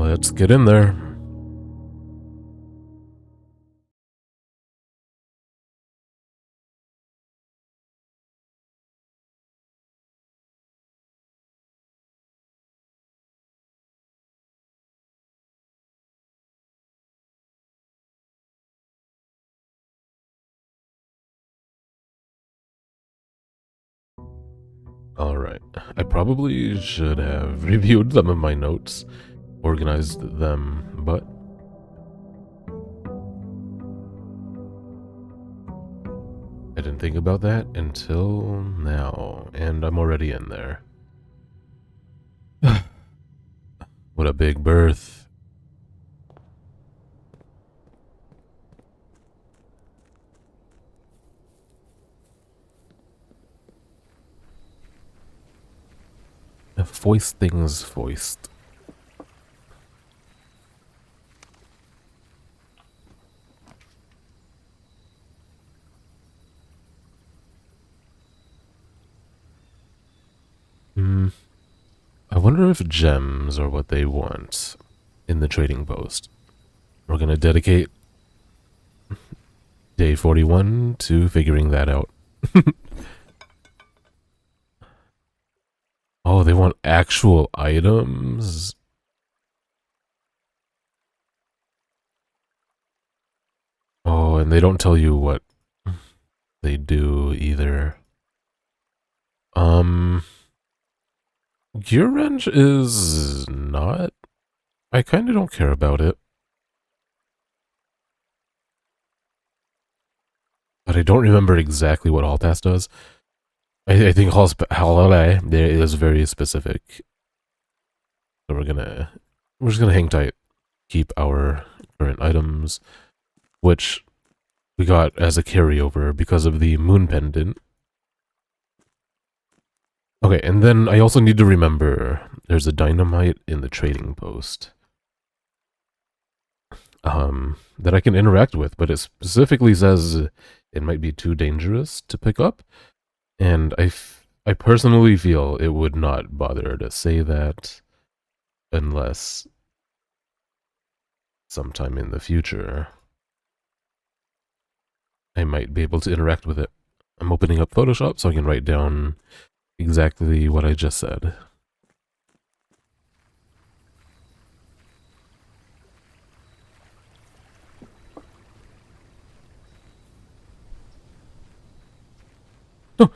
Let's get in there. Alright, I probably should have reviewed some of my notes, organized them, but I didn't think about that until now, and I'm already in there. What a big berth. Foist things foist. I wonder if gems are what they want in the trading post. We're gonna dedicate day 41 to figuring that out. Oh, they want actual items? Oh, and they don't tell you what they do either. Gear wrench is not. I kind of don't care about it. But I don't remember exactly what Haltass does. I think Halale is very specific. So we're just gonna hang tight. Keep our current items, which we got as a carryover because of the moon pendant. Okay, and then I also need to remember there's a dynamite in the trading post. That I can interact with, but it specifically says it might be too dangerous to pick up, and I personally feel it would not bother to say that unless sometime in the future I might be able to interact with it. I'm opening up Photoshop so I can write down exactly what I just said. Oh.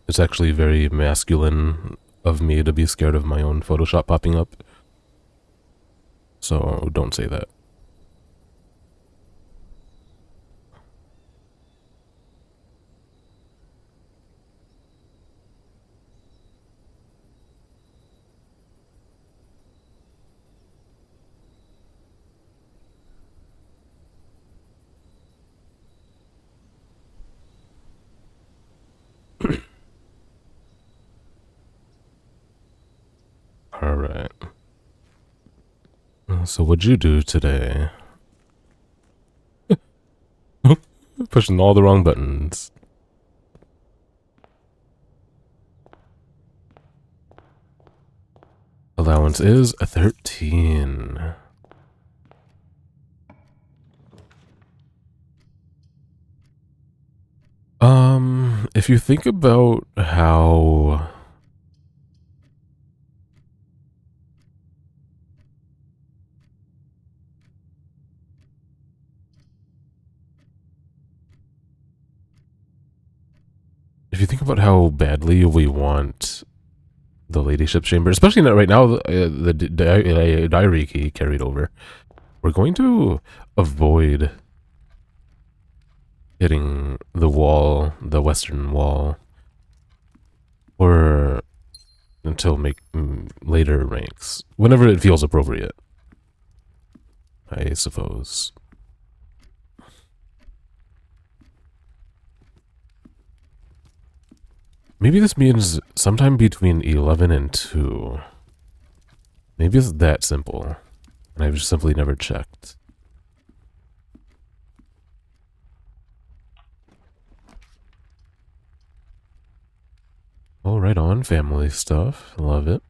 It's actually very masculine of me to be scared of my own Photoshop popping up. So don't say that. Alright. So what'd you do today? Pushing all the wrong buttons. Allowance is a 13. If you think about how badly we want the ladyship chamber, especially not right now. The diary key carried over. We're going to avoid hitting the wall, the western wall, or until later ranks, whenever it feels appropriate, I suppose. Maybe this means sometime between 11 and 2. Maybe it's that simple, and I've just simply never checked. Oh, right on, family stuff. Love it.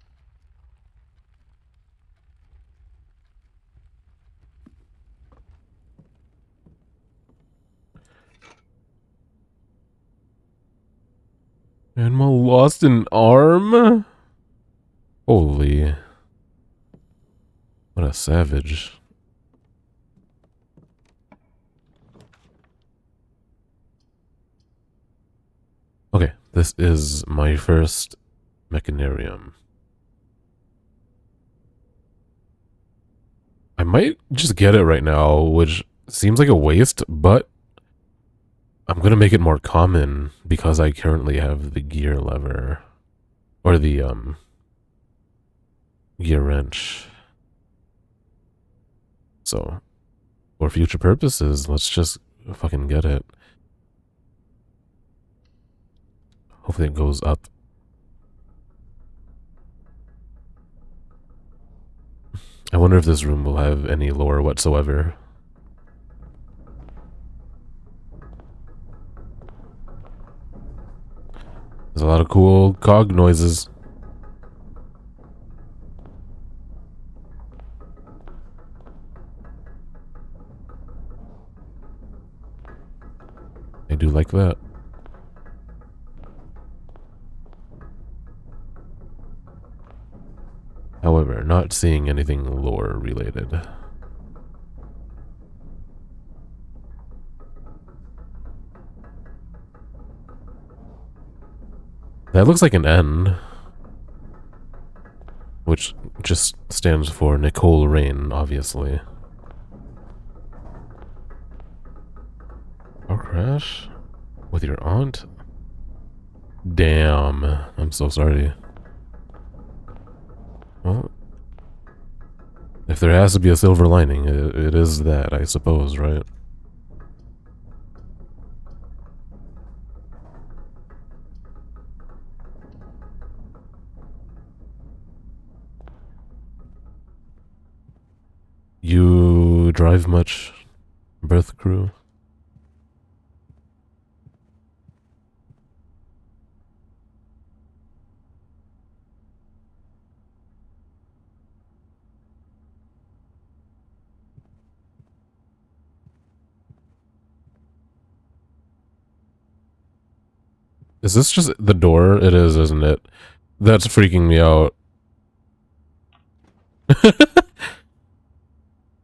Animal lost an arm? Holy. What a savage. Okay, this is my first mechanarium. I might just get it right now, which seems like a waste, but I'm gonna make it more common because I currently have the gear lever. Or the, gear wrench. So, for future purposes, let's just fucking get it. Hopefully it goes up. I wonder if this room will have any lore whatsoever. There's a lot of cool cog noises. I do like that. However, not seeing anything lore related. That looks like an N, which just stands for Nicole Rain, obviously. Car crash? With your aunt? Damn, I'm so sorry. Well, if there has to be a silver lining, it is that, I suppose, right? You drive much, birth crew? Is this just the door? It is, isn't it? That's freaking me out.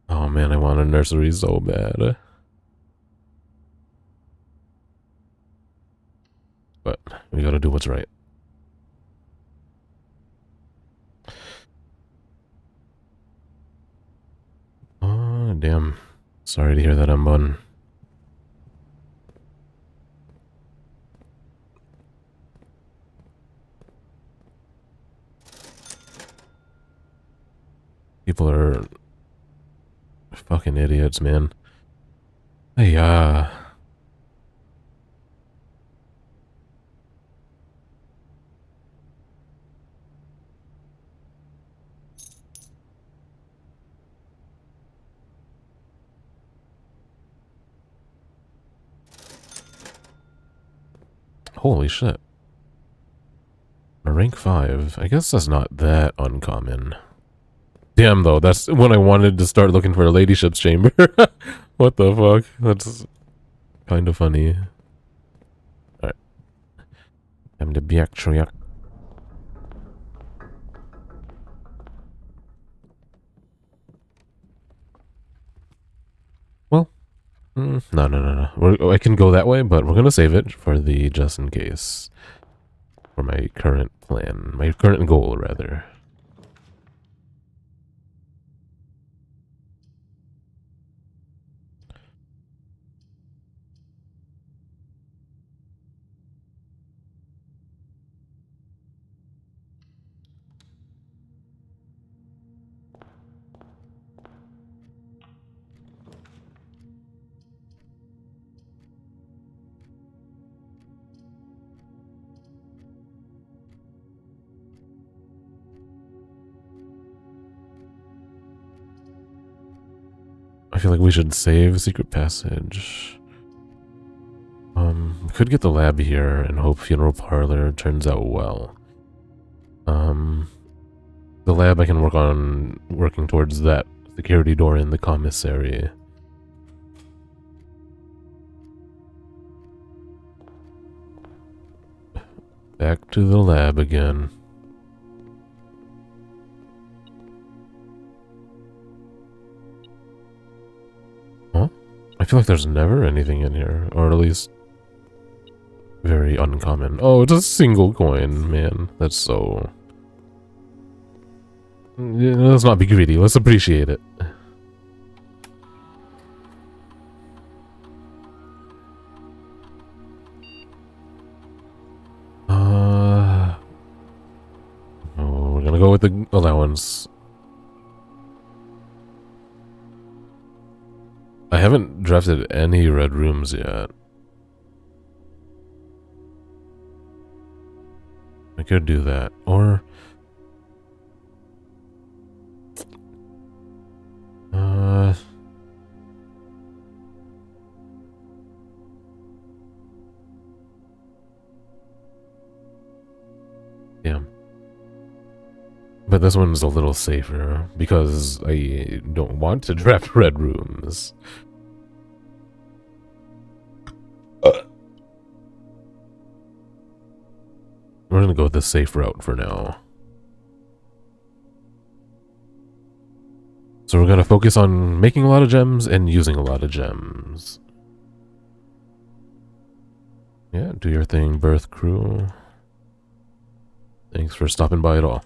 Oh man, I want a nursery so bad. But we gotta do what's right. Oh, damn. Sorry to hear that, Mbun. People are fucking idiots, man. Hey, holy shit. A rank 5. I guess that's not that uncommon. Damn, though, that's when I wanted to start looking for a ladyship's chamber. What the fuck? That's kind of funny. Alright. I'm the Biaktroyak. Well, no. I can go that way, but we're gonna save it for the just in case. for my current plan, my current goal, rather. I feel like we should save Secret Passage. We could get the lab here and hope Funeral Parlor turns out well. The lab I can work on working towards that security door in the commissary. Back to the lab again. Huh? I feel like there's never anything in here, or at least very uncommon. Oh, it's a single coin, man. That's so... Yeah, let's not be greedy, let's appreciate it. Oh, we're gonna go with the allowance. I haven't drafted any red rooms yet. I could do that, or... Damn. But this one's a little safer, because I don't want to draft red rooms. We're gonna go with the safe route for now. So we're gonna focus on making a lot of gems and using a lot of gems. Yeah, do your thing, Birth Crew. Thanks for stopping by at all.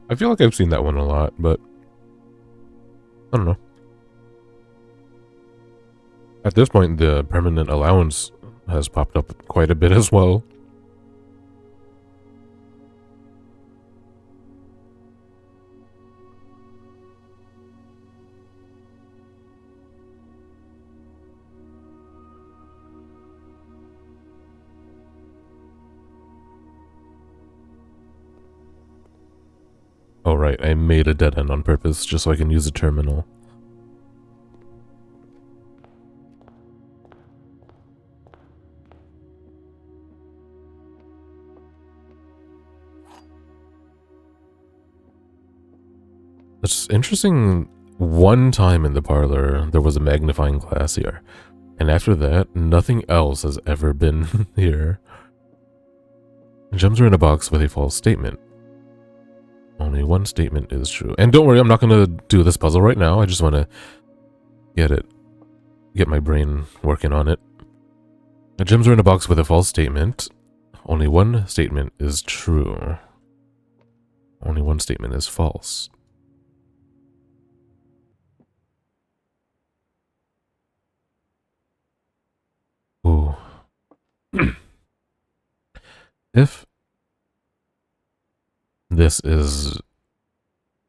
I feel like I've seen that one a lot, but I don't know. At this point, the permanent allowance has popped up quite a bit as well. Oh right, I made a dead end on purpose just so I can use a terminal. It's interesting, one time in the parlor there was a magnifying glass here, and after that nothing else has ever been here. Gems are in a box with a false statement. Only one statement is true. And don't worry, I'm not going to do this puzzle right now. I just want to get my brain working on it. The gems are in a box with a false statement. Only one statement is true. Only one statement is false. Ooh. If this is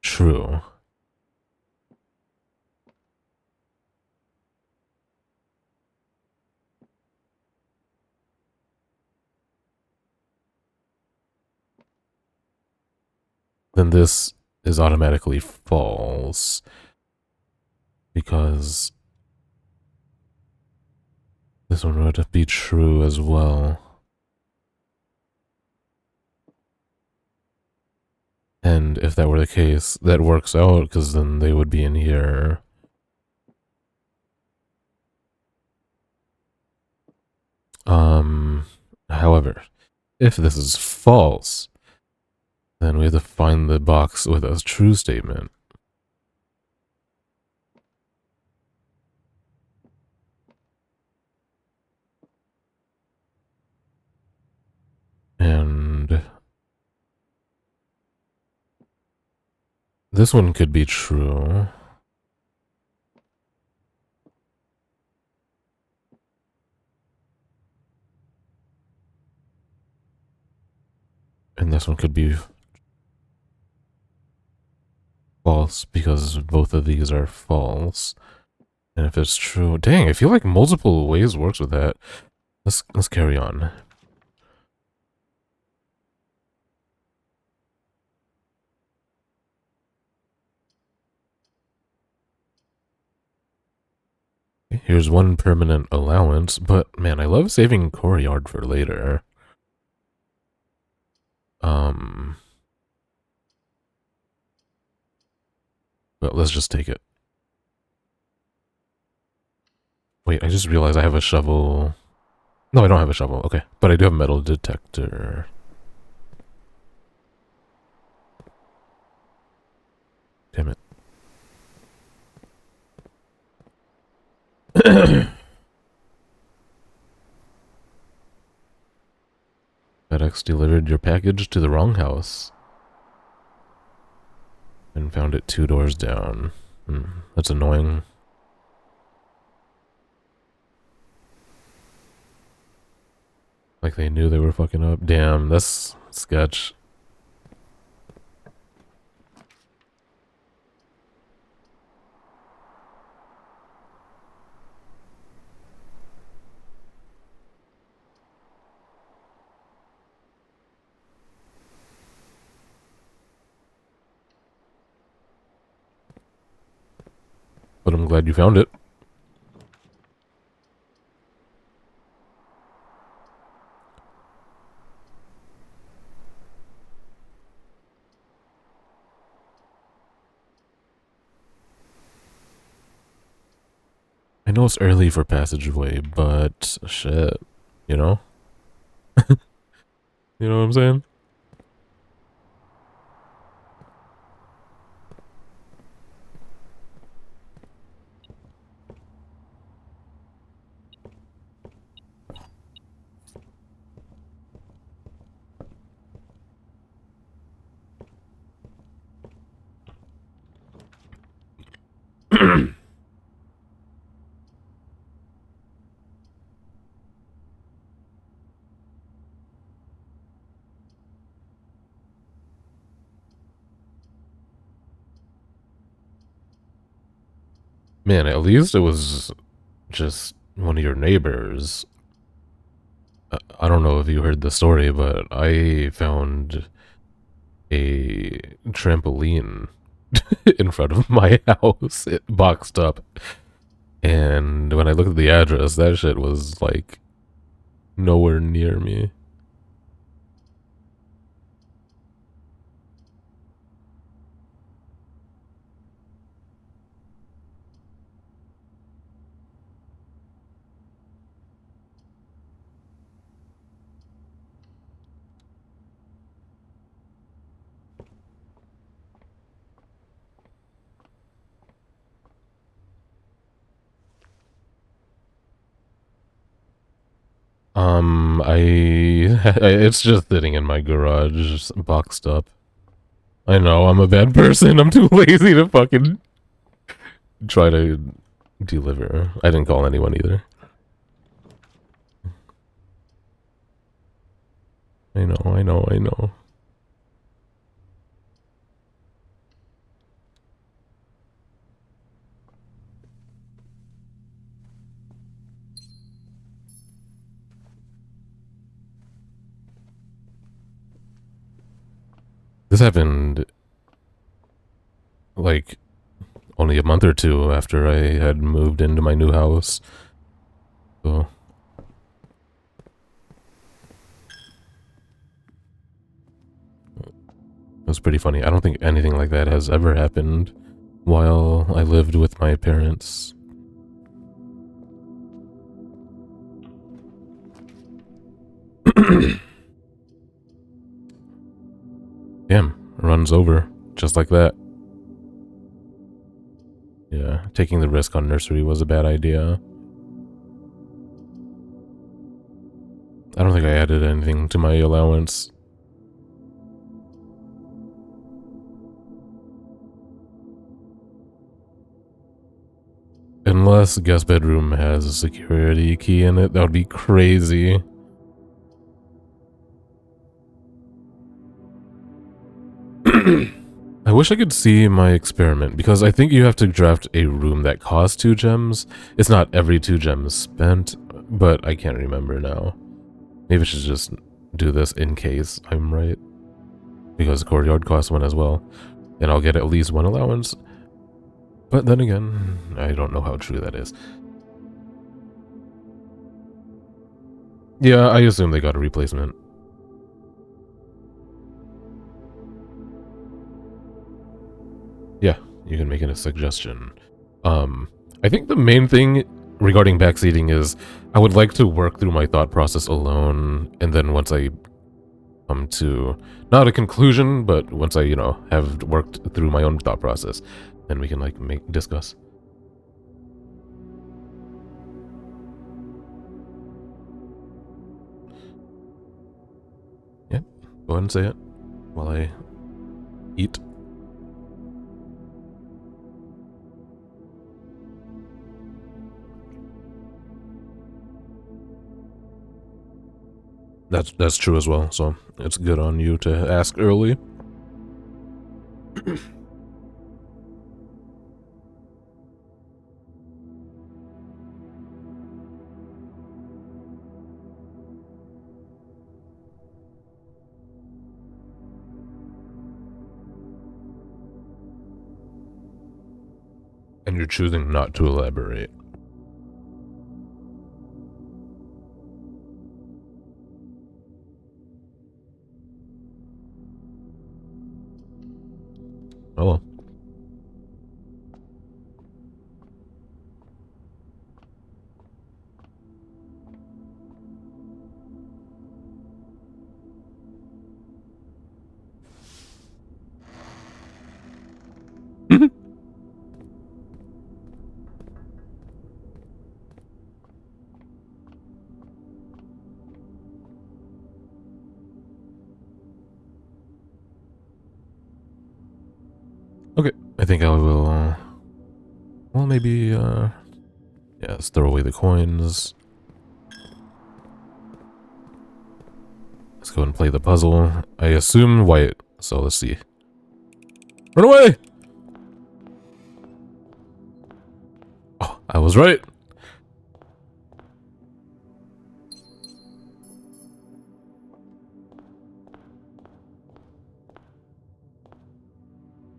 true, then this is automatically false because this one would be true as well. And if that were the case, that works out because then they would be in here. However, if this is false, then we have to find the box with a true statement. And this one could be true. And this one could be false because both of these are false. And if it's true, dang, I feel like multiple ways works with that. Let's carry on. Here's one permanent allowance, but man, I love saving Courtyard for later. But let's just take it. Wait, I just realized I have a shovel. No, I don't have a shovel. Okay, but I do have a metal detector. Damn it. FedEx delivered your package to the wrong house. And found it 2 doors down. That's annoying. Like they knew they were fucking up. Damn, that's sketch. But I'm glad you found it. I know it's early for passageway, but shit, you know? You know what I'm saying? Man, at least it was just one of your neighbors. I don't know if you heard the story, but I found a trampoline in front of my house, it boxed up. And when I looked at the address, that shit was like nowhere near me. It's just sitting in my garage, boxed up. I know, I'm a bad person. I'm too lazy to fucking try to deliver. I didn't call anyone either. I know. This happened like only a month or two after I had moved into my new house. So it was pretty funny. I don't think anything like that has ever happened while I lived with my parents. Damn, runs over just like that. Yeah, taking the risk on nursery was a bad idea. I don't think I added anything to my allowance. Unless guest bedroom has a security key in it, that would be crazy. I wish I could see my experiment, because I think you have to draft a room that costs 2 gems. It's not every 2 gems spent, but I can't remember now. Maybe I should just do this in case I'm right. Because courtyard costs 1 as well. And I'll get at least 1 allowance. But then again, I don't know how true that is. Yeah, I assume they got a replacement. Yeah, you can make it a suggestion. I think the main thing regarding backseating is I would like to work through my thought process alone, and then once I come to not a conclusion, but once I, have worked through my own thought process, then we can discuss. Yeah, go ahead and say it while I eat. That's true as well, so it's good on you to ask early. And you're choosing not to elaborate. Oh well. Okay, I think I will, well, maybe, yeah, let's throw away the coins. Let's go and play the puzzle. I assume white, so let's see. Run away! Oh, I was right.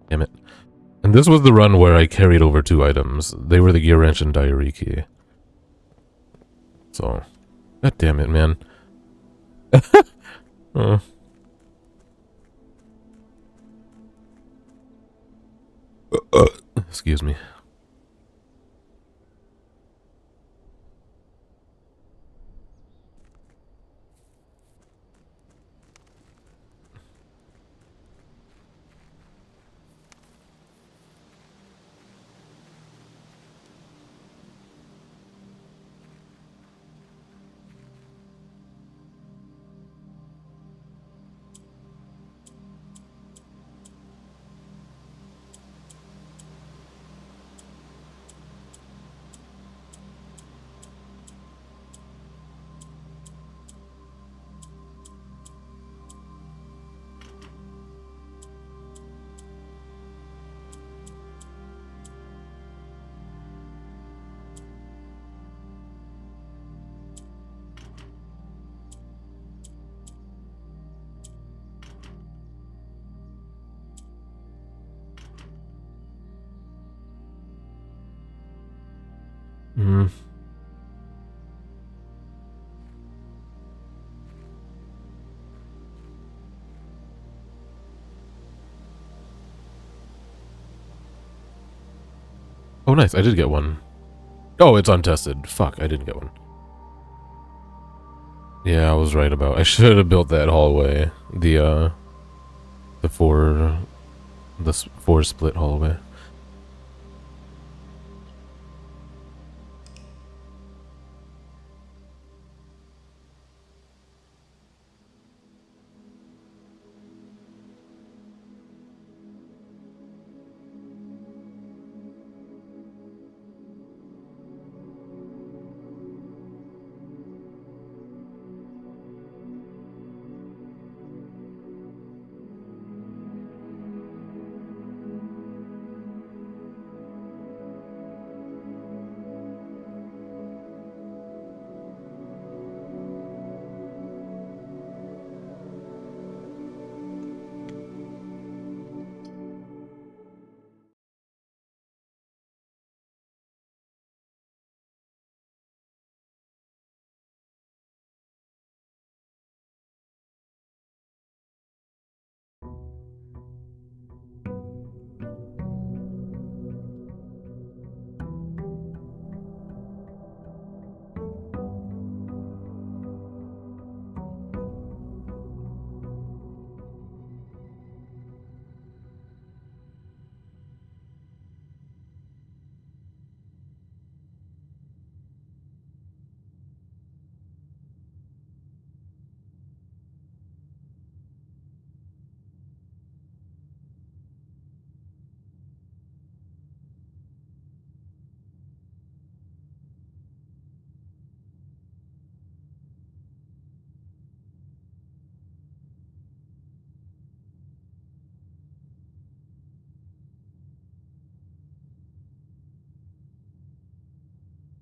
Damn it. And this was the run where I carried over 2 items. They were the gear wrench and diary key. So, god damn it, man. Excuse me. Hmm. Oh, nice. I did get one. Oh, it's untested. Fuck, I didn't get one. Yeah, I was right about. I should have built that hallway. The four split hallway.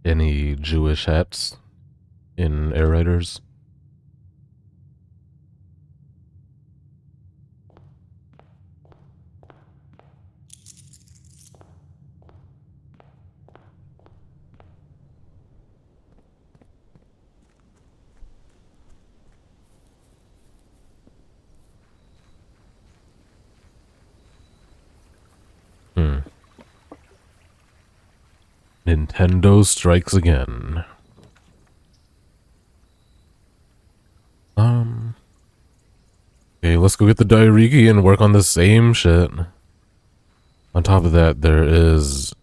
Any Jewish hats in Air Riders? Hmm. Nintendo strikes again. Okay, let's go get the Dairiki and work on the same shit. On top of that, there is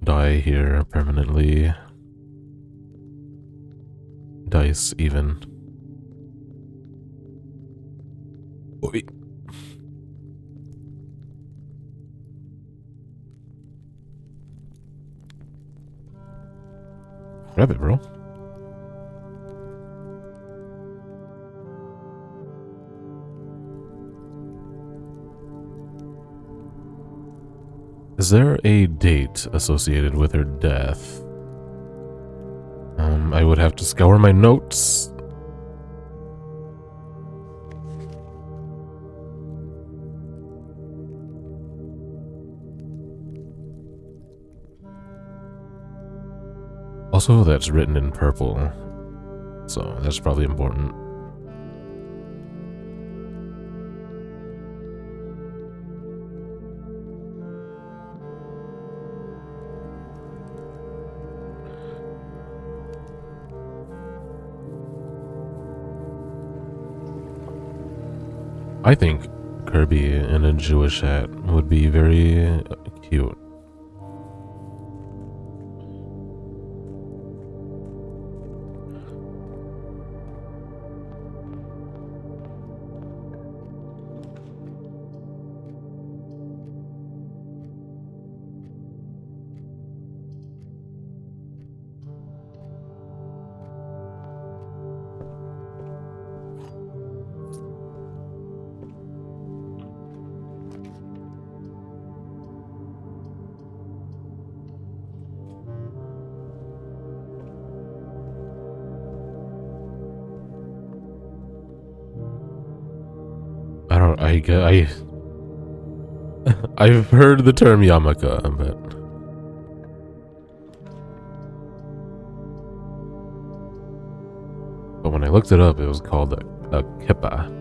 die here permanently. Dice even. Wait. Grab it, bro. Is there a date associated with her death? I would have to scour my notes. Also, that's written in purple, so that's probably important. I think Kirby in a Jewish hat would be very cute. I've heard the term yarmulke, but looked it up, it was called a kippa.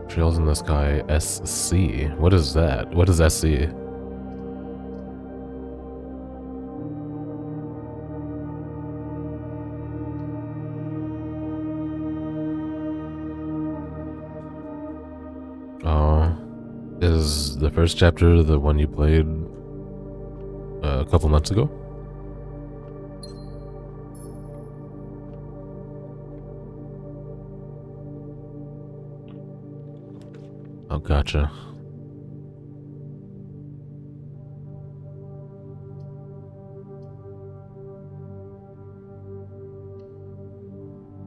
Trails in the Sky SC. What is that? What is SC? Oh, is the first chapter the one you played a couple months ago? Oh, gotcha.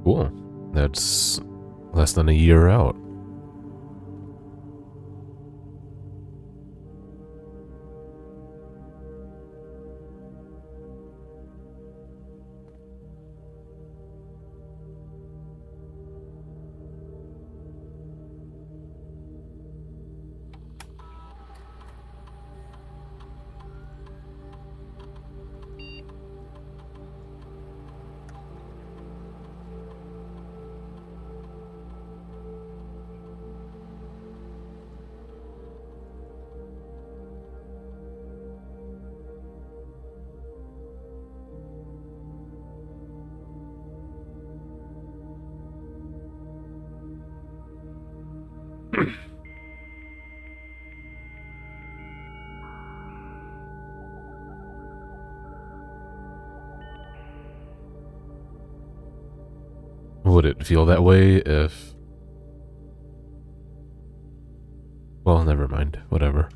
Cool. That's less than a year out. Would it feel that way if... Well, never mind. Whatever.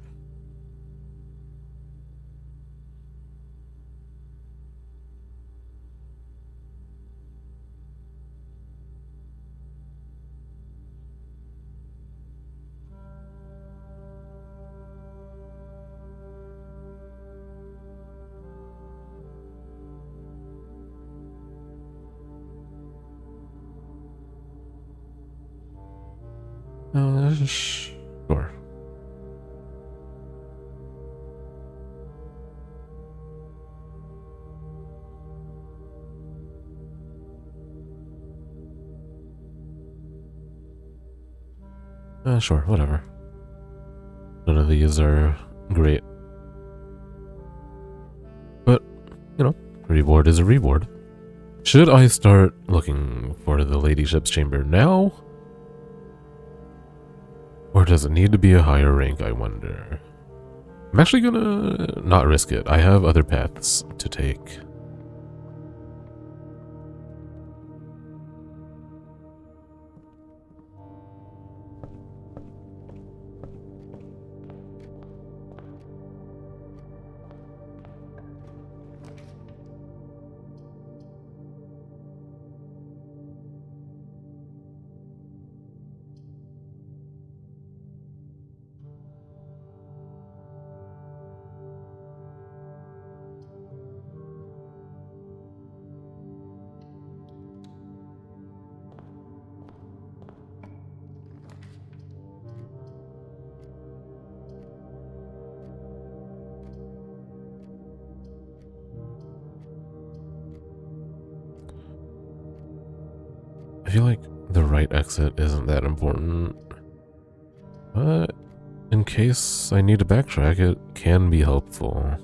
Sure. Sure, whatever. None of these are great. But, you know, reward is a reward. Should I start looking for the ladyship's chamber now? Or does it need to be a higher rank, I wonder? I'm actually gonna not risk it. I have other paths to take. I feel like the right exit isn't that important, but in case I need to backtrack, it can be helpful.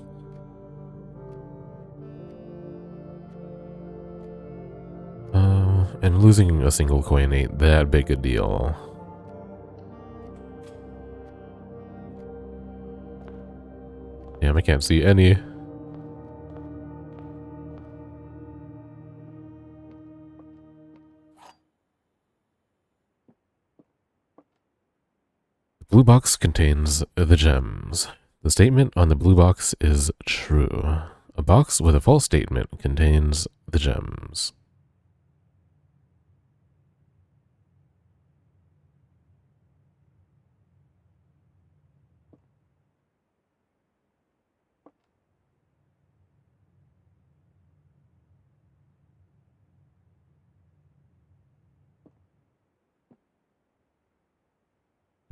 And losing a single coin ain't that big a deal. Damn, I can't see any. The blue box contains the gems. The statement on the blue box is true. A box with a false statement contains the gems.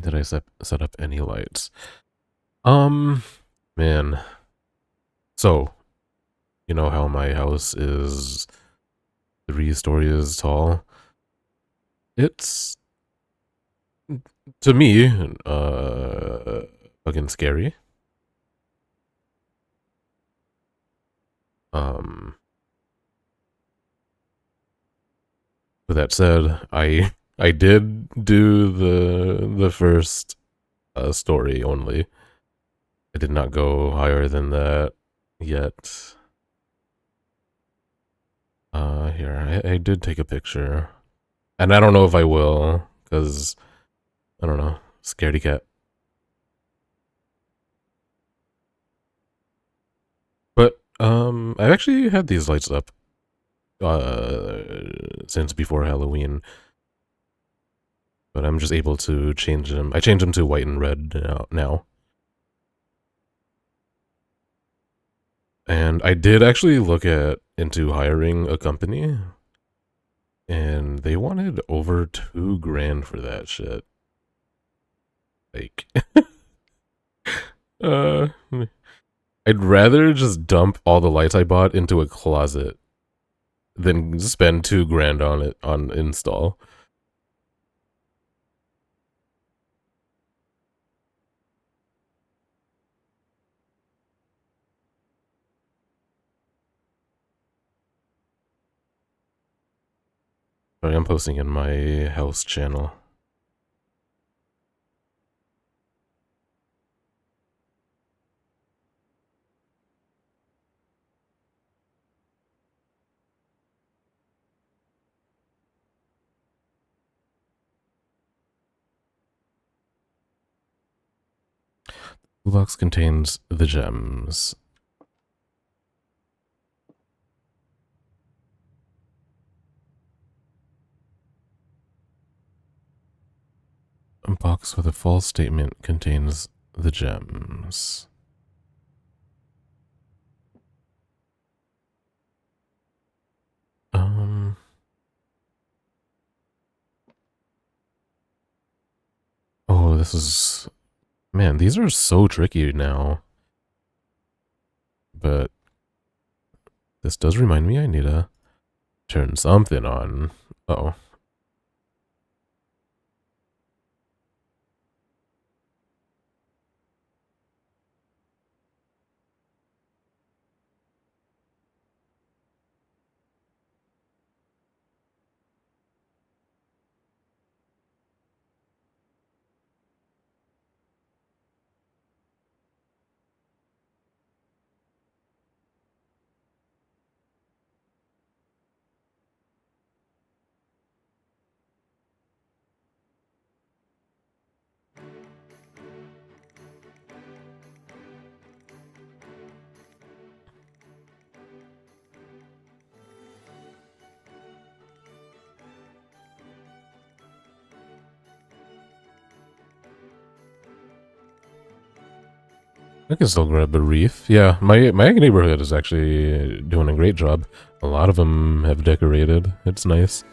Did I set up any lights? Man. So, You know how my house is 3 stories tall? It's, to me, fucking scary. Um, with that said, I did do the first story only. I did not go higher than that yet. Here, I did take a picture. And I don't know if I will, because, I don't know, scaredy cat. But, I've actually had these lights up, since before Halloween. But I'm just able to change them. I changed them to white and red now. And I did actually look into hiring a company, and they wanted over $2,000 for that shit. Like, uh, I'd rather just dump all the lights I bought into a closet than spend $2,000 on it on install. Sorry, I'm posting in my house channel. The box contains the gems. A box with a false statement contains the gems. Oh, this is... Man, these are so tricky now. But this does remind me I need to turn something on. Uh-oh. I can still grab a wreath. Yeah, my neighborhood is actually doing a great job. A lot of them have decorated. It's nice.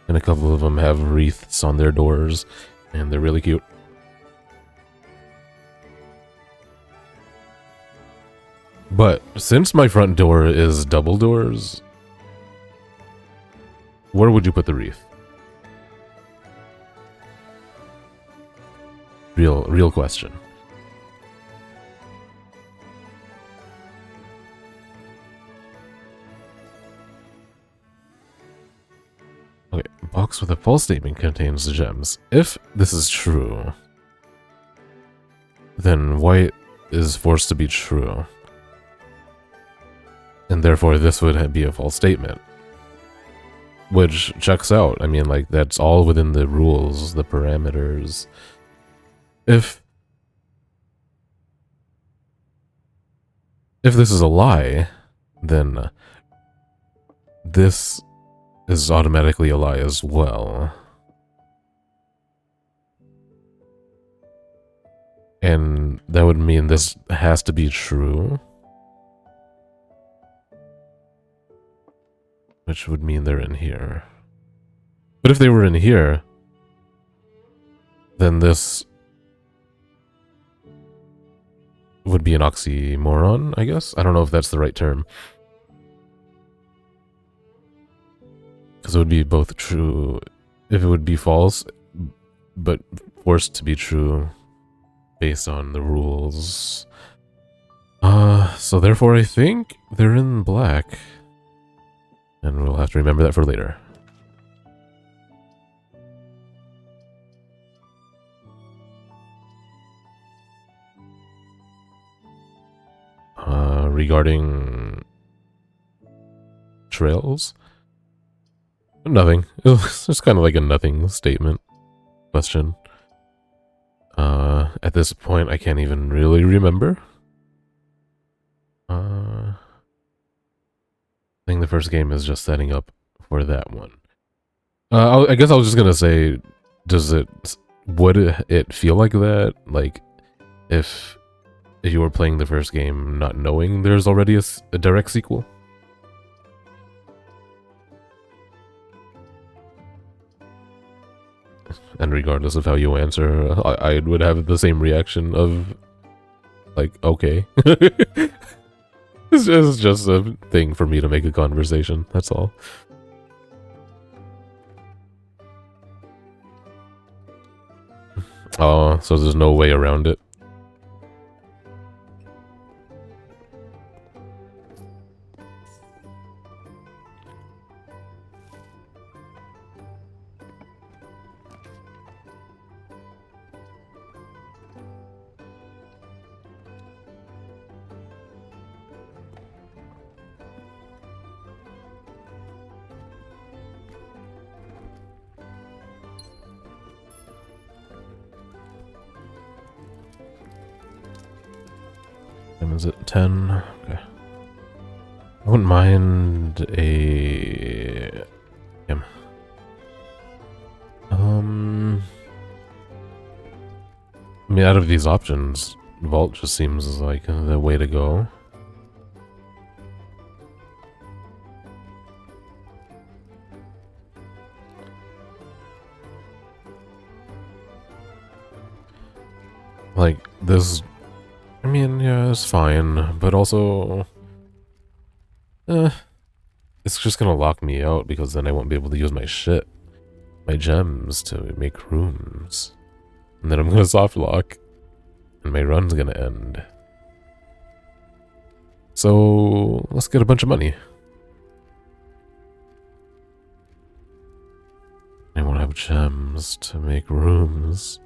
And a couple of them have wreaths on their doors, and they're really cute. But since my front door is double doors, where would you put the wreath? Real question. Okay, box with a false statement contains the gems. If this is true, then white is forced to be true. And therefore this would be a false statement. Which checks out. I mean, like, that's all within the rules, the parameters. If this is a lie, then this is automatically a lie as well. And that would mean this has to be true. Which would mean they're in here. But if they were in here, then this would be an oxymoron, I guess. I don't know if that's the right term. Because it would be both true if it would be false, but forced to be true based on the rules. So therefore I think they're in black. And we'll have to remember that for later. Regarding trails? Nothing. It's just kind of like a nothing statement. Question. At this point, I can't even really remember. I think the first game is just setting up for that one. I guess I was just gonna say, would it feel like that? Like, if you were playing the first game not knowing there's already a direct sequel? And regardless of how you answer, I would have the same reaction of, like, okay. It's just a thing for me to make a conversation, that's all. Oh, so there's no way around it. Is it 10? Okay. I wouldn't mind a... Damn. I mean, out of these options, Vault just seems like the way to go. Like, this... I mean, yeah, it's fine, but also... it's just gonna lock me out because then I won't be able to use my shit. My gems to make rooms. And then I'm gonna soft lock. And my run's gonna end. So, let's get a bunch of money. I won't have gems to make rooms.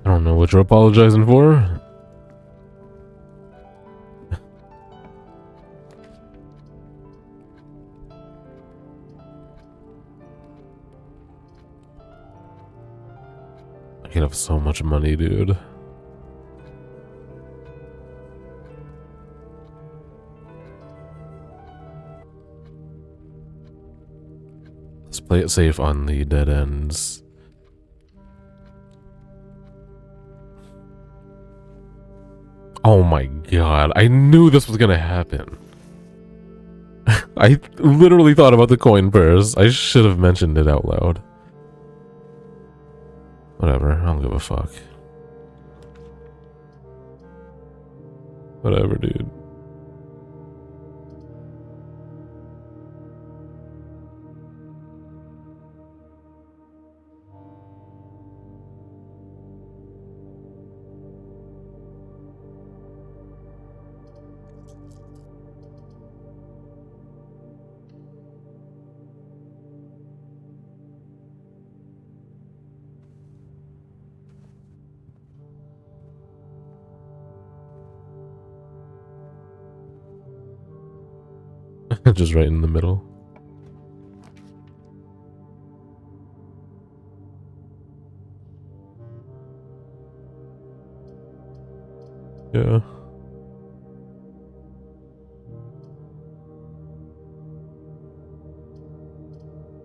I don't know what you're apologizing for. I could have so much money, dude. Let's play it safe on the dead ends. Oh my god, I knew this was gonna happen. I literally thought about the coin purse. I should have mentioned it out loud. Whatever, I don't give a fuck. Whatever, dude. – Just right in the middle. Yeah.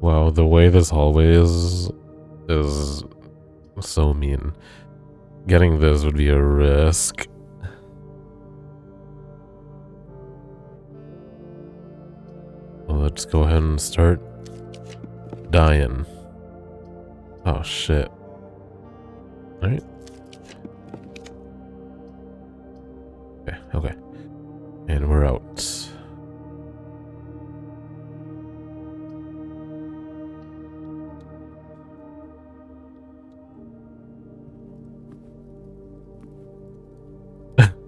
Wow, the way this hallway is so mean. Getting this would be a risk. Well, let's go ahead and start dying. Oh shit. Alright. Okay, okay. And we're out.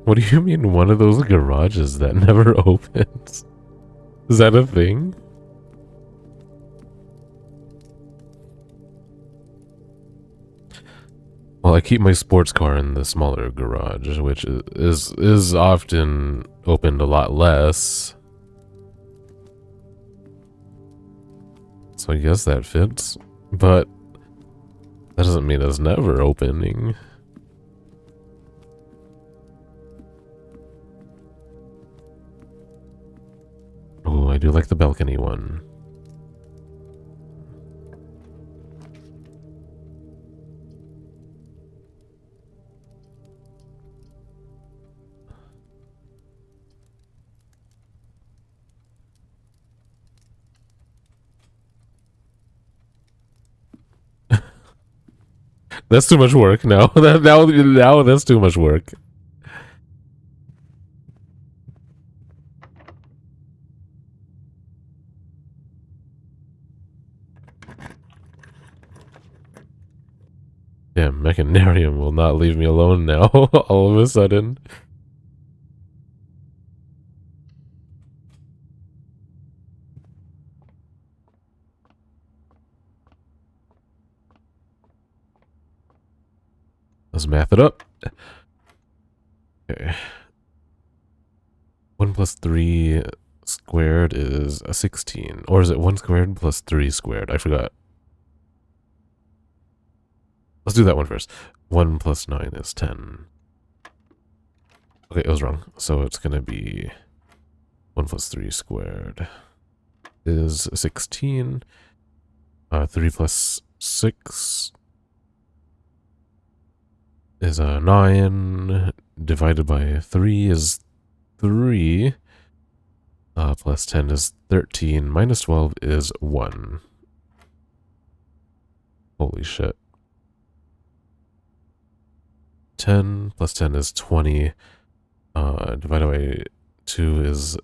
What do you mean one of those garages that never opens? Is that a thing? Well, I keep my sports car in the smaller garage, which is often opened a lot less. So I guess that fits. But that doesn't mean it's never opening. Oh, I do like the balcony one. That's too much work now. Now that's too much work. Damn, Mechanarium will not leave me alone now, all of a sudden. Let's math it up. Okay. 1 plus 3 squared is a 16. Or is it 1 squared plus 3 squared? I forgot. Let's do that one first. 1 plus 9 is 10. Okay, I was wrong. So it's going to be 1 plus 3 squared is 16. 3 plus 6 is a 9. Divided by 3 is 3. Plus 10 is 13. Minus 12 is 1. Holy shit. 10 plus 10 is 20. Divided by 2 is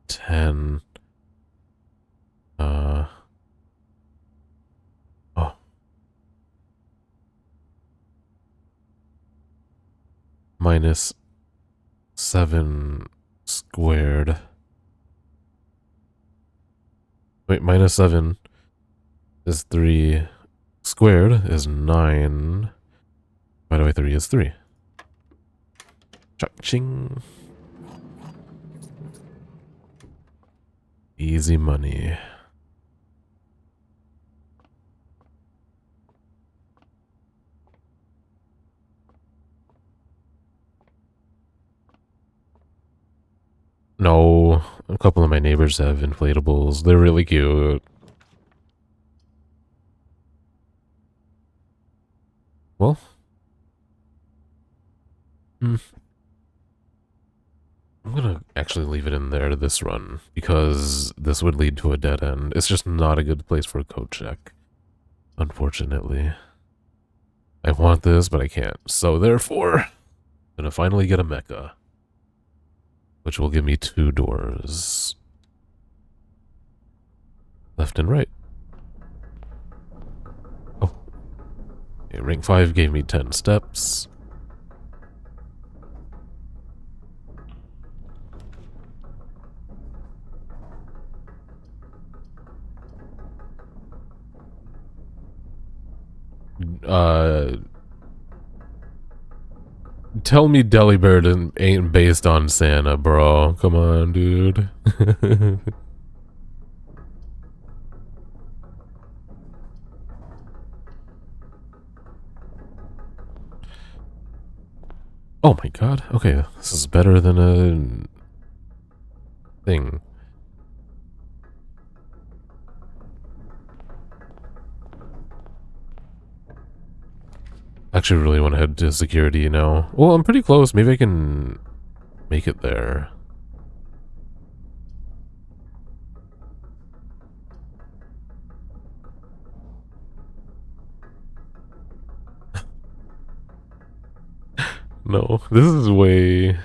10. Oh. Minus 7 squared. Wait, minus 7 is 3. Squared is 9. Divided by 3 is 3. Cha-ching. Easy money. No, a couple of my neighbors have inflatables. They're really cute. Well. I'm gonna actually leave it in there to this run, because this would lead to a dead end. It's just not a good place for a code check, unfortunately. I want this, but I can't. So therefore, I'm gonna finally get a mecha, which will give me 2 doors. Left and right. Oh. Okay, rank 5 gave me 10 steps. Tell me Delibird ain't based on Santa, bro. Come on, dude. Oh my god. Okay, this is better than a thing. I actually really want to head to security now. Well, I'm pretty close. Maybe I can make it there. No, this is way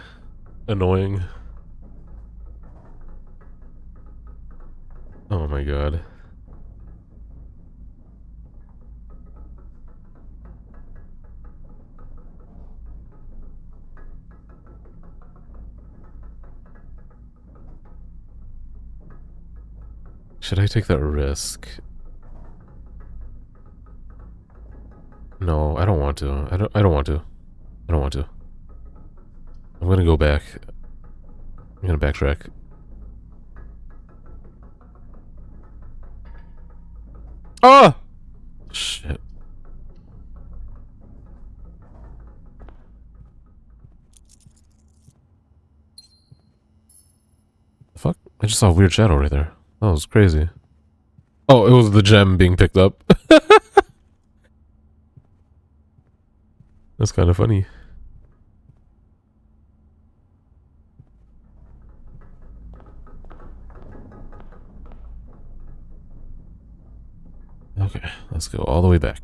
annoying. Oh my god. Should I take that risk? No, I don't want to. I don't want to. I don't want to. I'm gonna go back. I'm gonna backtrack. Ah! Shit. The fuck? I just saw a weird shadow right there. That was crazy. Oh, it was the gem being picked up. That's kind of funny. Okay, let's go all the way back.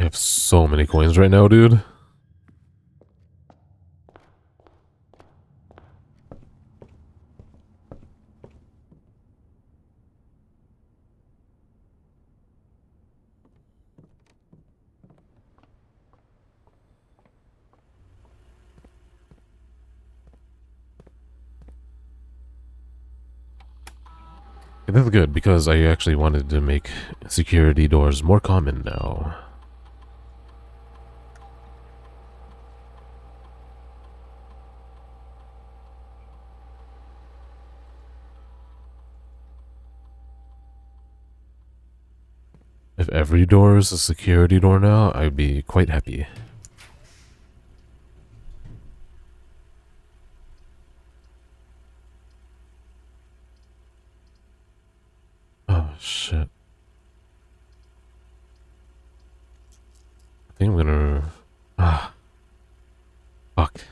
I have so many coins right now, dude. That's good, because I actually wanted to make security doors more common now. If every door is a security door now, I'd be quite happy. Oh, shit. I think I'm gonna... Ah. Fuck.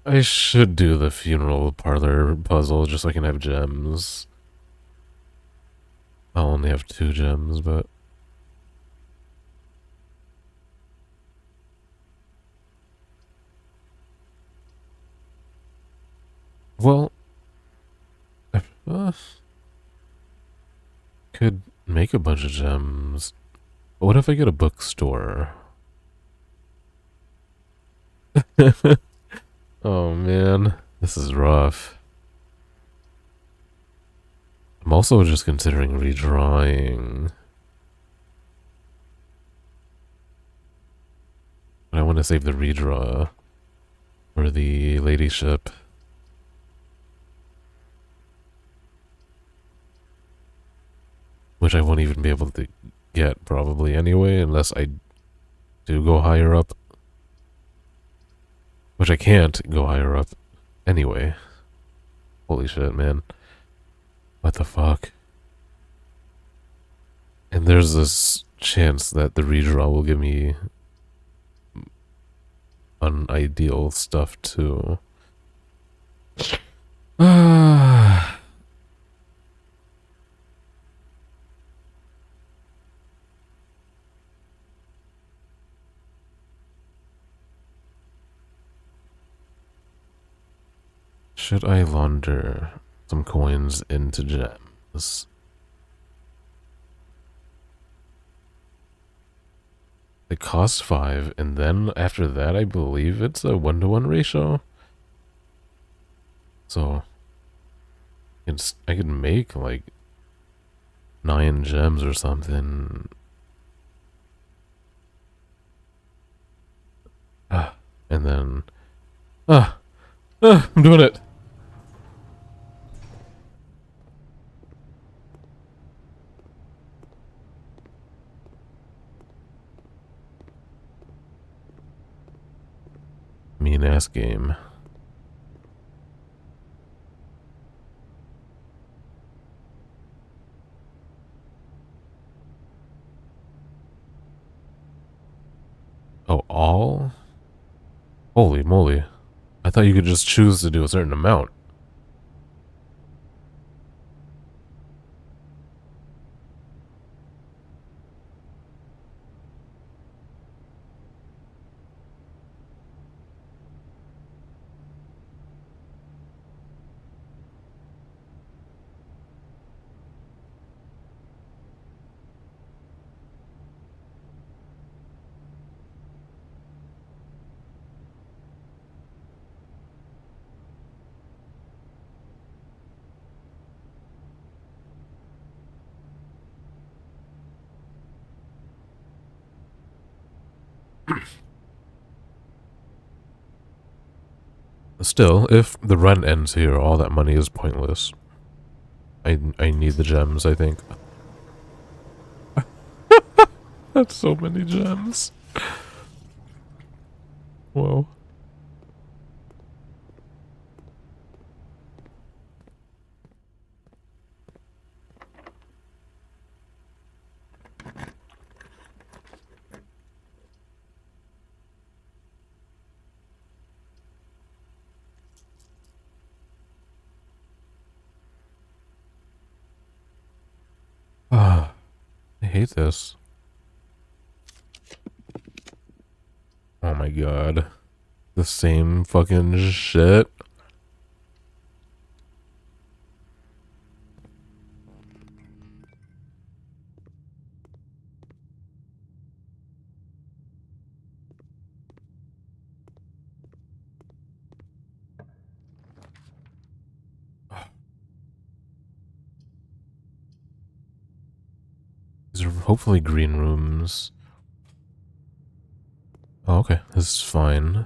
I should do the funeral parlor puzzle just so I can have gems. I'll only have 2 gems, but... Well... I could make a bunch of gems. But what if I get a bookstore? Oh man, this is rough. I'm also just considering redrawing. I want to save the redraw for the ladyship. Which I won't even be able to get probably anyway, unless I do go higher up. Which I can't go higher up anyway. Holy shit, man. What the fuck? And there's this chance that the redraw will give me unideal stuff too. Should I launder some coins into gems? They cost 5, and then after that, I believe it's a 1-to-1 ratio. So, I could make like 9 gems or something. And then... I'm doing it! Mean ass game. Oh, all? Holy moly. I thought you could just choose to do a certain amount. Still, if the run ends here, all that money is pointless. I need the gems, I think. That's so many gems. Whoa. Ah, I hate this. Oh my god. The same fucking shit. These are hopefully green rooms. Oh, okay. This is fine.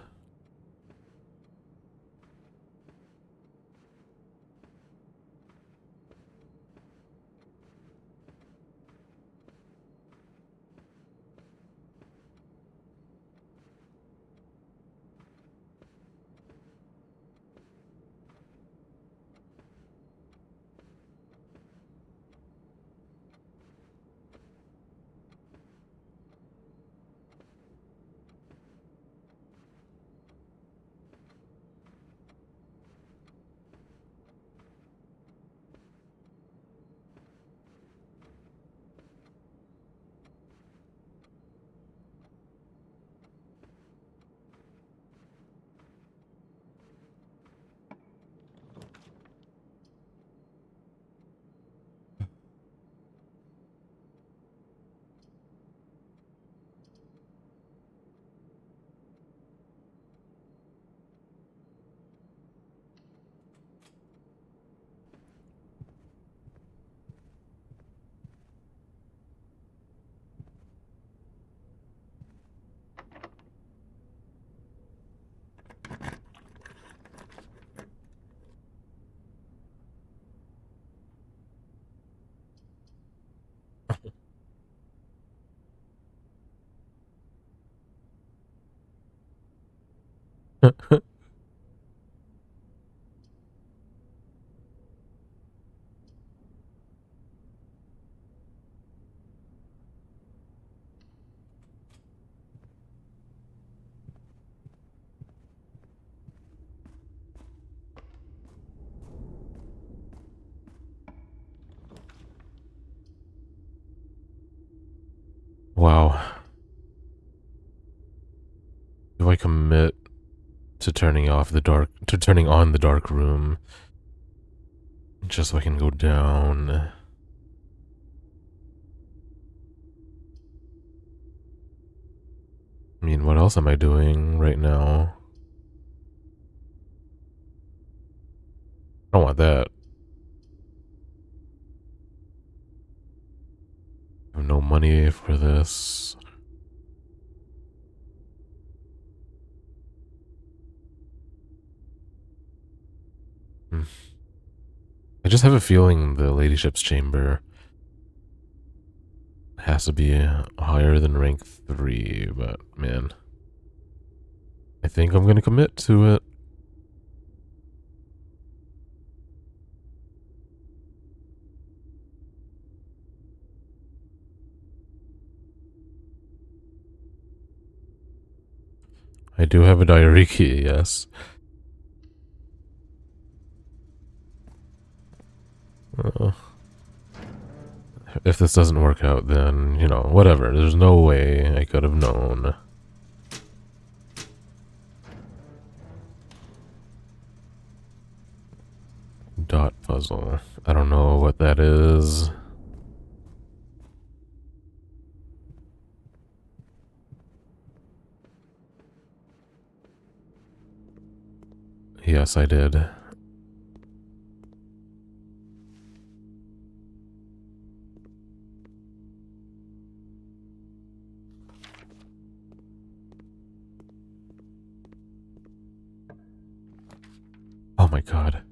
Wow. Do I commit to turning on the dark room? Just so I can go down. I mean, what else am I doing right now? I don't want that. money for this. I just have a feeling the ladyship's chamber has to be higher than rank 3, but man, I think I'm gonna commit to it. I do have a diary key, yes. If this doesn't work out, then, you know, whatever. There's no way I could have known. Dot puzzle. I don't know what that is. Yes, I did. Oh my god.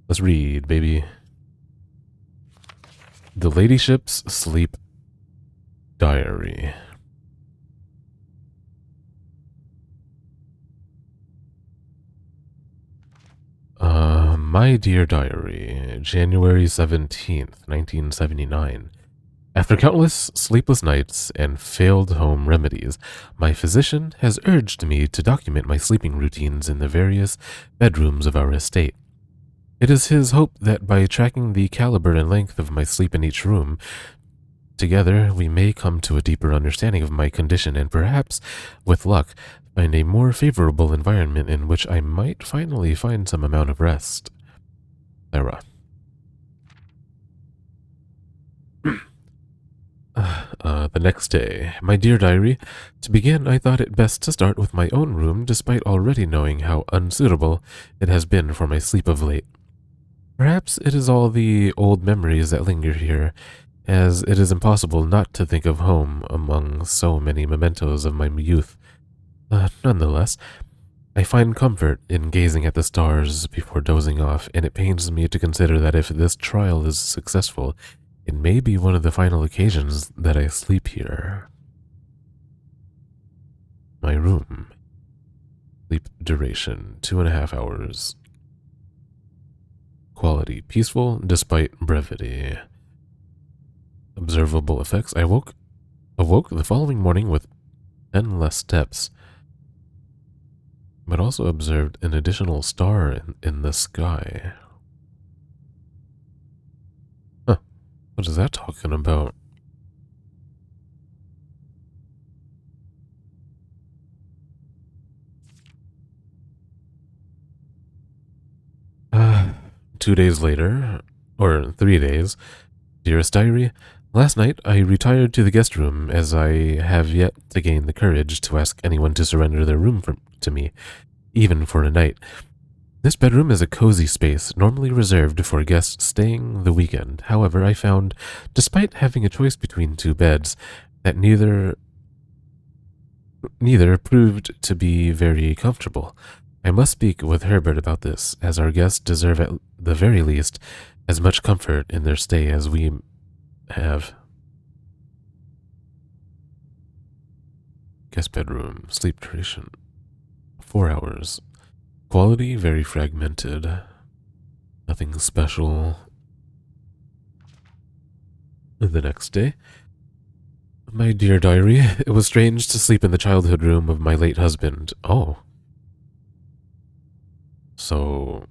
Let's read, baby. The ladyship's sleep diary. My dear diary, January 17th, 1979. After countless sleepless nights and failed home remedies, my physician has urged me to document my sleeping routines in the various bedrooms of our estate. It is his hope that by tracking the caliber and length of my sleep in each room, together we may come to a deeper understanding of my condition and perhaps, with luck, find a more favorable environment in which I might finally find some amount of rest. Sarah. The next day. My dear diary, to begin, I thought it best to start with my own room, despite already knowing how unsuitable it has been for my sleep of late. Perhaps it is all the old memories that linger here, as it is impossible not to think of home among so many mementos of my youth. Nonetheless, I find comfort in gazing at the stars before dozing off, and it pains me to consider that if this trial is successful, it may be one of the final occasions that I sleep here. My room. Sleep duration, 2.5 hours. Quality, peaceful despite brevity. Observable effects. I awoke the following morning with 10 less steps, but also observed an additional star in the sky. Huh. What is that talking about? Uh, 2 days later, or 3 days, dearest diary, last night I retired to the guest room as I have yet to gain the courage to ask anyone to surrender their room to me, even for a night. This bedroom is a cozy space normally reserved for guests staying the weekend. However, I found, despite having a choice between two beds, that neither proved to be very comfortable. I must speak with Herbert about this, as our guests deserve at the very least as much comfort in their stay as we have. Guest bedroom, sleep duration, 4 hours. Quality, very fragmented. Nothing special. The next day. My dear diary, it was strange to sleep in the childhood room of my late husband. Oh. So...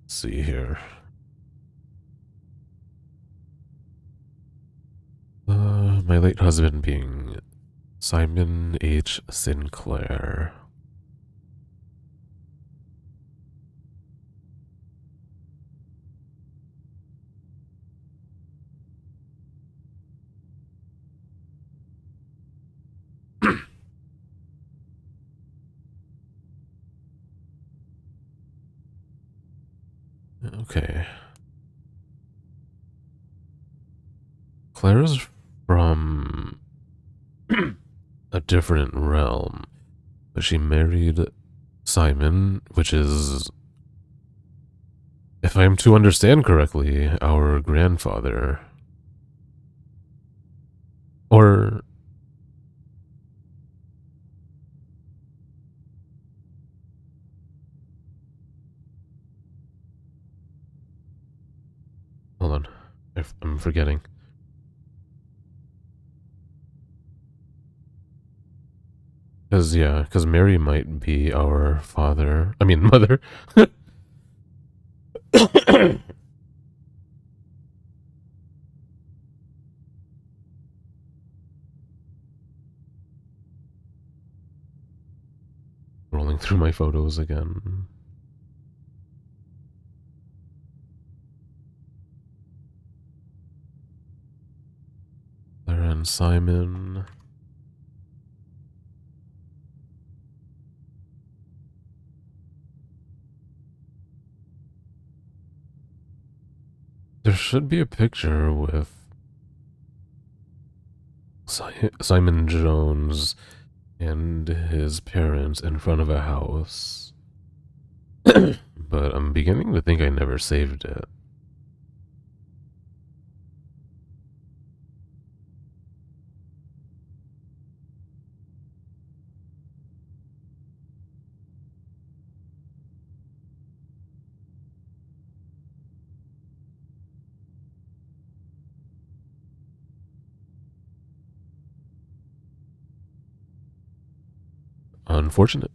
see here. My late husband being Simon H. Sinclair. Okay. Claire's from a different realm, but she married Simon, which is, if I'm to understand correctly, our grandfather. Or hold on, I'm forgetting. Because Mary might be our father. I mean, mother. Rolling through my photos again. Claire and Simon. There should be a picture with Simon Jones and his parents in front of a house. But I'm beginning to think I never saved it. Unfortunate.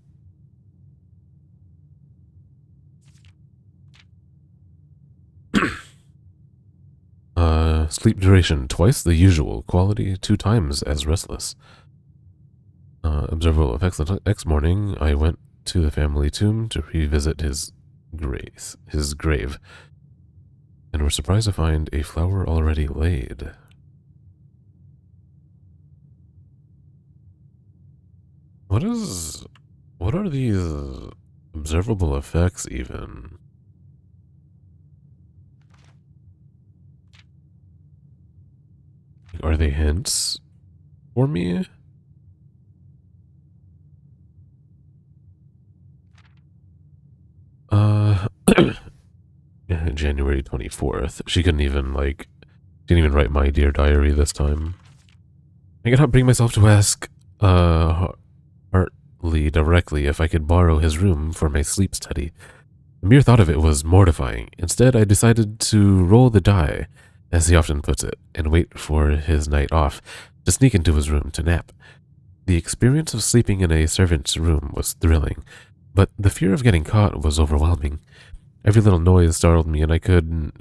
Sleep duration, twice the usual. Quality, 2 times as restless. Observable effects. The next morning, I went to the family tomb to revisit his grave, and were surprised to find a flower already laid. What are these observable effects even? Are they hints for me? January 24th. She didn't even write my dear diary this time. I cannot bring myself to ask, Hartley directly if I could borrow his room for my sleep study. The mere thought of it was mortifying. Instead, I decided to roll the die, as he often puts it, and wait for his night off to sneak into his room to nap. The experience of sleeping in a servant's room was thrilling, but the fear of getting caught was overwhelming. Every little noise startled me, and I couldn't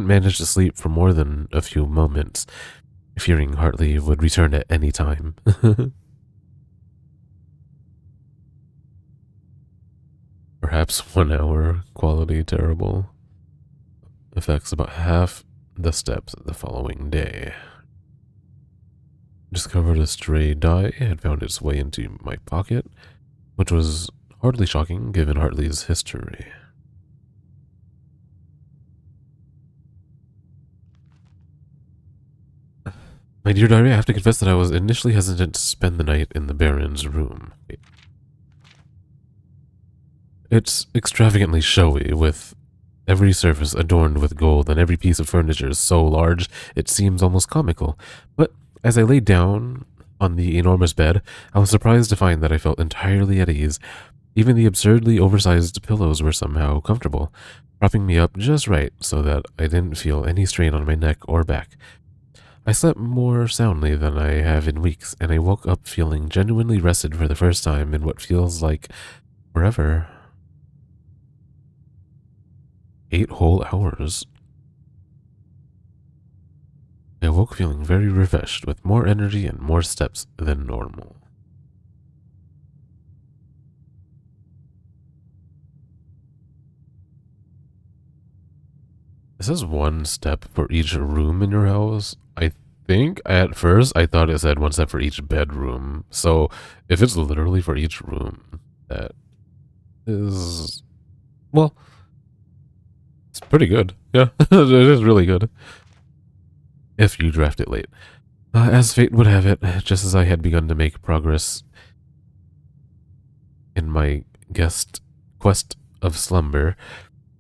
manage to sleep for more than a few moments, fearing Hartley would return at any time. Perhaps 1 hour, quality terrible. Effects about half the steps the following day. Discovered a stray die had found its way into my pocket, which was hardly shocking given Hartley's history. My dear diary, I have to confess that I was initially hesitant to spend the night in the Baron's room. It's extravagantly showy, with every surface adorned with gold and every piece of furniture so large it seems almost comical. But as I lay down on the enormous bed, I was surprised to find that I felt entirely at ease. Even the absurdly oversized pillows were somehow comfortable, propping me up just right so that I didn't feel any strain on my neck or back. I slept more soundly than I have in weeks, and I woke up feeling genuinely rested for the first time in what feels like forever. 8 whole hours. I awoke feeling very refreshed, with more energy and more steps than normal. This is one step for each room in your house. I think at first I thought it said one step for each bedroom. So if it's literally for each room, that is, well, it's pretty good. Yeah, it is really good. If you draft it late. As fate would have it, just as I had begun to make progress in my guest quest of slumber,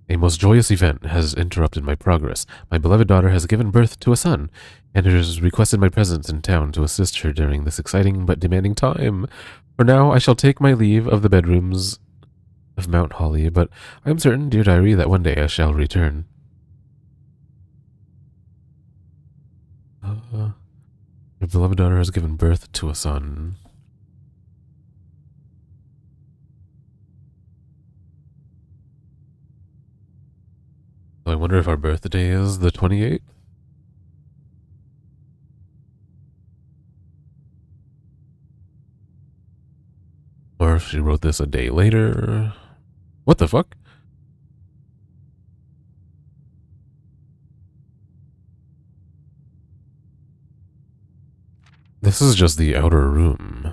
a most joyous event has interrupted my progress. My beloved daughter has given birth to a son, and it has requested my presence in town to assist her during this exciting but demanding time. For now, I shall take my leave of the bedrooms of Mount Holly, but I am certain, dear diary, that one day I shall return. Your beloved daughter has given birth to a son. I wonder if our birthday is the 28th? Or if she wrote this a day later. What the fuck? This is just the outer room.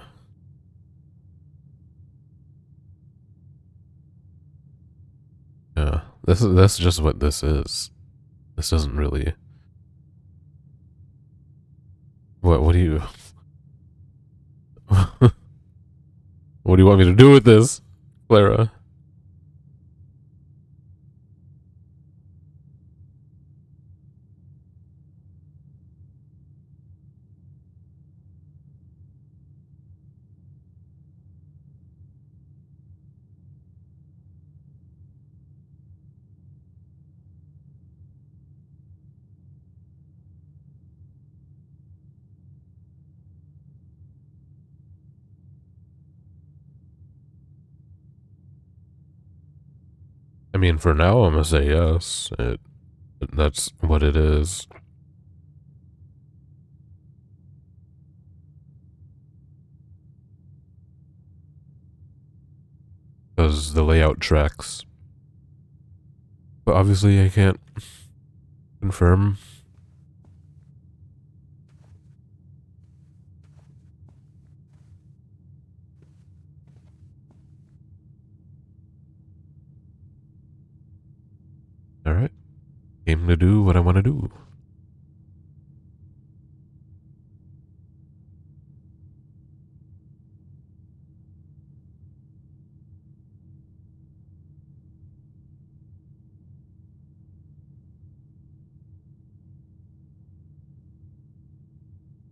Yeah, that's just what this is. This doesn't really. What do you what do you want me to do with this, Clara? I mean, for now, I'm gonna say yes. That's what it is. Because the layout tracks. But obviously, I can't confirm. Alright. Came to do what I want to do.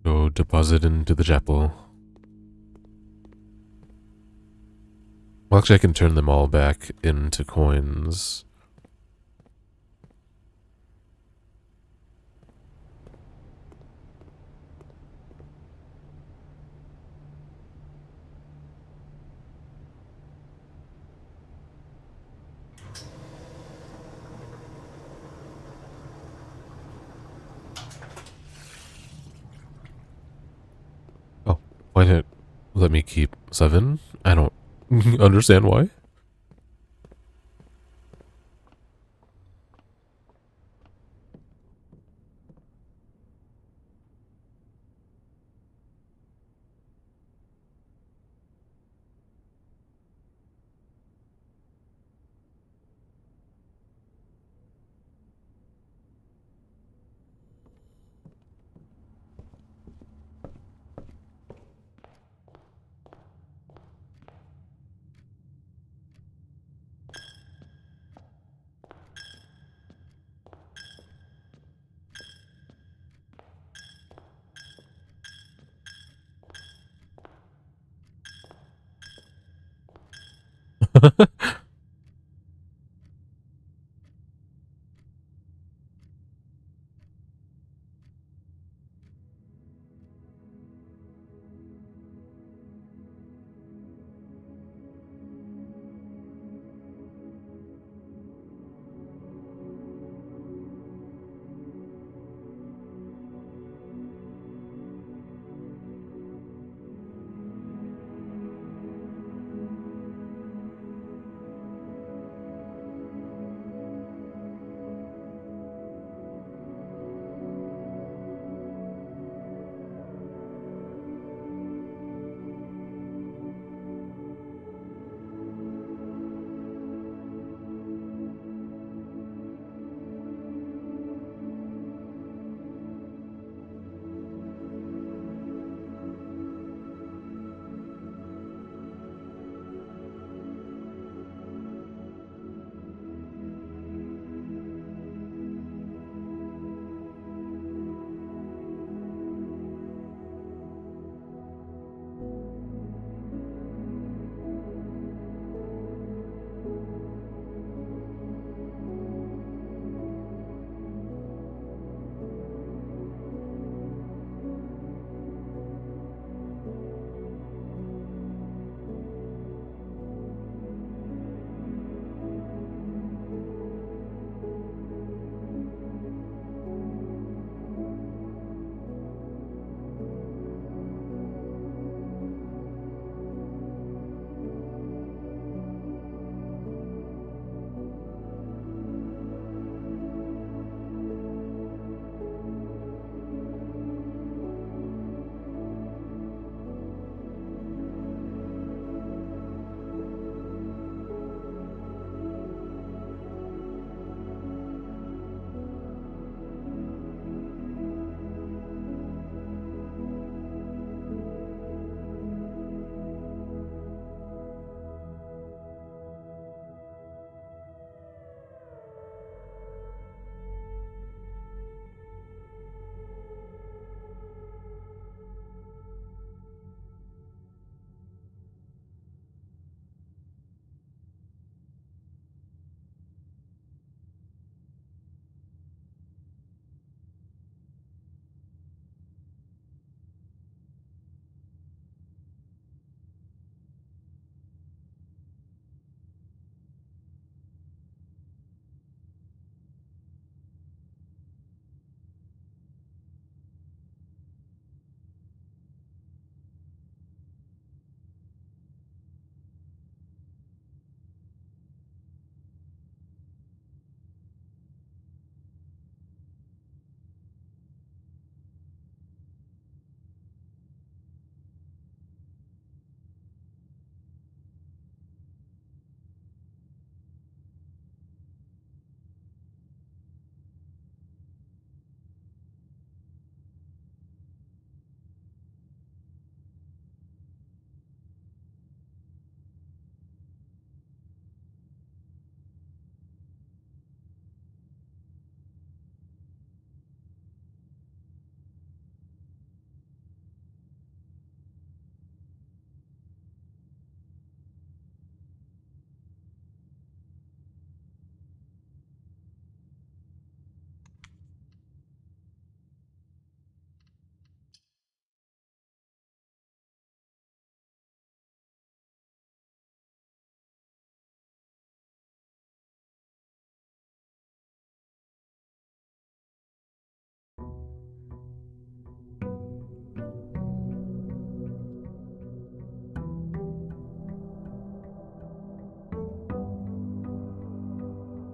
Go deposit into the chapel. Well, actually, I can turn them all back into coins. Oh, why didn't it let me keep 7? I don't understand why.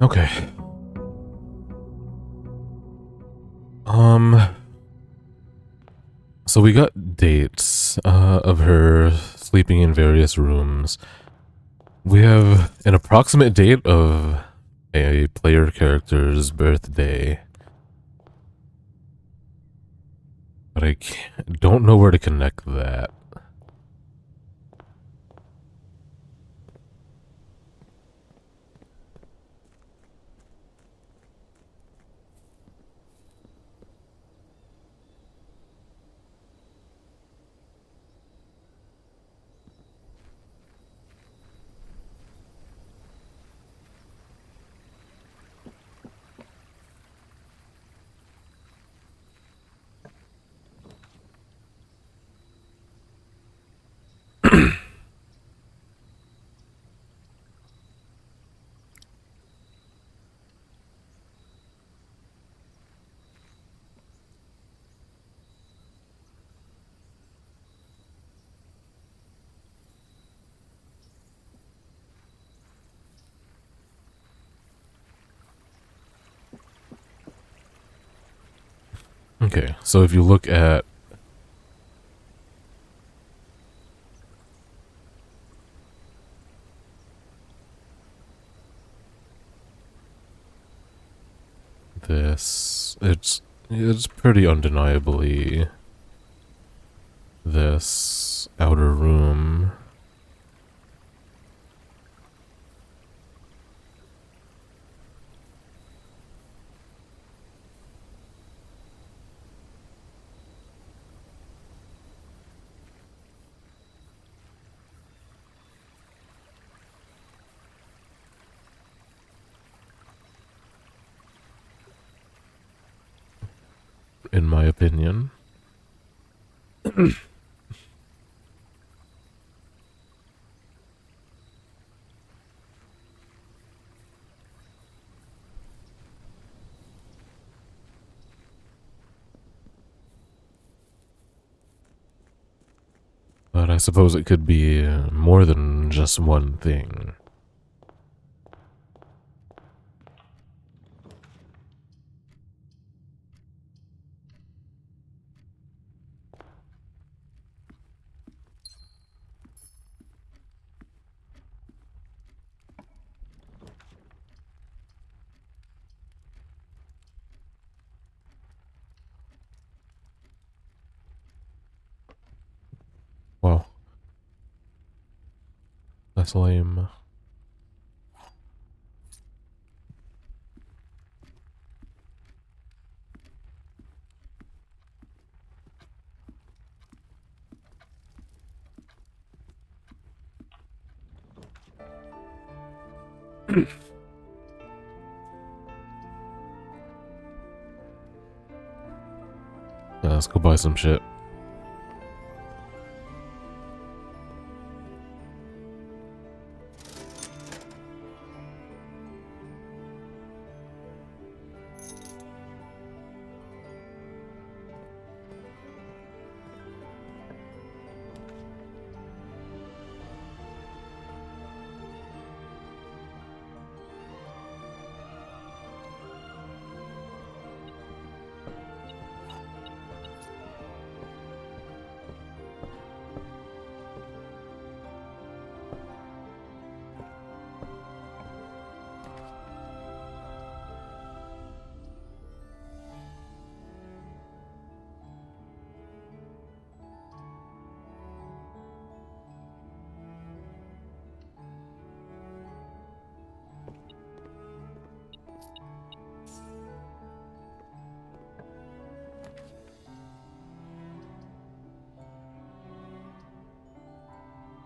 Okay. Um, so we got dates of her sleeping in various rooms. We have an approximate date of a player character's birthday. But I don't know where to connect that. Okay, so if you look at this, it's pretty undeniably this outer room. In my opinion. But I suppose it could be more than just one thing. Wow, that's lame. Yeah, let's go buy some shit.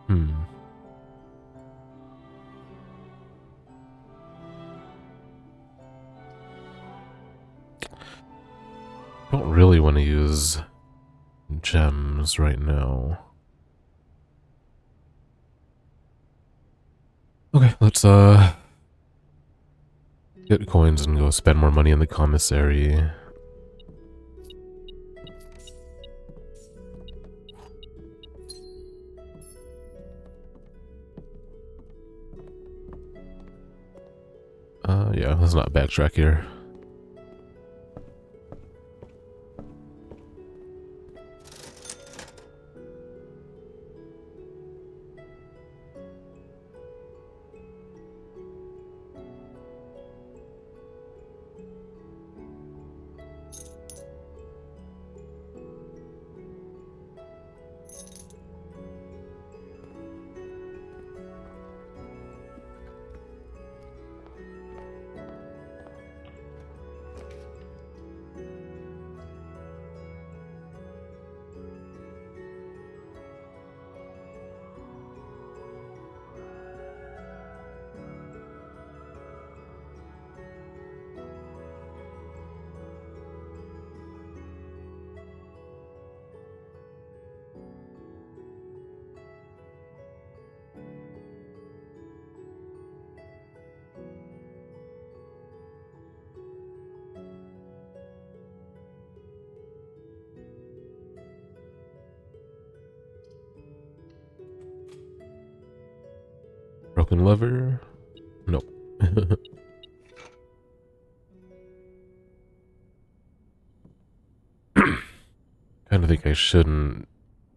Hmm. Don't really want to use gems right now. Okay, let's get coins and go spend more money in the commissary. Yeah, let's not backtrack here. Broken lever? Nope. Kind of think I shouldn't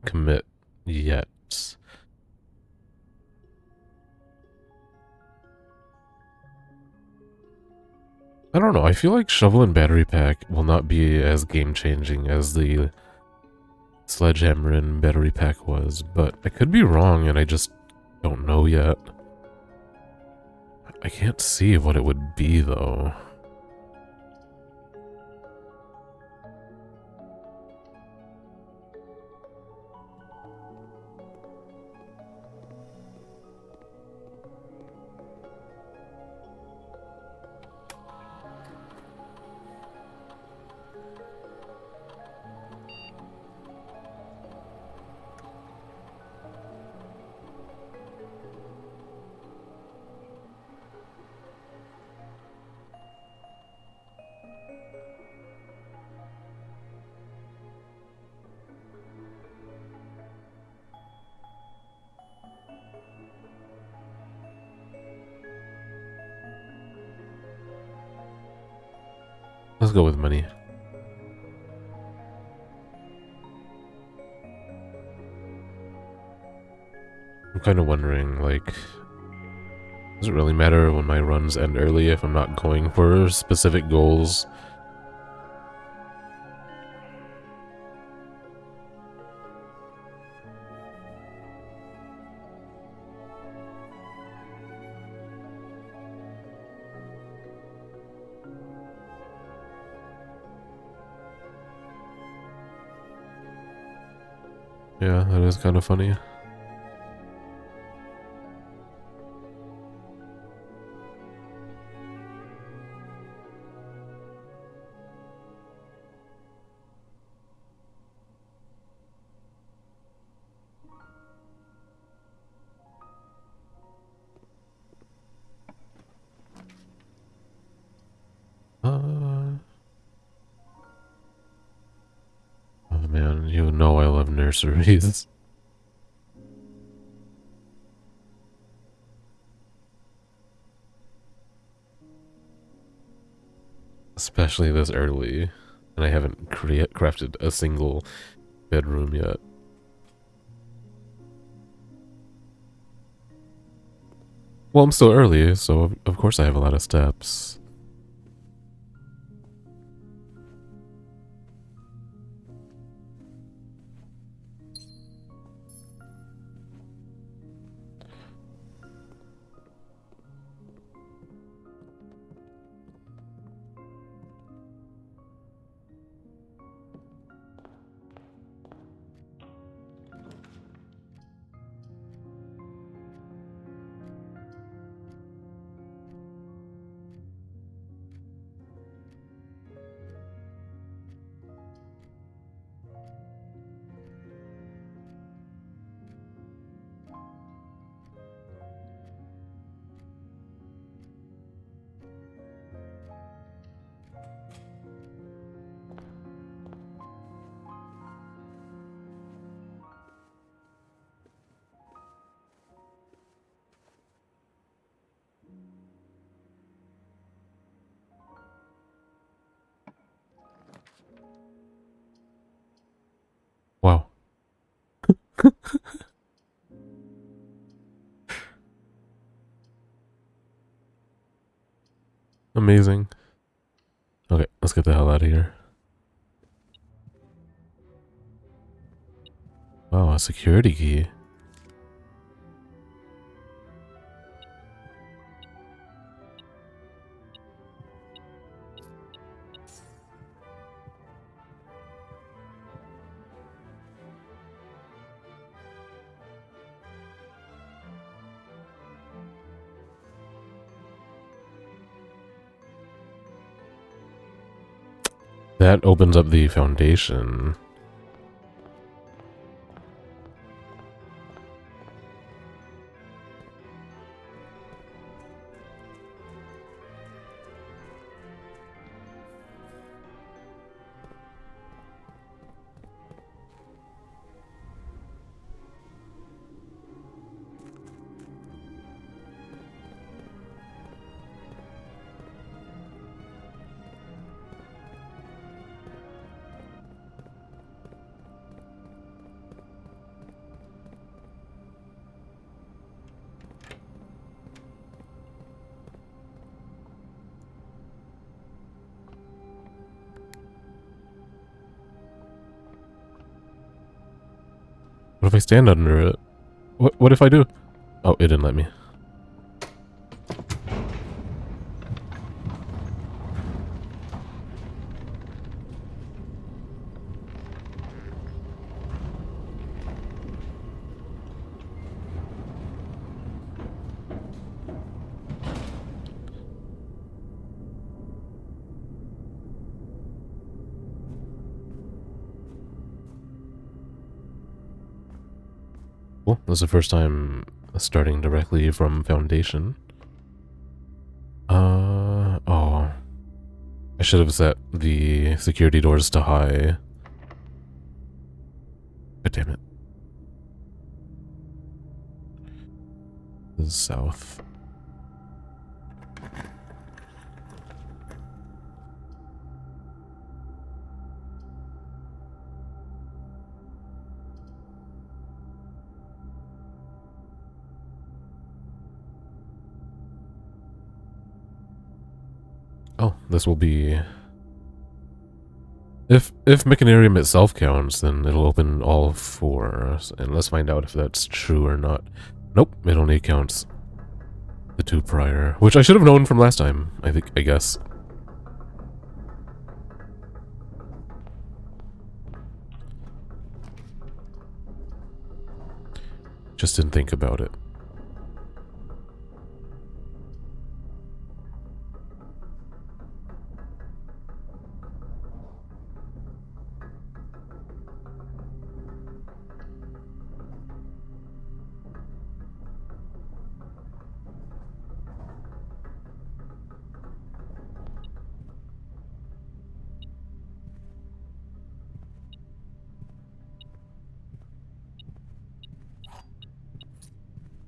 commit yet. I don't know, I feel like shovel and battery pack will not be as game-changing as the sledgehammer and battery pack was, but I could be wrong and I just don't know yet. I can't see what it would be, though. Let's go with money. I'm kind of wondering, like, does it really matter when my runs end early if I'm not going for specific goals? Yeah, that is kind of funny. Oh man, you know I love nurseries. Especially this early. And I haven't crafted a single bedroom yet. Well, I'm still early, so of course I have a lot of steps. Amazing. Okay, let's get the hell out of here. Wow, a security key. That opens up the foundation. What if I stand under it? What if I do? Oh, it didn't let me. Cool. This is the first time starting directly from foundation. Oh. I should have set the security doors to high. God damn it. This is south. Oh, this will be... If Mechanarium itself counts, then it'll open all four, and let's find out if that's true or not. Nope, it only counts the two prior, which I should have known from last time, I guess. Just didn't think about it.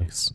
Nice.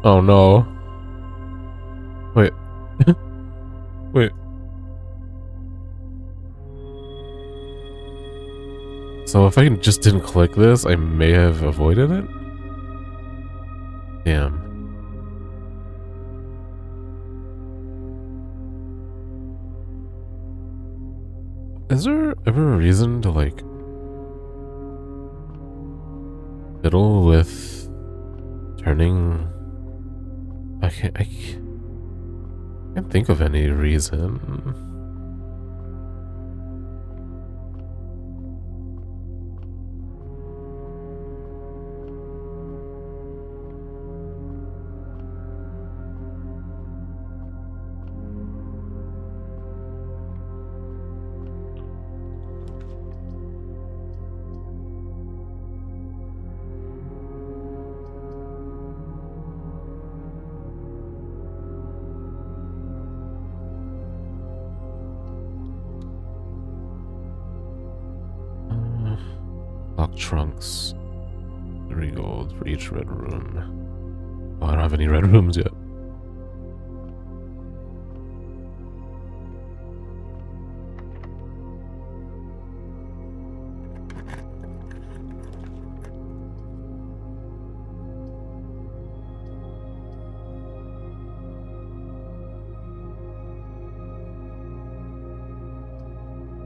Oh no. Wait. Wait. So if I just didn't click this, I may have avoided it? Damn. Is there ever a reason to, like, fiddle with turning... I can't think of any reason. Lock trunks. 3 gold for each red room. Oh, I don't have any red rooms yet.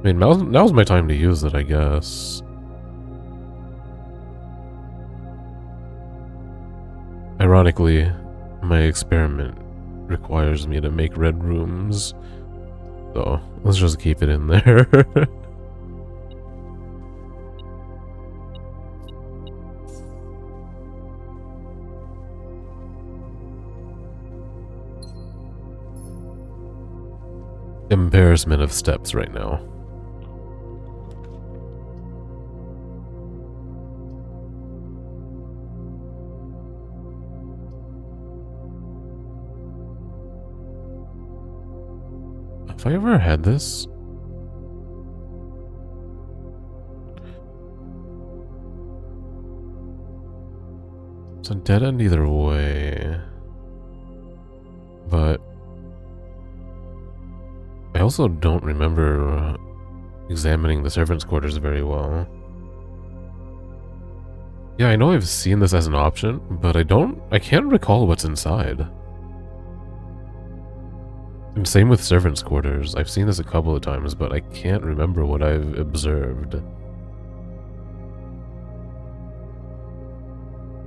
I mean, now's my time to use it, I guess. Ironically, my experiment requires me to make red rooms, so let's just keep it in there. Embarrassment of steps right now. Have I ever had this? It's a dead end either way. But I also don't remember examining the servants' quarters very well. Yeah, I know I've seen this as an option, but I can't recall what's inside. And same with servants' quarters. I've seen this a couple of times, but I can't remember what I've observed.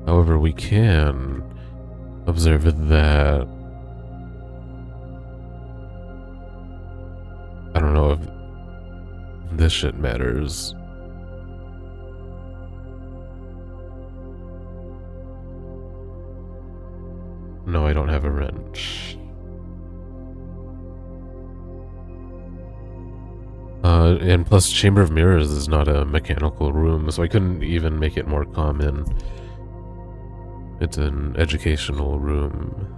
However, we can observe that... I don't know if this shit matters. No, I don't have a wrench. And plus, Chamber of Mirrors is not a mechanical room, so I couldn't even make it more common. It's an educational room.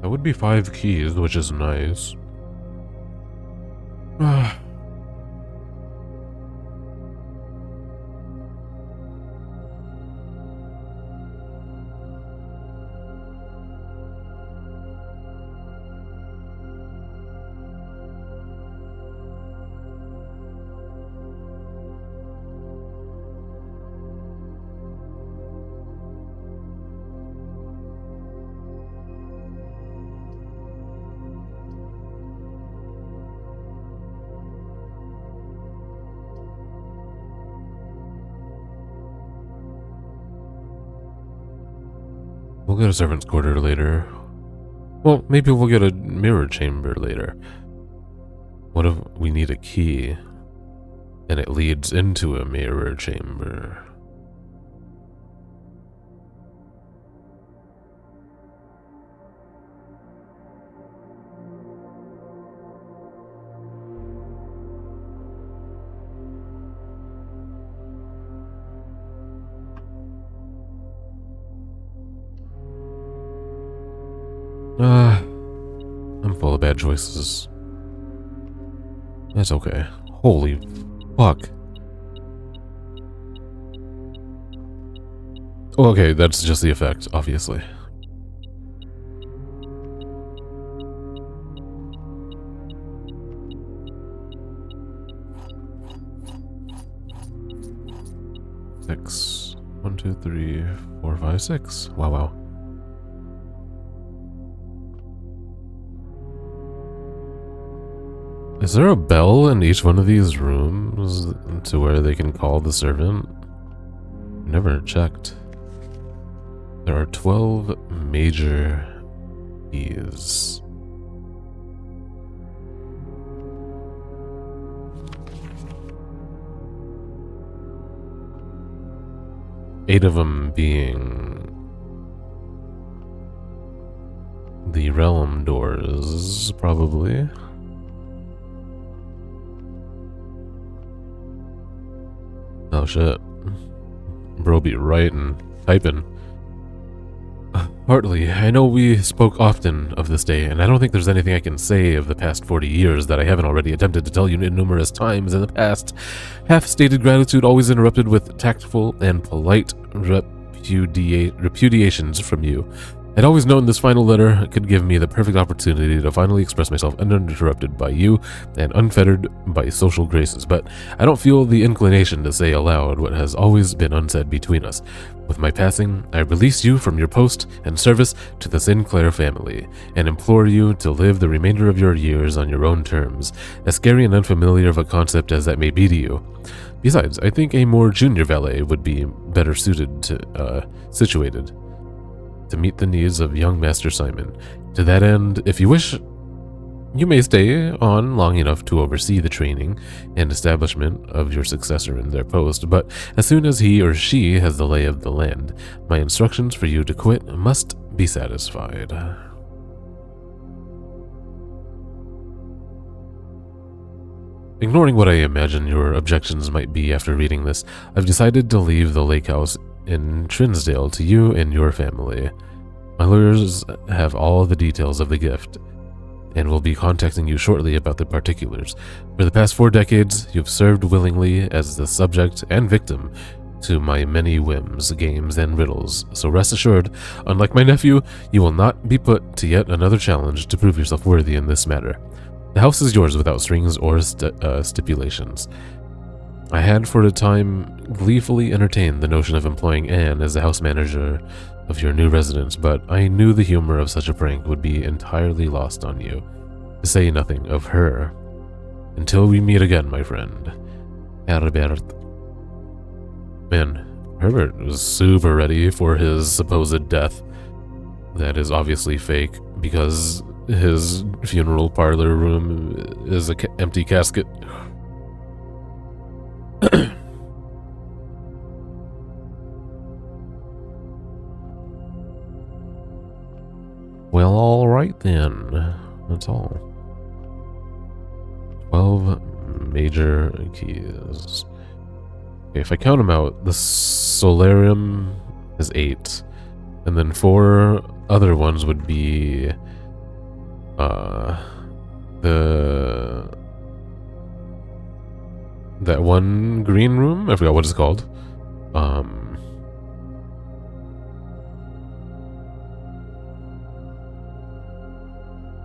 That would be 5 keys, which is nice. We'll get a servant's quarter later. Well, maybe we'll get a mirror chamber later. What if we need a key and it leads into a mirror chamber? I'm full of bad choices. That's okay. Holy fuck. Oh, okay, that's just the effect, obviously. Six. 1, 2, 3, 4, 5, 6. Wow, wow. Is there a bell in each one of these rooms to where they can call the servant? Never checked. There are 12 major keys. Eight of them being the realm doors, probably. Oh shit. Bro be writing, typing. Hartley, I know we spoke often of this day, and I don't think there's anything I can say of the past 40 years that I haven't already attempted to tell you numerous times in the past. Half-stated gratitude always interrupted with tactful and polite repudiations from you. I'd always known this final letter could give me the perfect opportunity to finally express myself uninterrupted by you and unfettered by social graces, but I don't feel the inclination to say aloud what has always been unsaid between us. With my passing, I release you from your post and service to the Sinclair family, and implore you to live the remainder of your years on your own terms, as scary and unfamiliar of a concept as that may be to you. Besides, I think a more junior valet would be better situated to meet the needs of young Master Simon. To that end, if you wish, you may stay on long enough to oversee the training and establishment of your successor in their post, but as soon as he or she has the lay of the land, my instructions for you to quit must be satisfied. Ignoring what I imagine your objections might be after reading this, I've decided to leave the lake house in Trinsdale to you and your family. My lawyers have all the details of the gift, and will be contacting you shortly about the particulars. For the past 4 decades, you've served willingly as the subject and victim to my many whims, games, and riddles, so rest assured, unlike my nephew, you will not be put to yet another challenge to prove yourself worthy in this matter. The house is yours without strings or stipulations. I had for a time gleefully entertained the notion of employing Anne as the house manager of your new residence, but I knew the humor of such a prank would be entirely lost on you, to say nothing of her. Until we meet again, my friend. Herbert. Man, Herbert was super ready for his supposed death. That is obviously fake, because his funeral parlor room is an empty casket. Well, alright then. That's all. 12 major keys. Okay, if I count them out, the solarium is 8. And then 4 other ones would be that one green room? I forgot what it's called.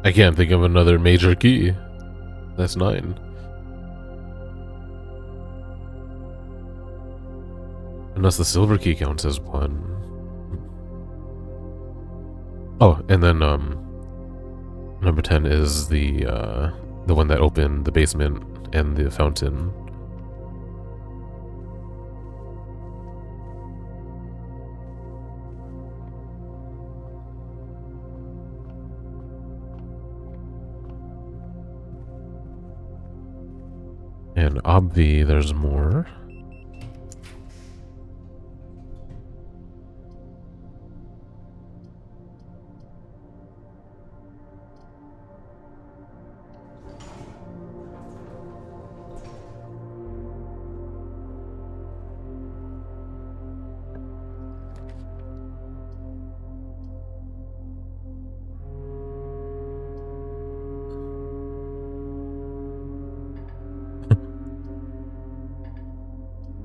I can't think of another major key. That's 9. Unless the silver key counts as 1. Oh, and then number 10 is the one that opened the basement and the fountain. And obvi, there's more.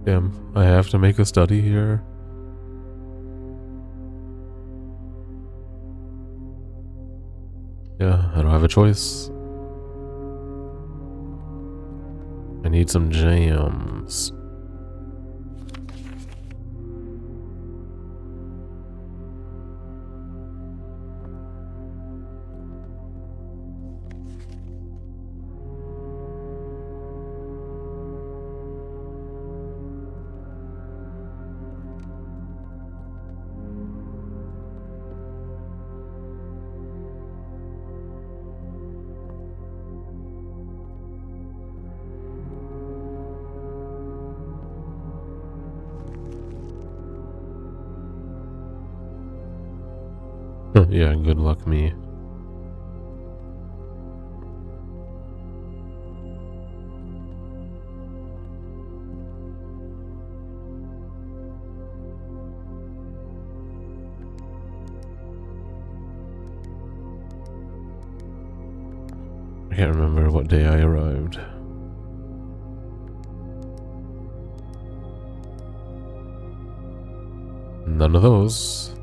Damn, I have to make a study here. Yeah, I don't have a choice. I need some jams. Yeah, good luck me. I can't remember what day I arrived. None of those.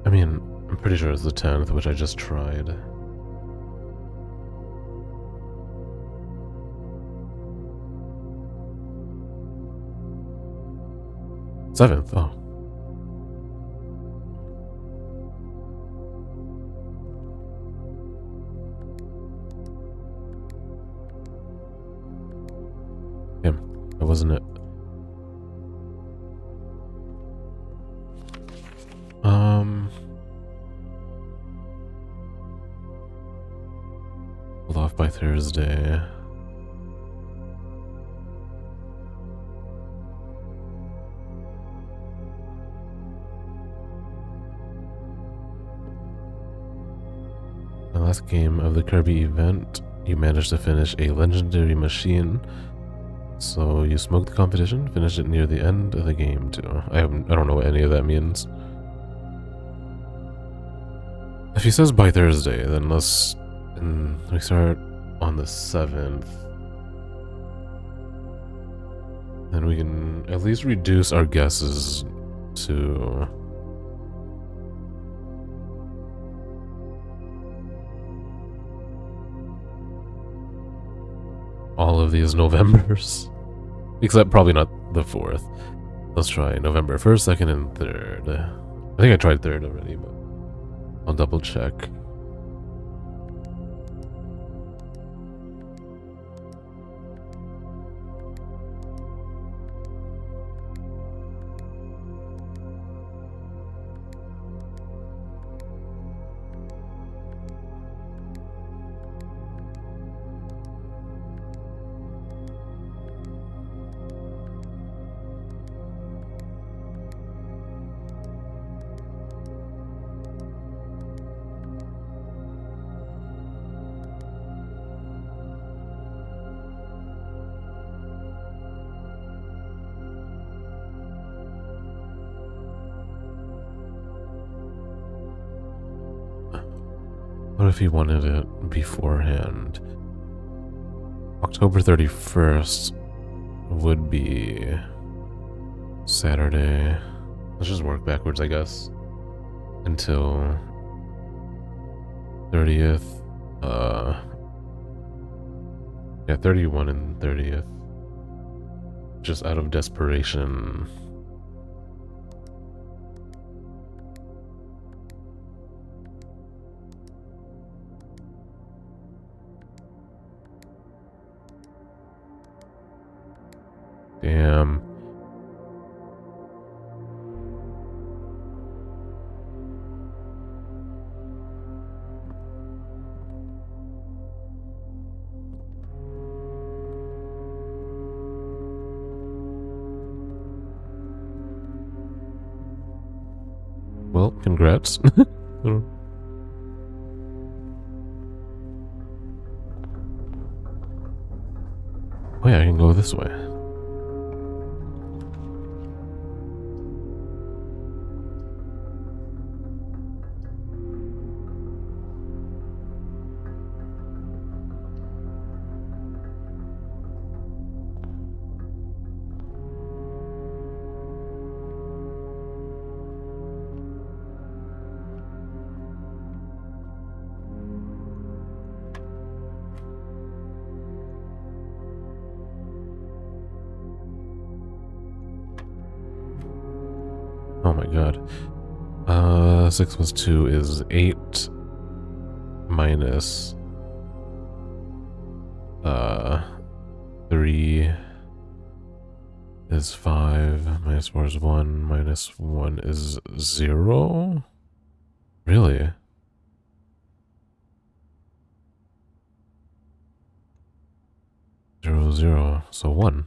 I mean, I'm pretty sure it's the 10th, which I just tried. Seventh, oh. Damn, that wasn't it. Hold off by Thursday. The last game of the Kirby event, you managed to finish a legendary machine. So you smoked the competition, finished it near the end of the game too. I don't know what any of that means. If he says by Thursday, then we start on the 7th. Then we can at least reduce our guesses to all of these Novembers. Except probably not the 4th. Let's try November 1st, 2nd, and 3rd. I think I tried 3rd already, but I'll double check. What if he wanted it beforehand? October 31st would be Saturday. Let's just work backwards, I guess. Until 30th. Yeah, 31 and 30th. Just out of desperation. Damn. Well, congrats. Oh yeah, I can go this way. Oh my god. 6 plus 2 is 8 minus 3 is 5 minus 4 is 1 minus 1 is 0? Really? So 0, so 1.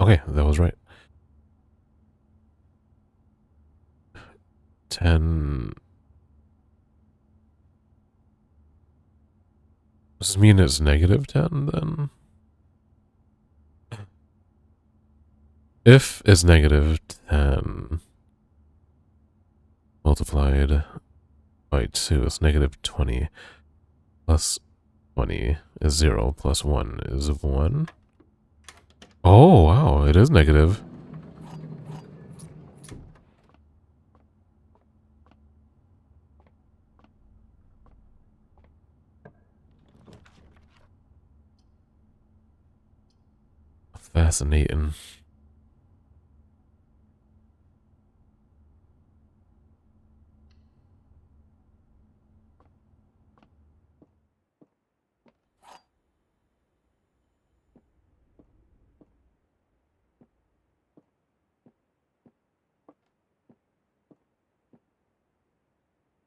Okay, that was right. 10. Does this mean it's negative 10 then? If it's negative 10 multiplied by 2 is negative 20 plus 20 is 0 plus 1 is 1. Oh, wow, it is negative. Fascinating.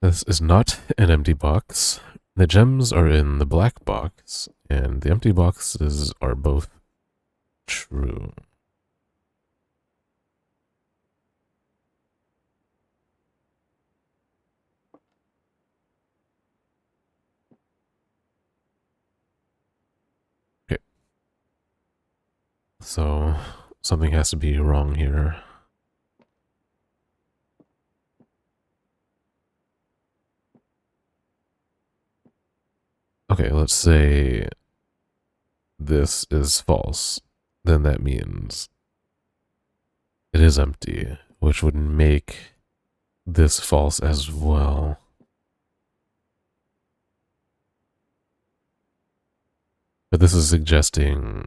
This is not an empty box. The gems are in the black box, and the empty boxes are both true. Okay. So, something has to be wrong here. Okay, let's say this is false. Then that means it is empty, which would make this false as well. But this is suggesting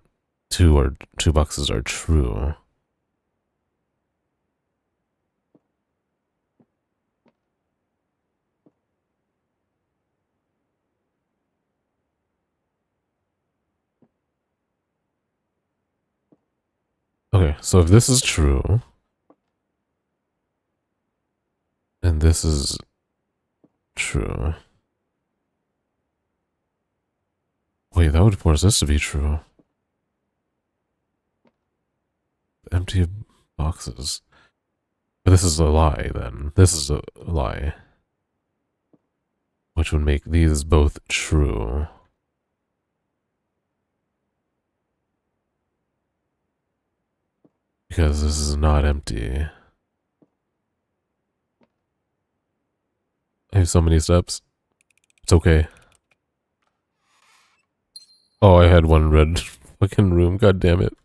two boxes are true. Okay, so if this is true, and this is true. Wait, that would force this to be true. Empty boxes. But this is a lie, then. This is a lie. Which would make these both true. Because this is not empty. I have so many steps. It's okay. Oh, I had one red fucking room. God damn it.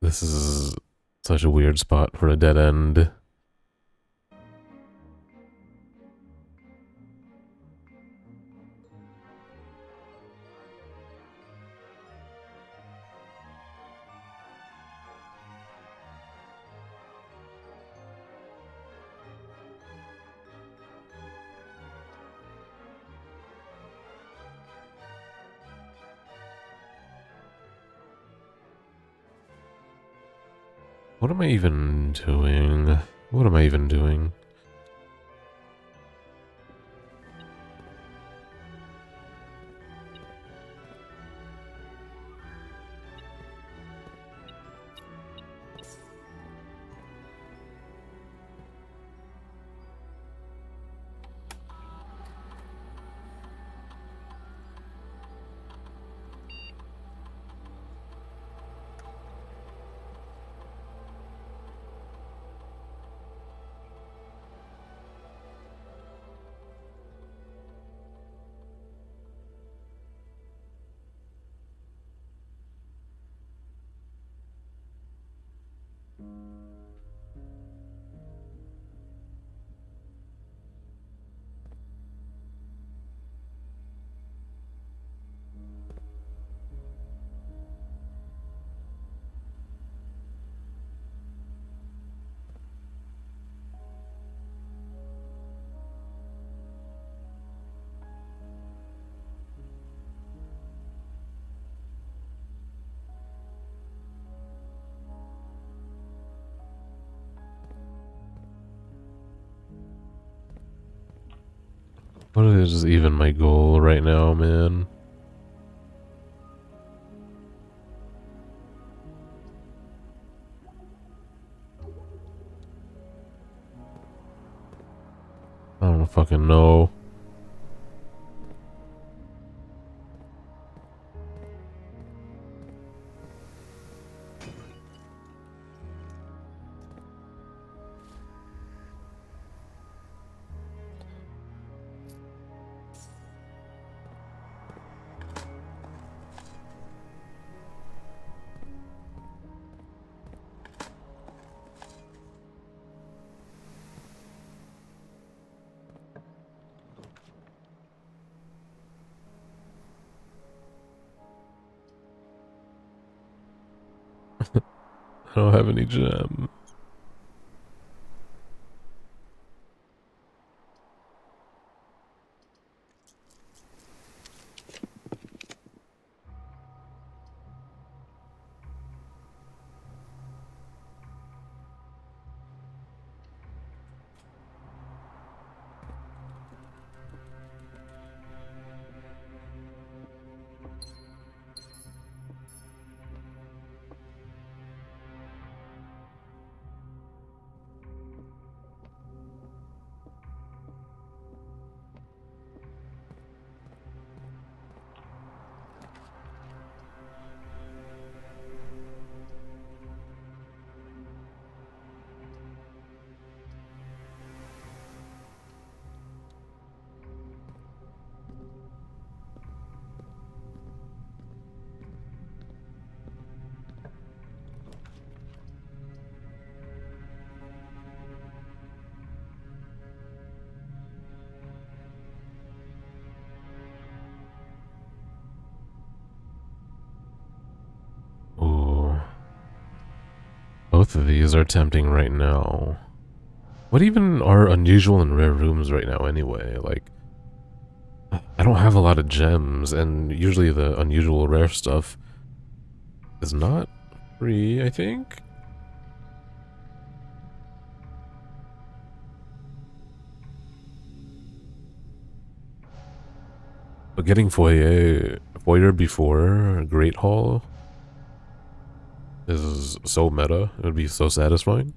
This is such a weird spot for a dead end. What am I even doing? What am I even doing? What is even my goal right now, man? I don't fucking know. I don't have any gem. Ooh. Both of these are tempting right now. What even are unusual and rare rooms right now anyway? Like, I don't have a lot of gems, and usually the unusual rare stuff is not free, I think? But getting foyer before Great Hall is so meta. It would be so satisfying.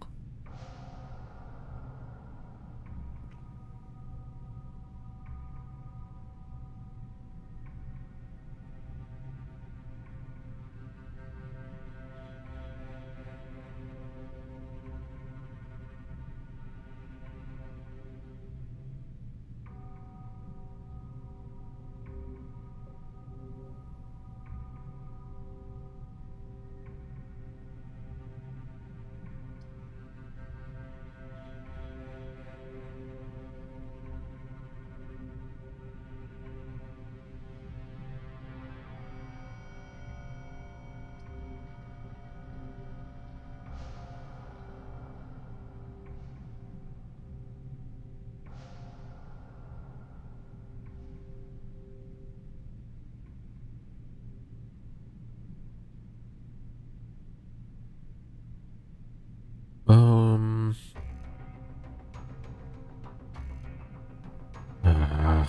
Um. uh,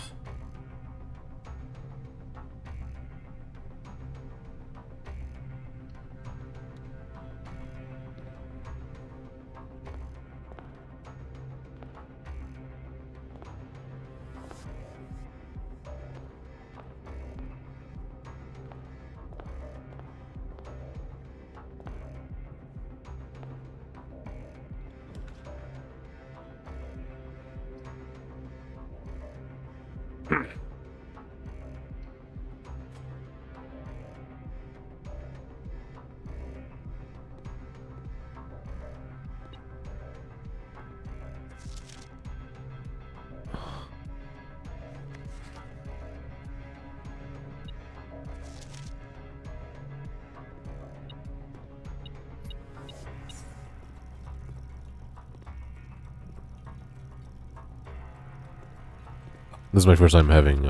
This is my first time having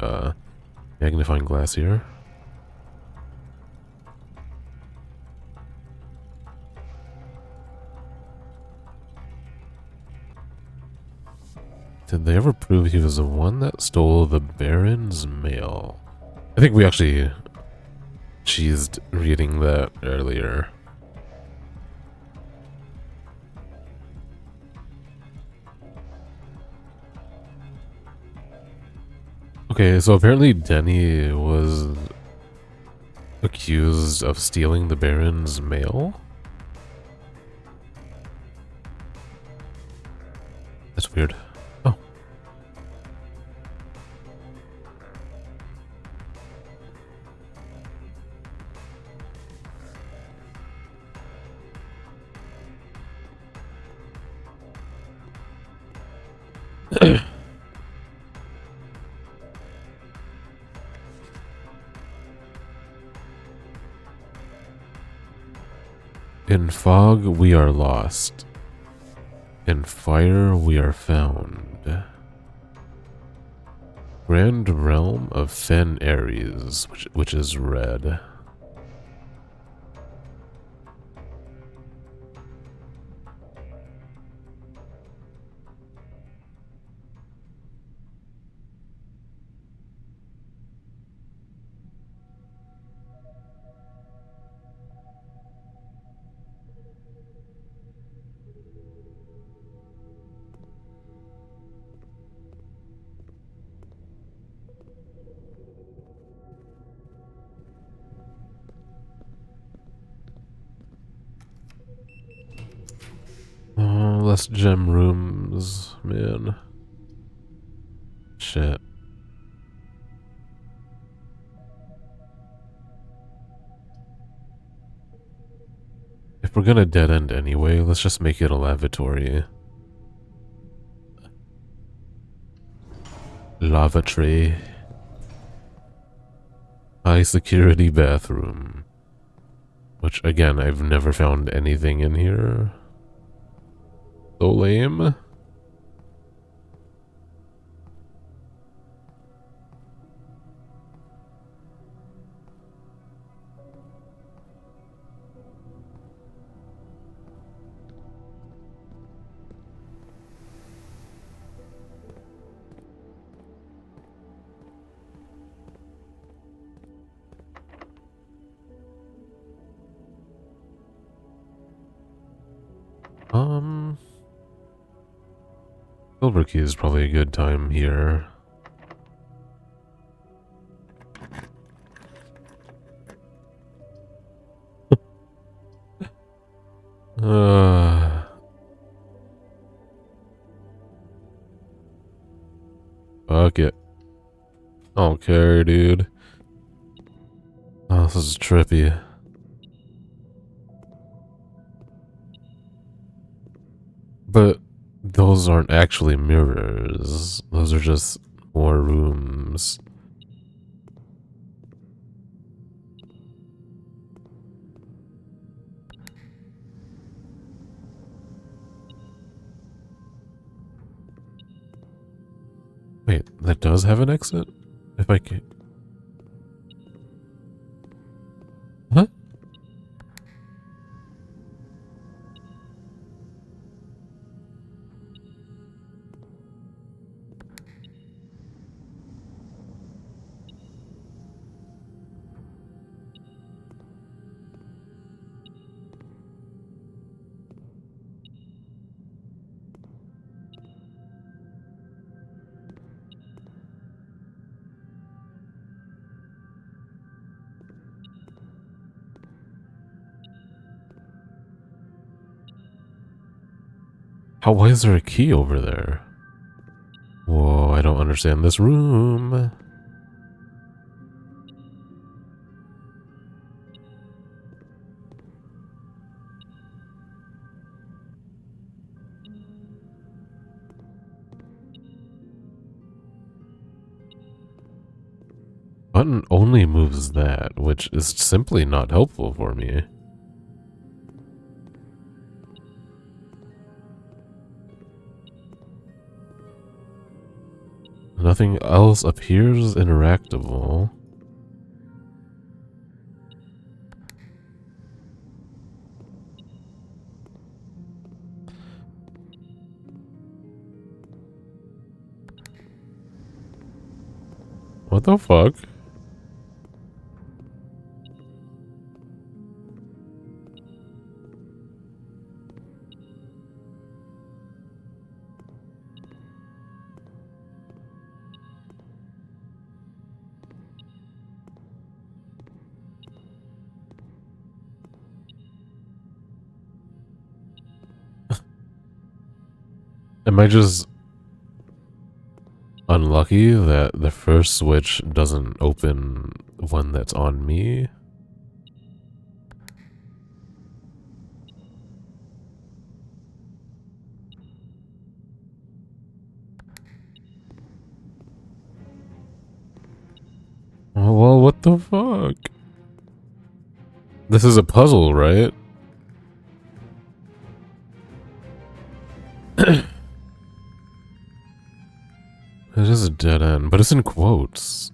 magnifying glass here. Did they ever prove he was the one that stole the Baron's mail? I think we actually cheesed reading that earlier. Okay, so apparently Denny was accused of stealing the Baron's mail? That's weird. Oh. In fog we are lost. In fire we are found. Grand realm of Fen Ares, which is red. Oh, less gem rooms, man. Shit. If we're gonna dead end anyway, let's just make it a lavatory. Lavatory. High security bathroom. Which, again, I've never found anything in here. So lame. Silver key is probably a good time here. Fuck it. I don't care, dude. Oh, this is trippy. But those aren't actually mirrors. Those are just more rooms. Wait, that does have an exit? If I can... Huh? Why is there a key over there? Whoa, I don't understand this room. Button only moves that, which is simply not helpful for me. Nothing else appears interactable. What the fuck? Am I just unlucky that the first switch doesn't open one that's on me? Oh, well, what the fuck? This is a puzzle, right? It is a dead end, but it's in quotes.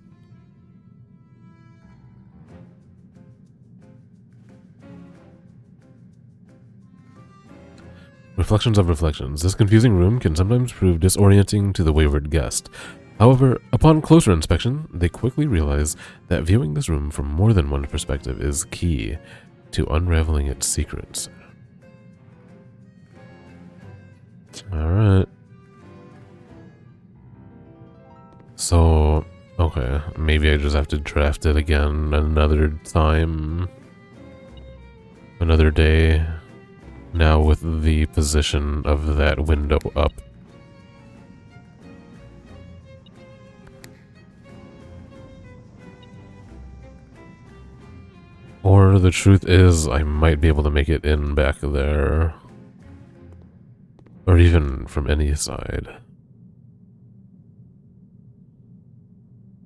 Reflections of reflections. This confusing room can sometimes prove disorienting to the wayward guest. However, upon closer inspection, they quickly realize that viewing this room from more than one perspective is key to unraveling its secrets. Alright. So, okay, maybe I just have to draft it again another time. Another day. Now with the position of that window up. Or the truth is, I might be able to make it in back there. Or even from any side.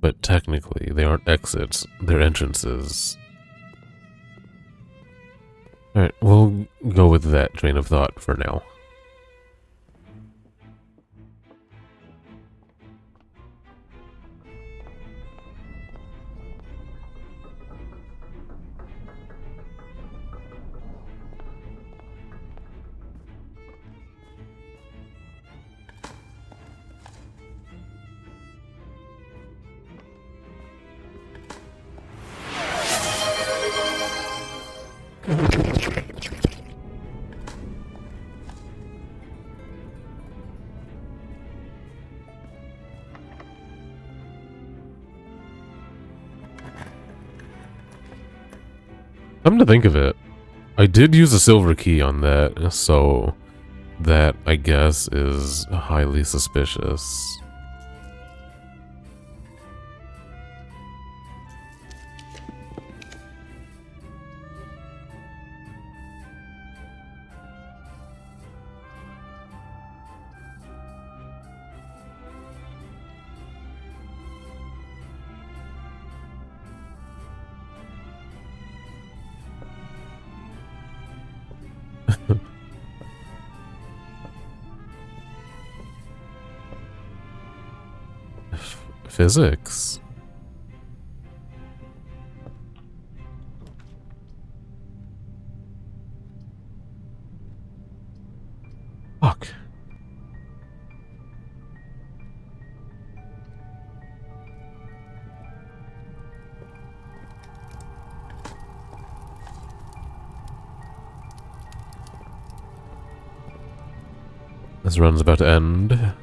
But technically, they aren't exits, they're entrances. Alright, we'll go with that train of thought for now. Come to think of it, I did use a silver key on that, so that, I guess, is highly suspicious. Physics. Fuck. This run's about to end.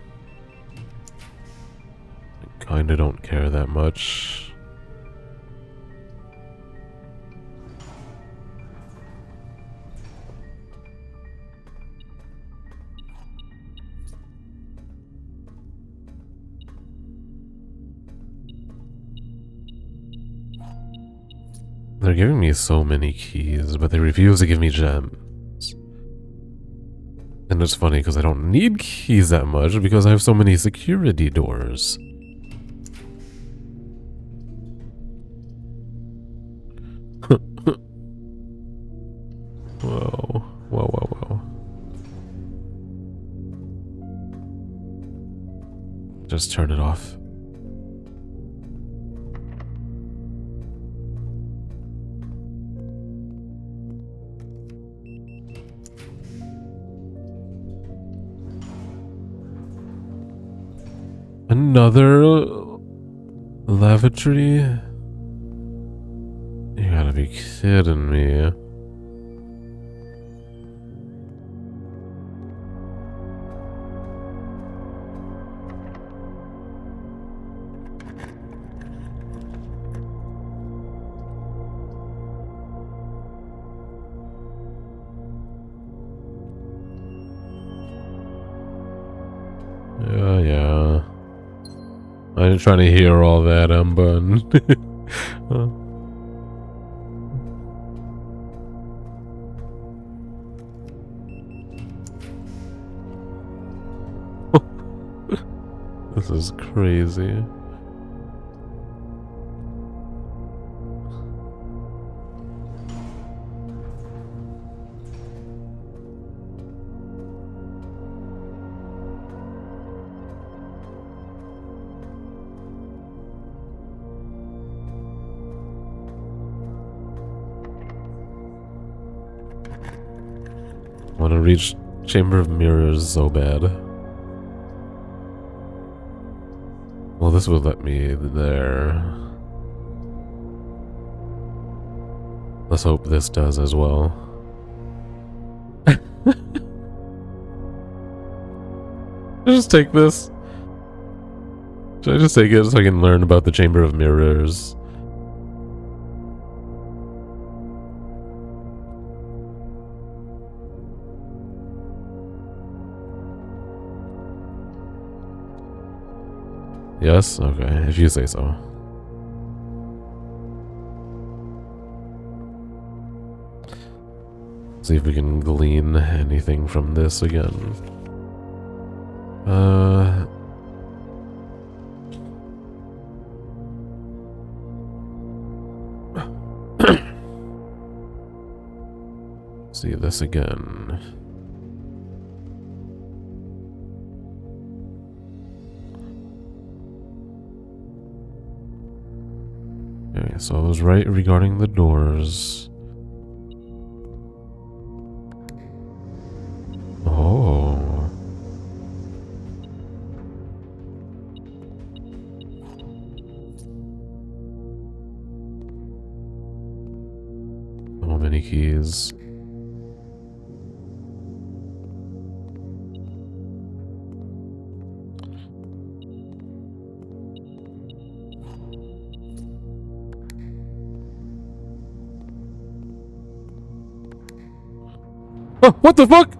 Kinda don't care that much. They're giving me so many keys, but they refuse to give me gems. And it's funny because I don't need keys that much because I have so many security doors. Whoa. Whoa, whoa, whoa. Just turn it off. Another lavatory? You gotta be kidding me. Yeah. I ain't trying to hear all that, Bun. This is crazy. Want to reach Chamber of Mirrors so bad. Well, this would let me there. Let's hope this does as well. Just take this. Should I just take it so I can learn about the Chamber of Mirrors? Yes? Okay, if you say so. See if we can glean anything from this again. See this again. Okay, so I was right regarding the doors. Oh. So many keys. Oh, what the fuck?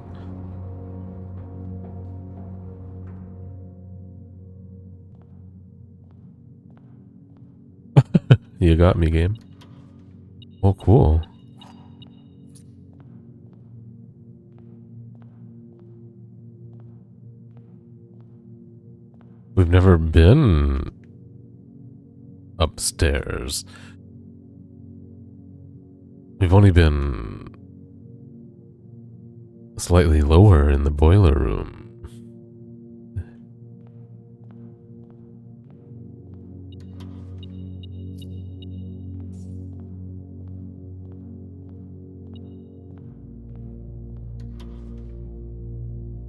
You got me, game. Oh, cool. We've never been upstairs. We've only been slightly lower in the boiler room.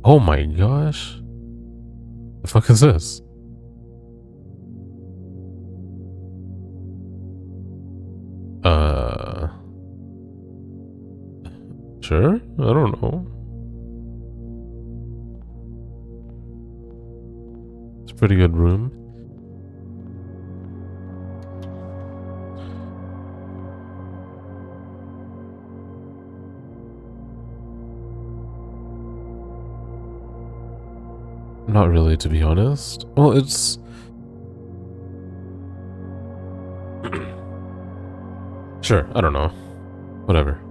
Oh my gosh. The fuck is this? Sure? I don't know. It's a pretty good room. Not really, to be honest. Well, it's... Sure, I don't know. Whatever.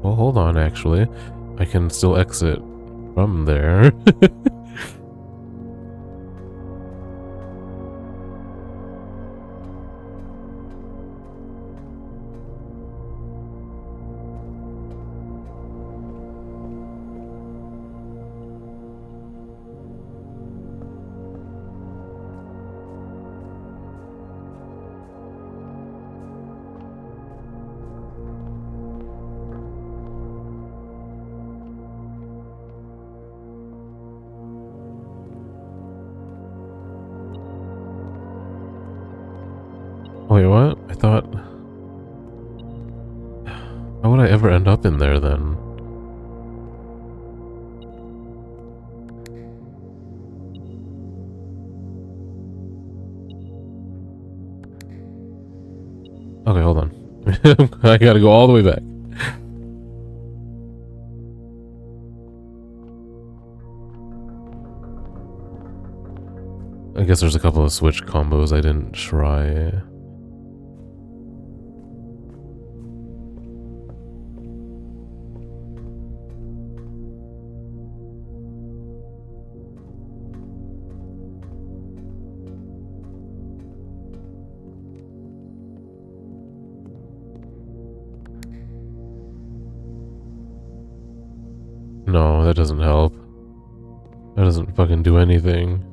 Well, hold on, actually. I can still exit from there. Wait, what? I thought... How would I ever end up in there, then? Okay, hold on. I gotta go all the way back. I guess there's a couple of switch combos I didn't try. No, that doesn't help. That doesn't fucking do anything.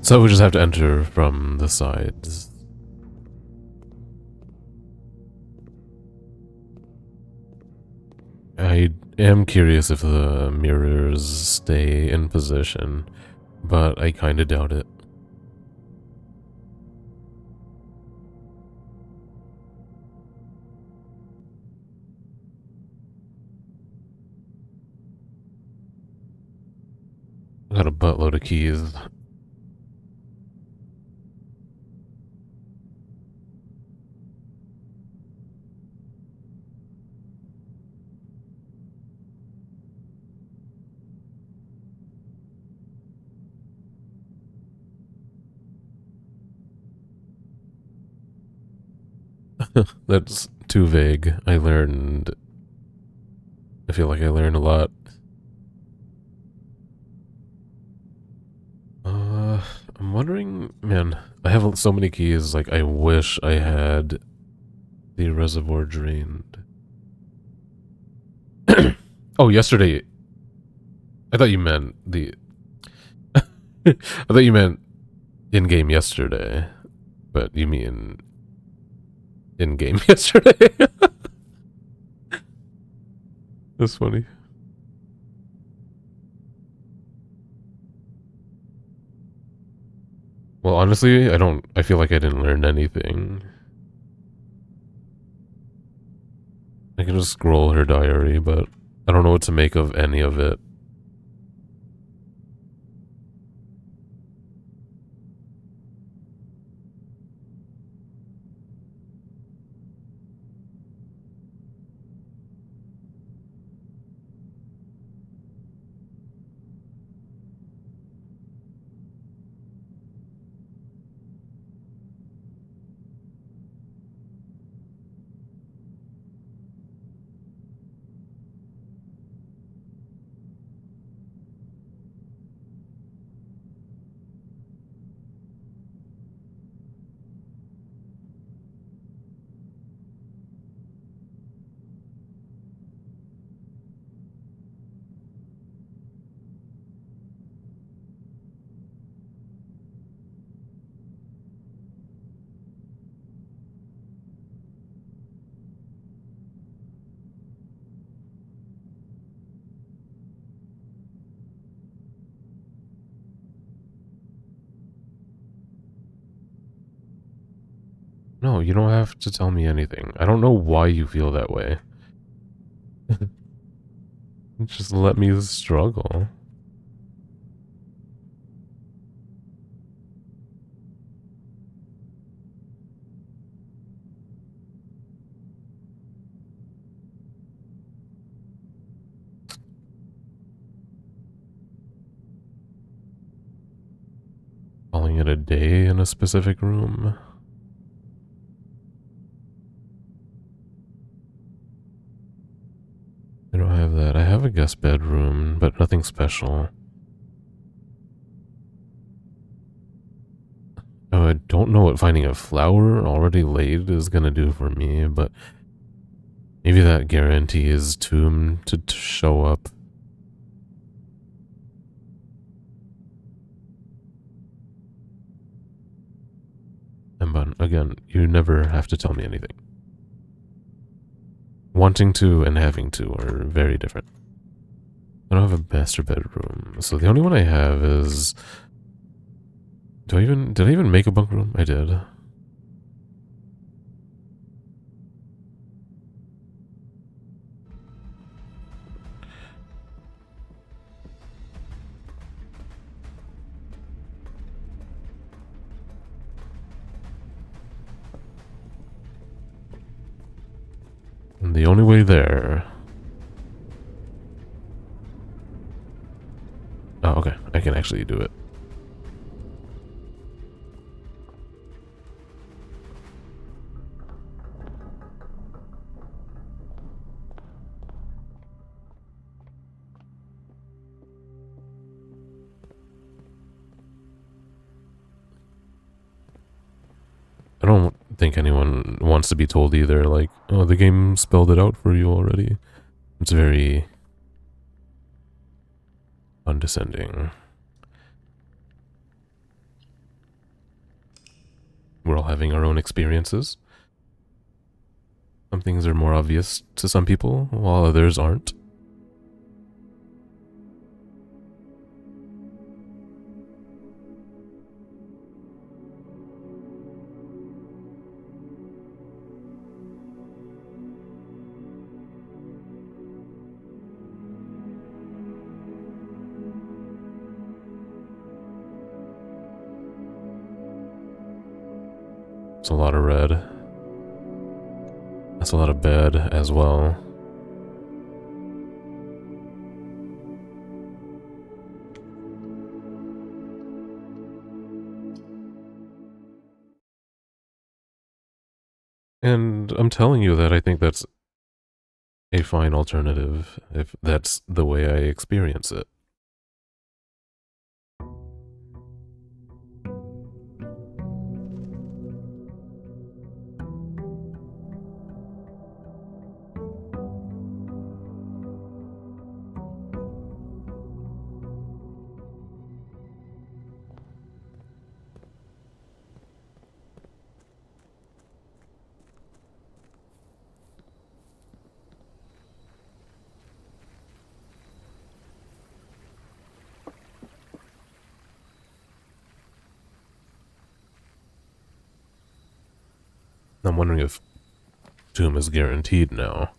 So we just have to enter from the sides. I am curious if the mirrors stay in position, but I kinda doubt it. I got a buttload of keys. That's too vague. I feel like I learned a lot. I'm wondering, man, I have so many keys, like, I wish I had the reservoir drained. Oh, yesterday, I thought you meant the, I thought you meant in-game yesterday, but you mean in-game yesterday? That's funny. Well, honestly, I feel like I didn't learn anything. I can just scroll her diary, but I don't know what to make of any of it. you don't have to tell me anything. I don't know why you feel that way. Just let me struggle. Calling it a day in a specific room. I don't have that. I have a guest bedroom, but nothing special. Oh, I don't know what finding a flower already laid is gonna do for me, but maybe that guarantees Tomb to show up. And again, you never have to tell me anything. Wanting to and having to are very different. I don't have a master bedroom, so the only one I have is... did I even make a bunk room? I did. And the only way there... oh, okay. I can actually do it. I don't think anyone wants to be told either, like, oh, the game spelled it out for you already. It's very condescending. We're all having our own experiences. Some things are more obvious to some people, while others aren't. It's a lot of red. That's a lot of bed as well. And I'm telling you that I think that's a fine alternative, if that's the way I experience it. I'm wondering if Tomb is guaranteed now.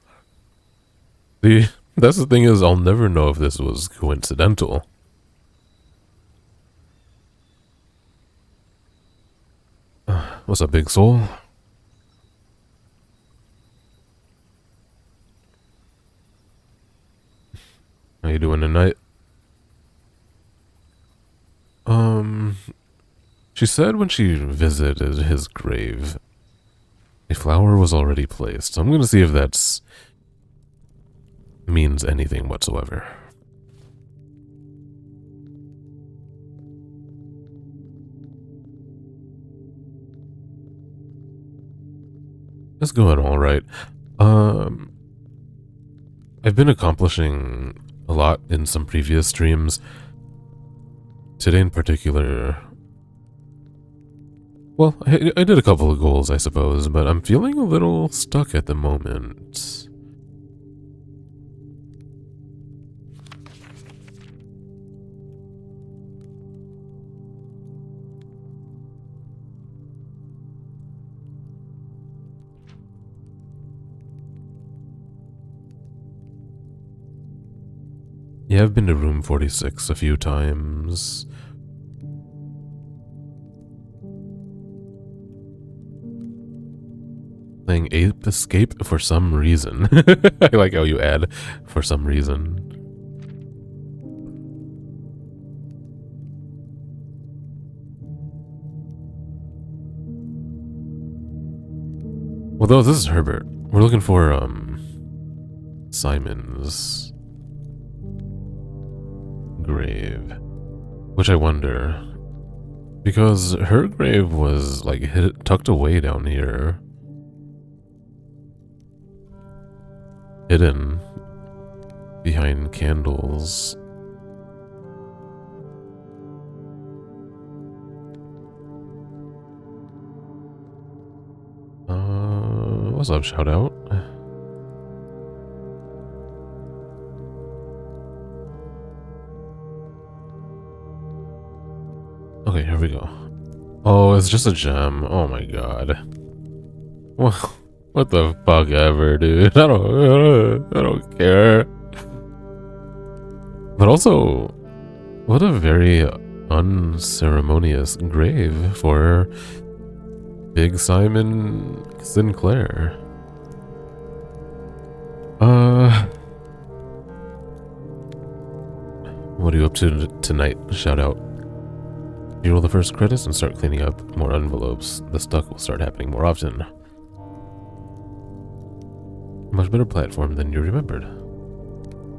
That's the thing, is I'll never know if this was coincidental. What's up, big soul? How you doing tonight? She said when she visited his grave, a flower was already placed. So I'm gonna see if that's means anything whatsoever. It's going all right. I've been accomplishing a lot in some previous streams. Today in particular, well, I did a couple of goals, I suppose, but I'm feeling a little stuck at the moment. Yeah, I've been to room 46 a few times. Playing Ape Escape for some reason. I like how you add for some reason. Although this is Herbert. We're looking for Simon's grave. Which I wonder. Because her grave was like tucked away down here. Hidden behind candles. What's up, shout out? Okay, here we go. Oh, it's just a gem. Oh my god. What the fuck ever, dude? I don't care. But also, what a very unceremonious grave for Big Simon Sinclair. What are you up to tonight? Shout out. You roll the first credits and start cleaning up more envelopes. The stuff will start happening more often. Much better platform than you remembered.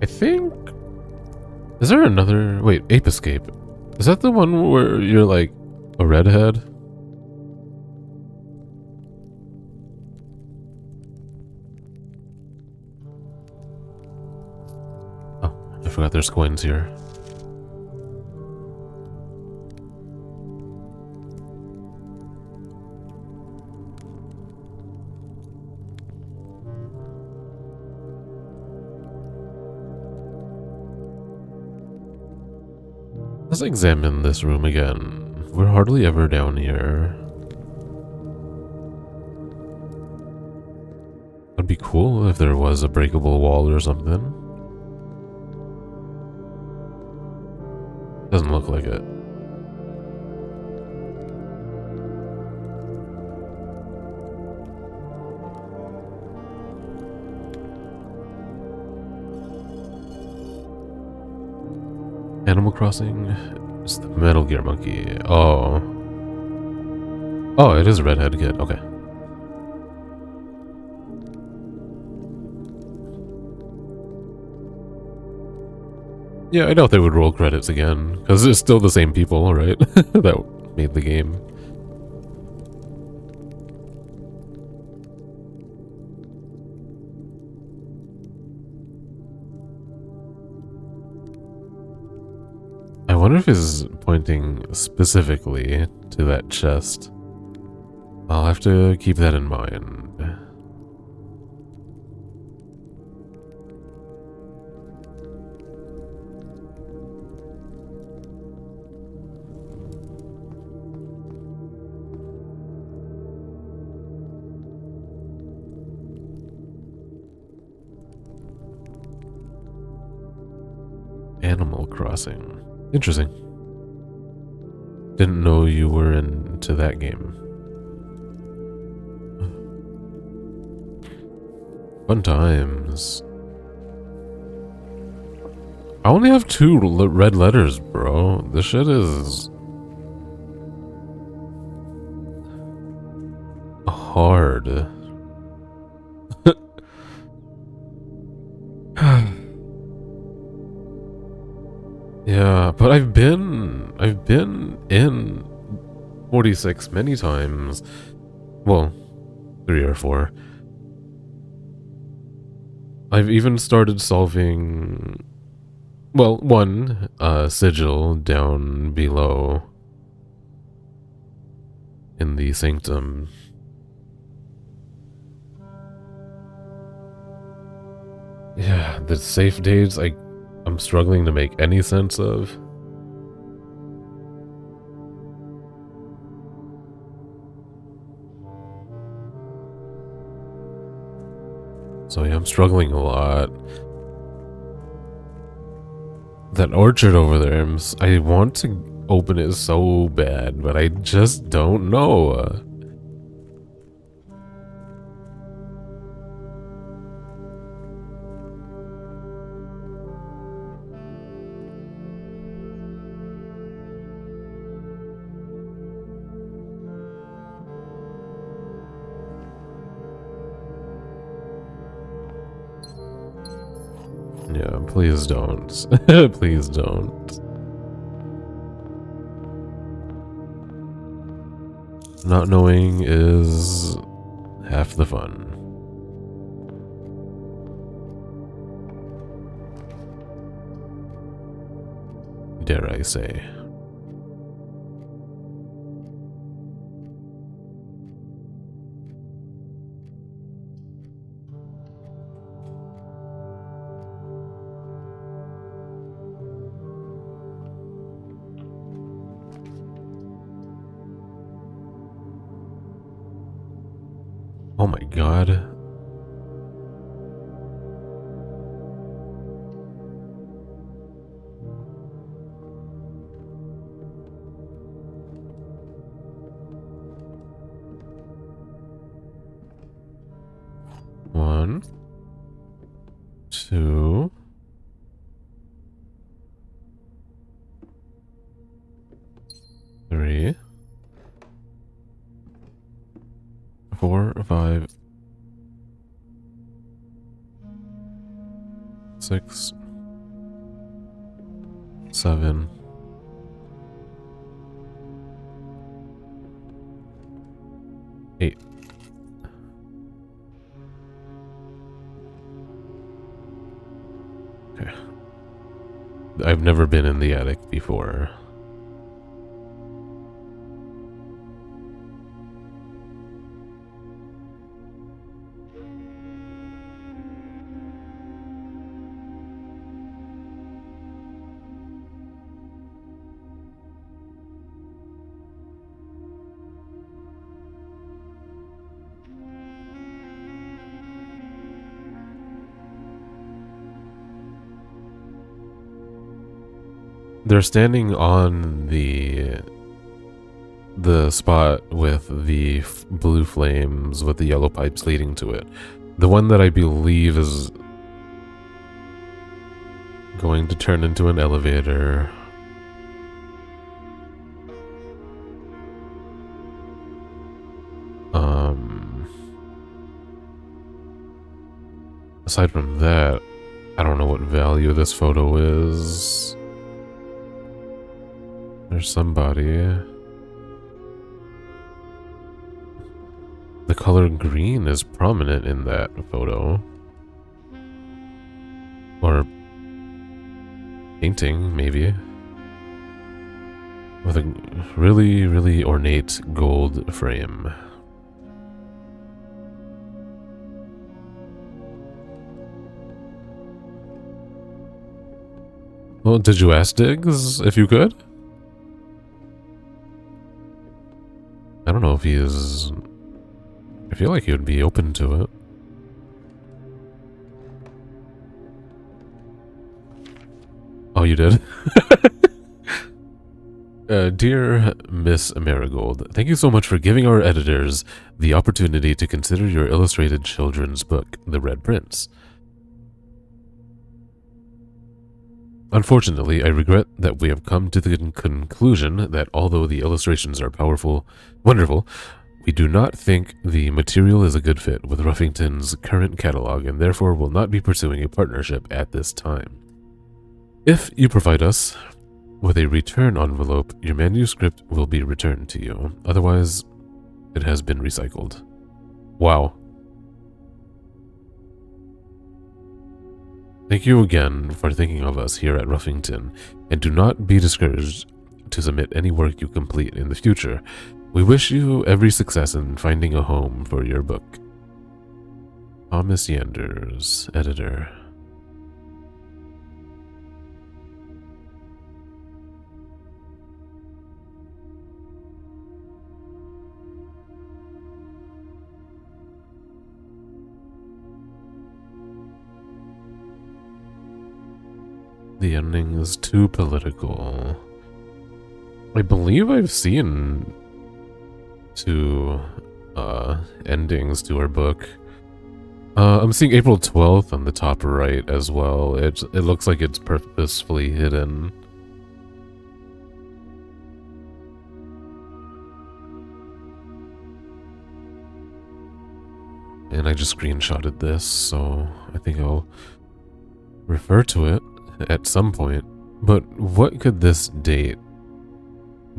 I think... Is there another... Wait, Ape Escape. Is that the one where you're like a redhead? Oh, I forgot there's coins here. Let's examine this room again. We're hardly ever down here. It'd be cool if there was a breakable wall or something. Doesn't look like it. Animal Crossing? It's the Metal Gear Monkey. Oh. Oh, it is a redhead kid. Okay. Yeah, I doubt they would roll credits again, because it's still the same people, right? That made the game. I wonder if he's pointing specifically to that chest. I'll have to keep that in mind. Animal Crossing. Interesting. Didn't know you were into that game. Fun times. I only have 2 red letters, bro. This shit is hard. Yeah, but I've been in 46 many times. Well, 3 or 4. I've even started solving, well, one sigil down below in the sanctum. Yeah, the safe dates I'm struggling to make any sense of. So yeah, I'm struggling a lot. That orchard over there, I want to open it so bad, but I just don't know. Yeah, please don't. Please don't. Not knowing is half the fun. Dare I say. Oh my god. One, two, three, 4, 5, 6, 7, 8. Okay. I've never been in the attic before. They're standing on the spot with the blue flames with the yellow pipes leading to it. The one that I believe is going to turn into an elevator. Aside from that, I don't know what value this photo is. There's somebody. The color green is prominent in that photo. Or painting, maybe. With a really, really ornate gold frame. Well, did you ask Diggs if you could? I don't know if he is... I feel like he would be open to it. Oh, you did? Dear Miss Marigold, thank you so much for giving our editors the opportunity to consider your illustrated children's book, The Red Prince. Unfortunately, I regret that we have come to the conclusion that although the illustrations are wonderful, we do not think the material is a good fit with Ruffington's current catalog and therefore will not be pursuing a partnership at this time. If you provide us with a return envelope, your manuscript will be returned to you. Otherwise, it has been recycled. Wow. Thank you again for thinking of us here at Ruffington, and do not be discouraged to submit any work you complete in the future. We wish you every success in finding a home for your book. Thomas Yanders, editor. The ending is too political. I believe I've seen two endings to her book. I'm seeing April 12th on the top right as well. It looks like it's purposefully hidden. And I just screenshotted this, so I think I'll refer to it at some point. But what could this date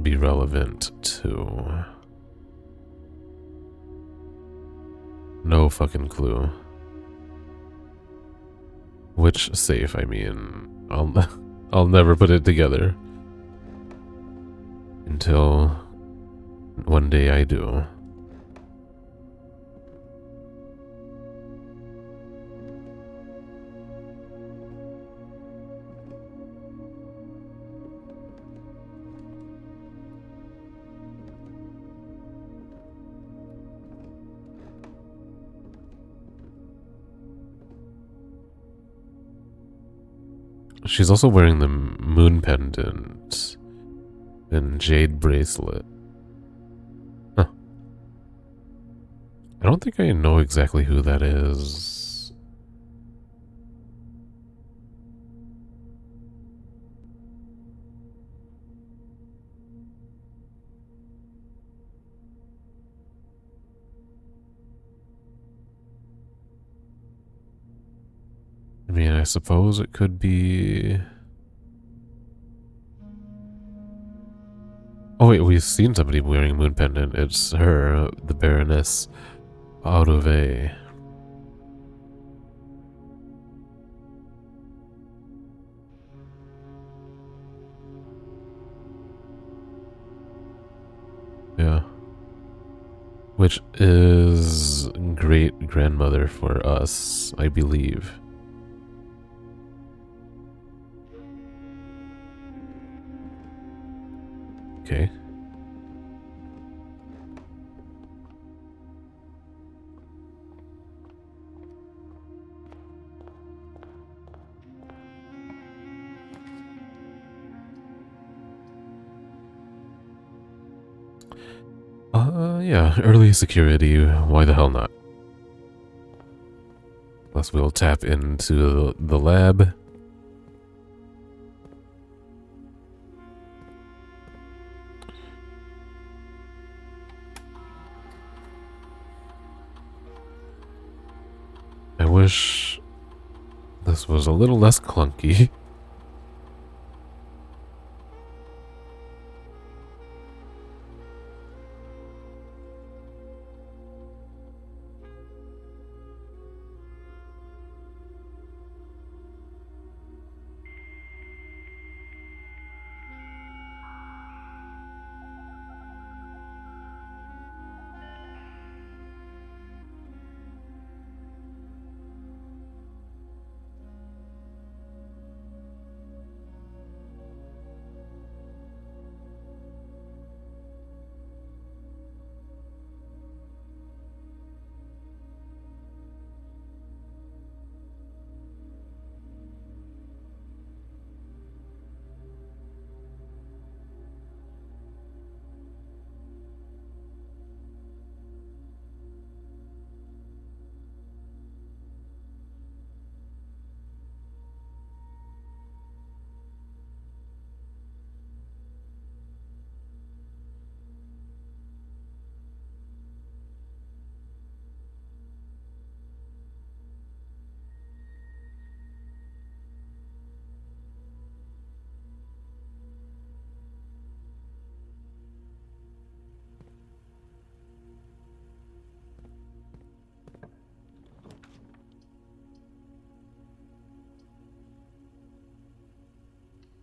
be relevant to? No fucking clue. Which safe, I mean, I'll never put it together. Until one day I do. She's also wearing the moon pendant and jade bracelet. Huh. I don't think I know exactly who that is. I mean, I suppose it could be... Oh wait, we've seen somebody wearing a moon pendant. It's her, the Baroness Audove. Yeah. Which is great-grandmother for us, I believe. Okay. Yeah, early security, why the hell not? Plus we'll tap into the lab. I wish this was a little less clunky.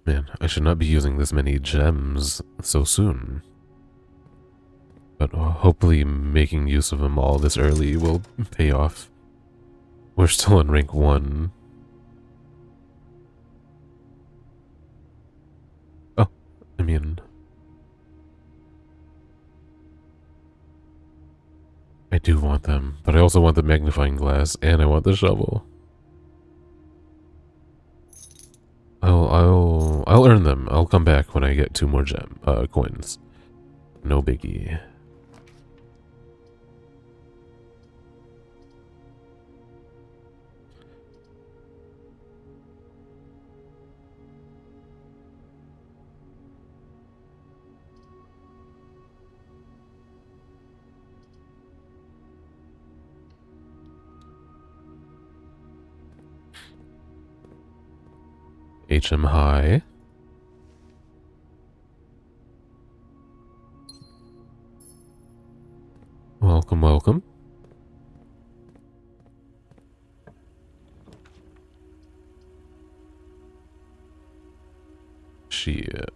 Man, I should not be using this many gems so soon. But hopefully making use of them all this early will pay off. We're still in rank 1. Oh, I mean... I do want them, but I also want the magnifying glass, and I want the shovel. I'll earn them. I'll come back when I get 2 more coins. No biggie. HM high. Welcome, welcome. Shit.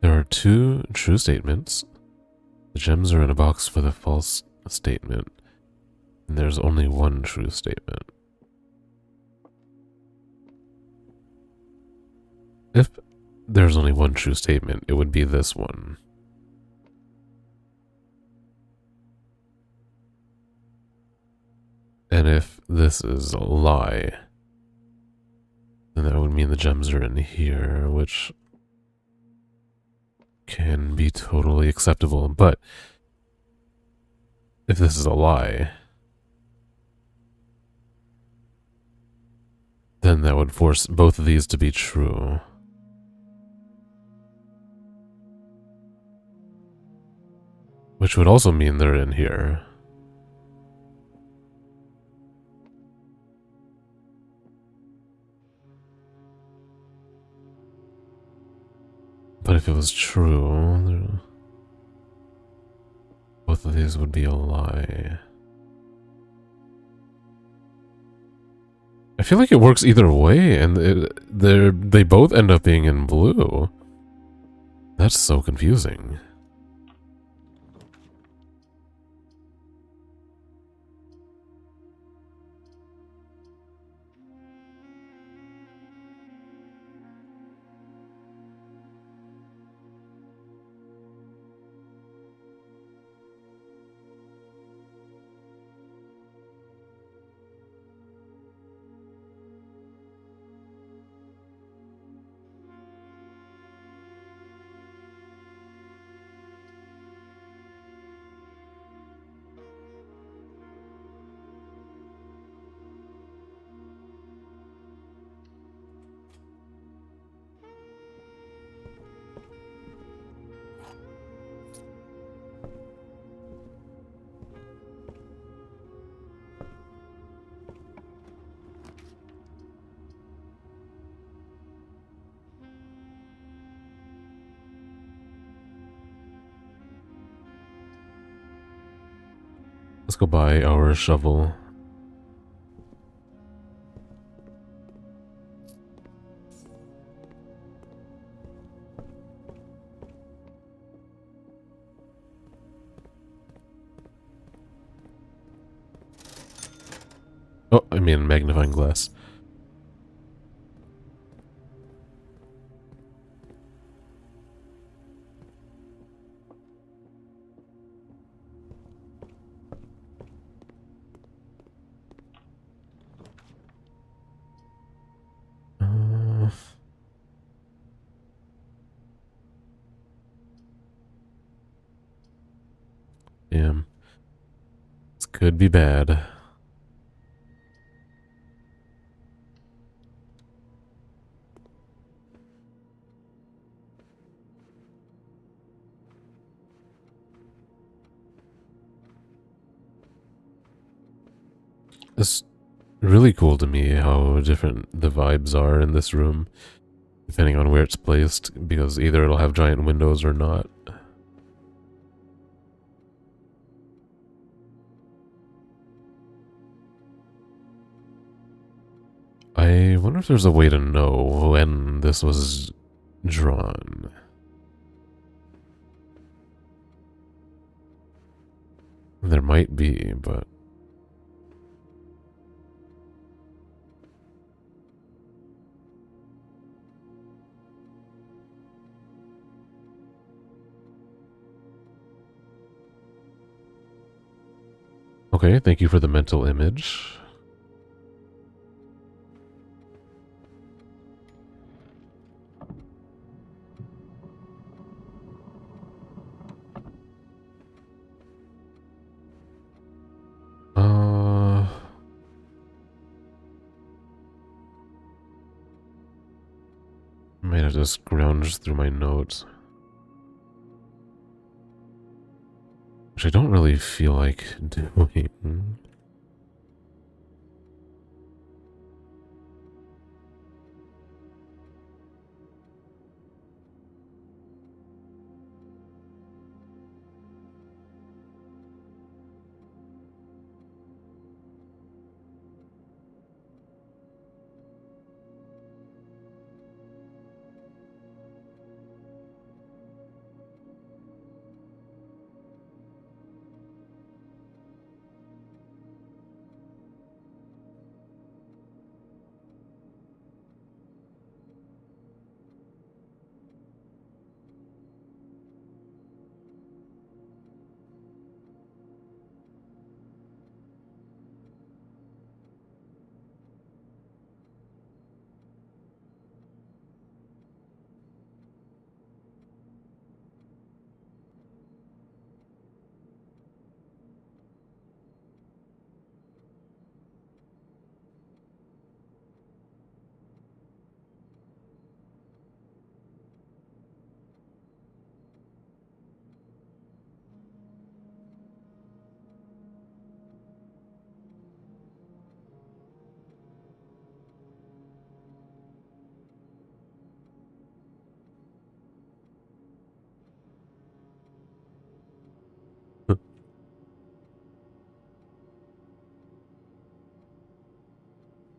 There are 2 true statements. The gems are in a box for the false statement. And there's only 1 true statement. If there's only 1 true statement, it would be this one. And if this is a lie, then that would mean the gems are in here, which can be totally acceptable. But if this is a lie, then that would force both of these to be true. Which would also mean they're in here. But if it was true, both of these would be a lie. I feel like it works either way, and they both end up being in blue. That's so confusing. Let's go buy our shovel. Oh, I mean magnifying glass. Damn. This could be bad. It's really cool to me how different the vibes are in this room, depending on where it's placed, because either it'll have giant windows or not. I wonder if there's a way to know when this was drawn. There might be, but... Okay, thank you for the mental image. I might have to scrounge through my notes. Which I don't really feel like doing.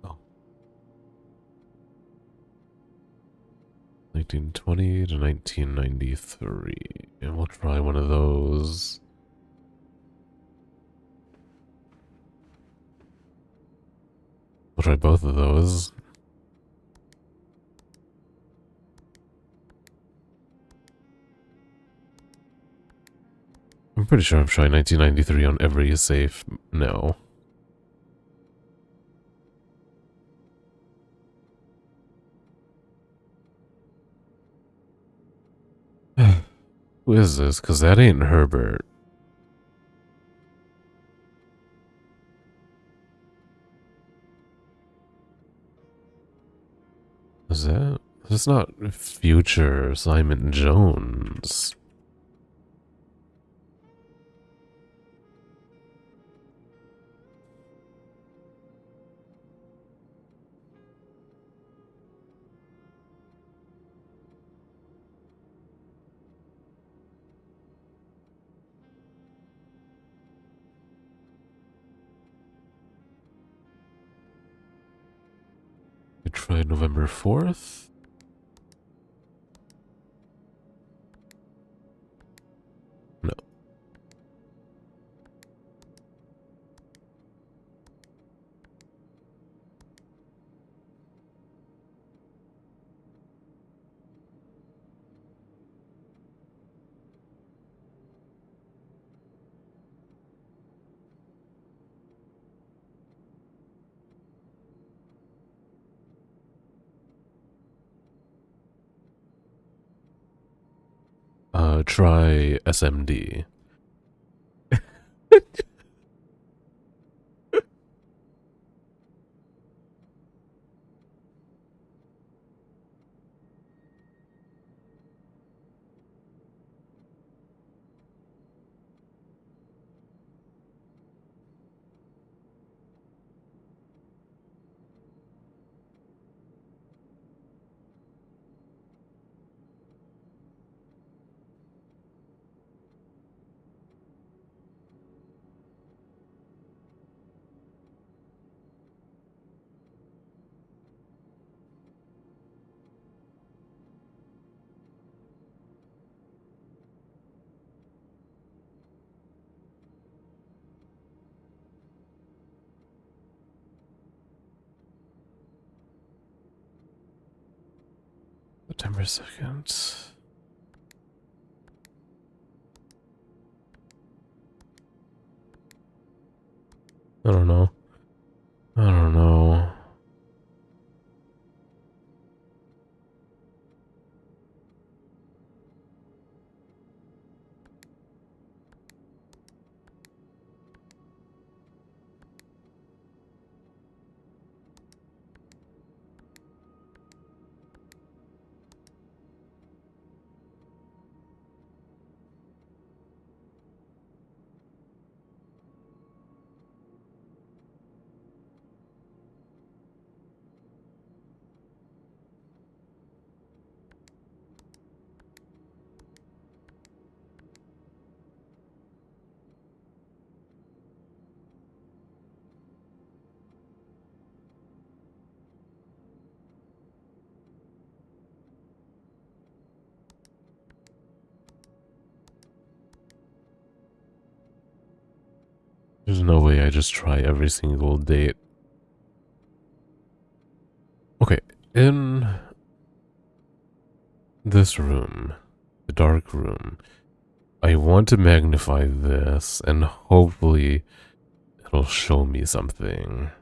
Oh. 1920 to 1993. And we'll try one of those. We'll try both of those. I'm pretty sure I'm showing 1993 on every safe. No. Who is this? Because that ain't Herbert. Is that? That's not future Simon Jones. We tried November 4th. No. Try SMD. September 2nd. I don't know. I don't know. There's no way I just try every single date. Okay, in this room, the dark room, I want to magnify this and hopefully it'll show me something.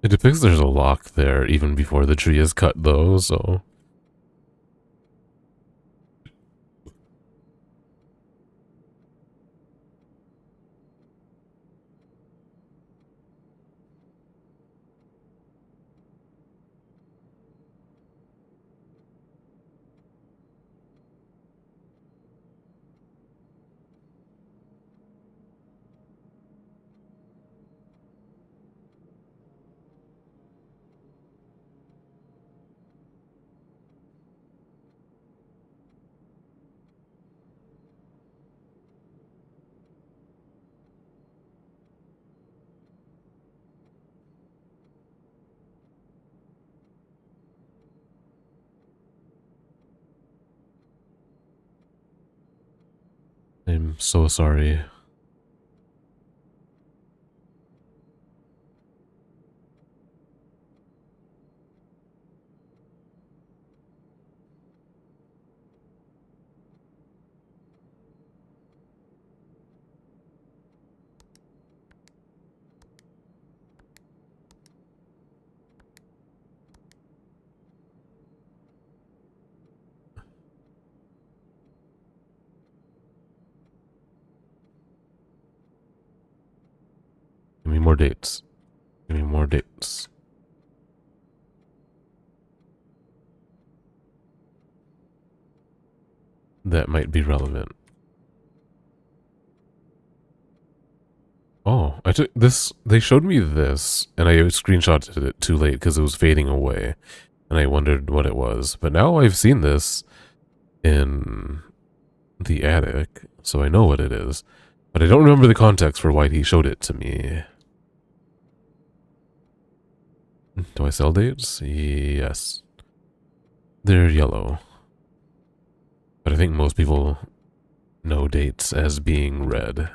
It depicts there's a lock there even before the tree is cut though, so... I'm so sorry. Give me more dates. Give me more dates. That might be relevant. Oh, I took this. They showed me this, and I screenshotted it too late because it was fading away, and I wondered what it was. But now I've seen this in the attic, so I know what it is. But I don't remember the context for why he showed it to me. Do I sell dates? Yes. They're yellow. But I think most people know dates as being red.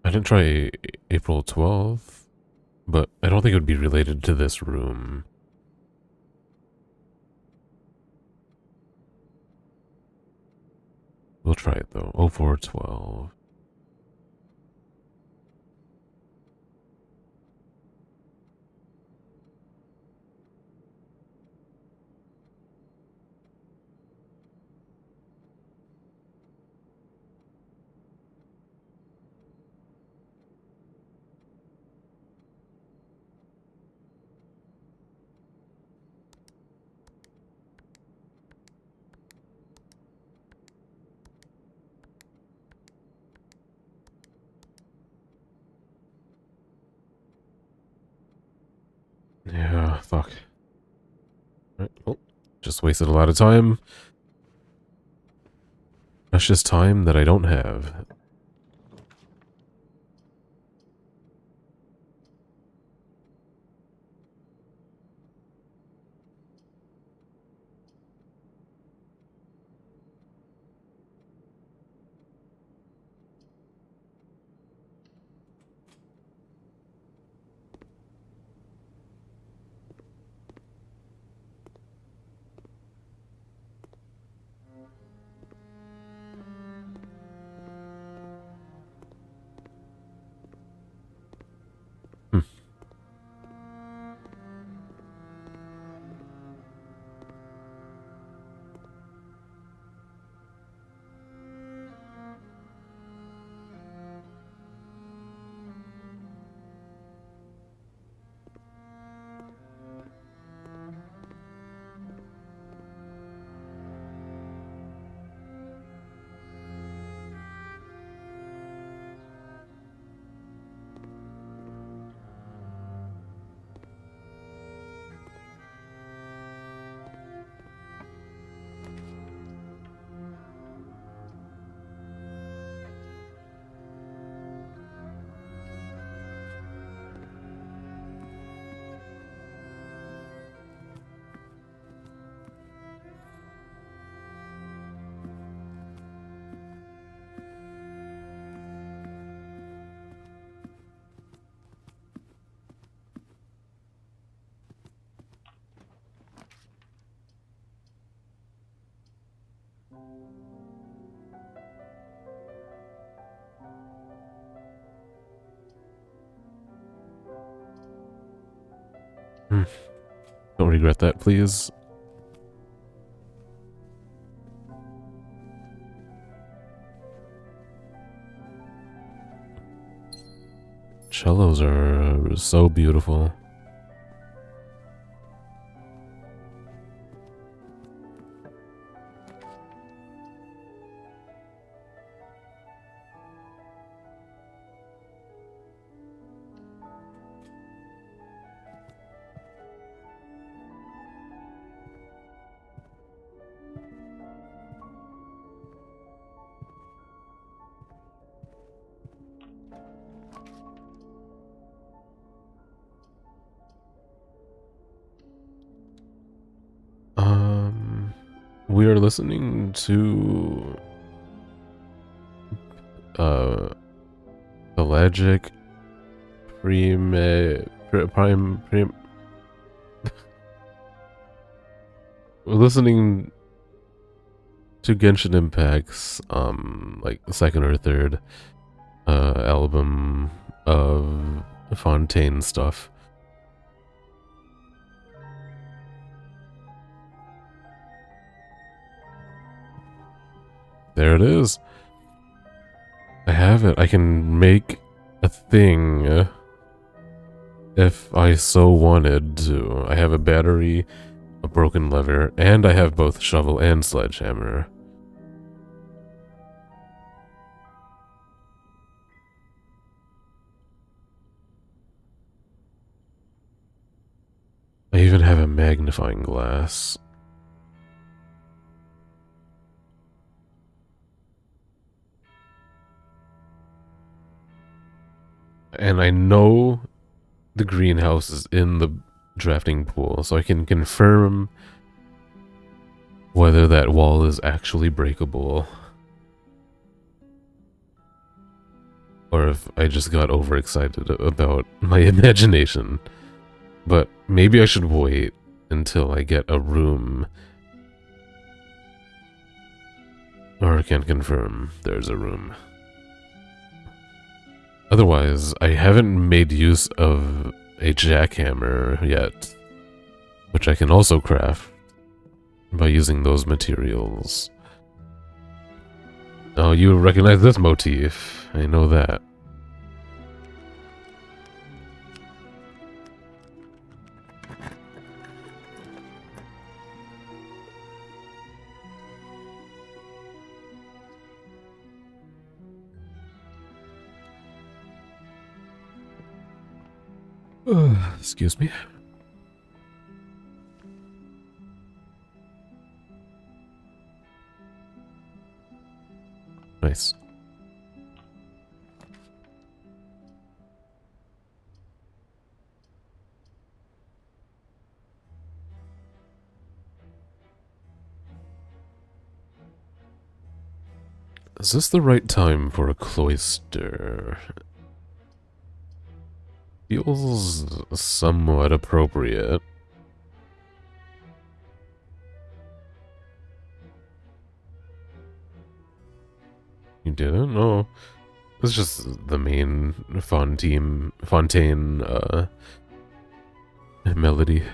I didn't try April 12th, but I don't think it would be related to this room. We'll try it though. 0412. Yeah, fuck. Right. Oh, just wasted a lot of time. Precious time that I don't have. Hmm. Don't regret that, please. Cellos are so beautiful. We are listening to Pelagic Prime. We're listening to Genshin Impact's like the second or third album of Fontaine stuff. There it is. I have it. I can make a thing if I so wanted to. I have a battery, a broken lever, and I have both shovel and sledgehammer. I even have a magnifying glass. And I know the greenhouse is in the drafting pool, so I can confirm whether that wall is actually breakable. Or if I just got overexcited about my imagination. But maybe I should wait until I get a room. Or I can confirm there's a room. Otherwise, I haven't made use of a jackhammer yet, which I can also craft by using those materials. Oh, you recognize this motif. I know that. Excuse me. Nice. Is this the right time for a cloister? Feels somewhat appropriate. You didn't? No. It's just the main Fontaine melody.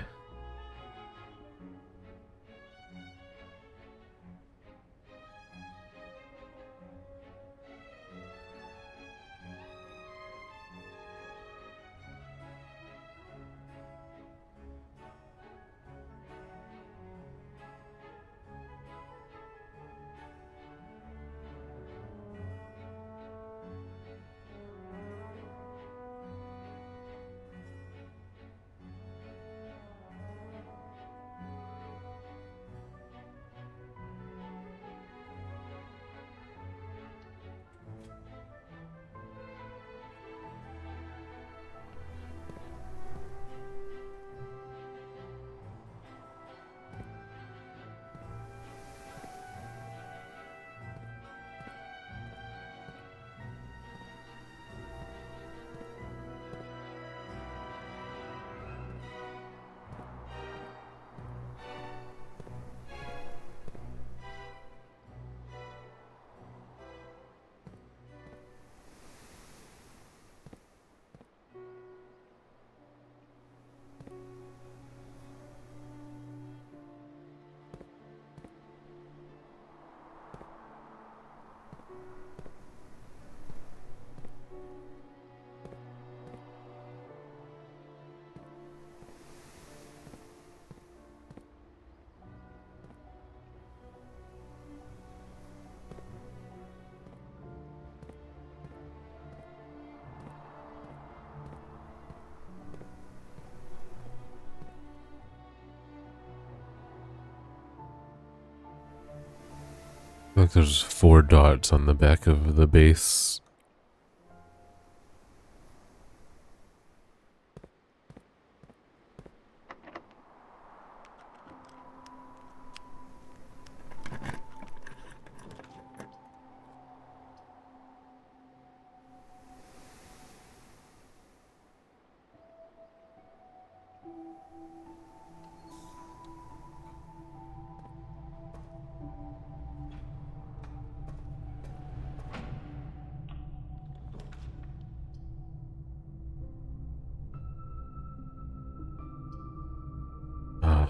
Like there's 4 dots on the back of the base.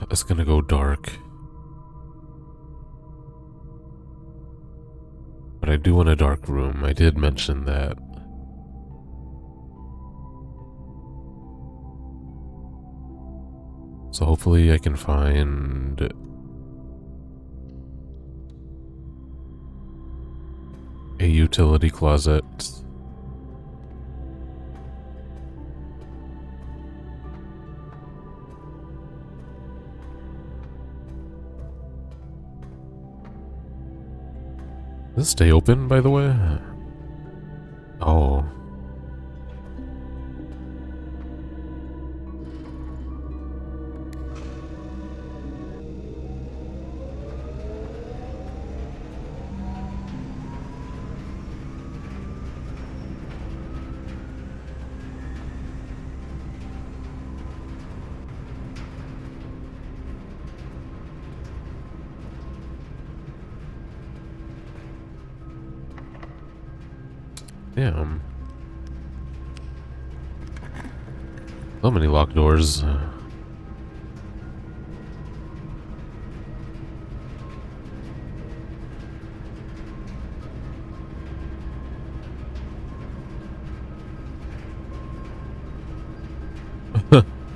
It's gonna go dark. But I do want a dark room. I did mention that. So hopefully I can find a utility closet. Does this stay open, by the way? Oh. Damn. So many locked doors.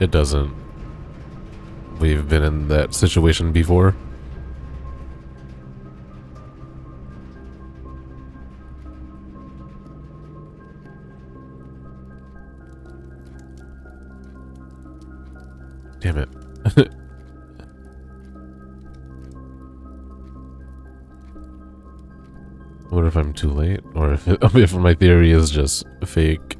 It doesn't. We've been in that situation before. Damn it. What if I'm too late? Or if my theory is just fake?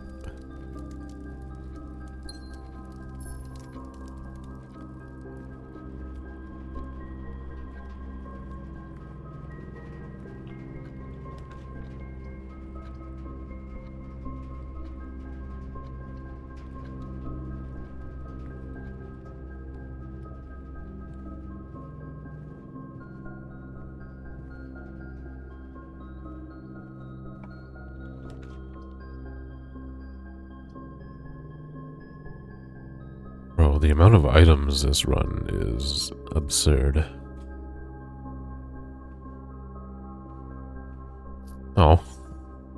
Bro, the amount of items this run is absurd. Oh.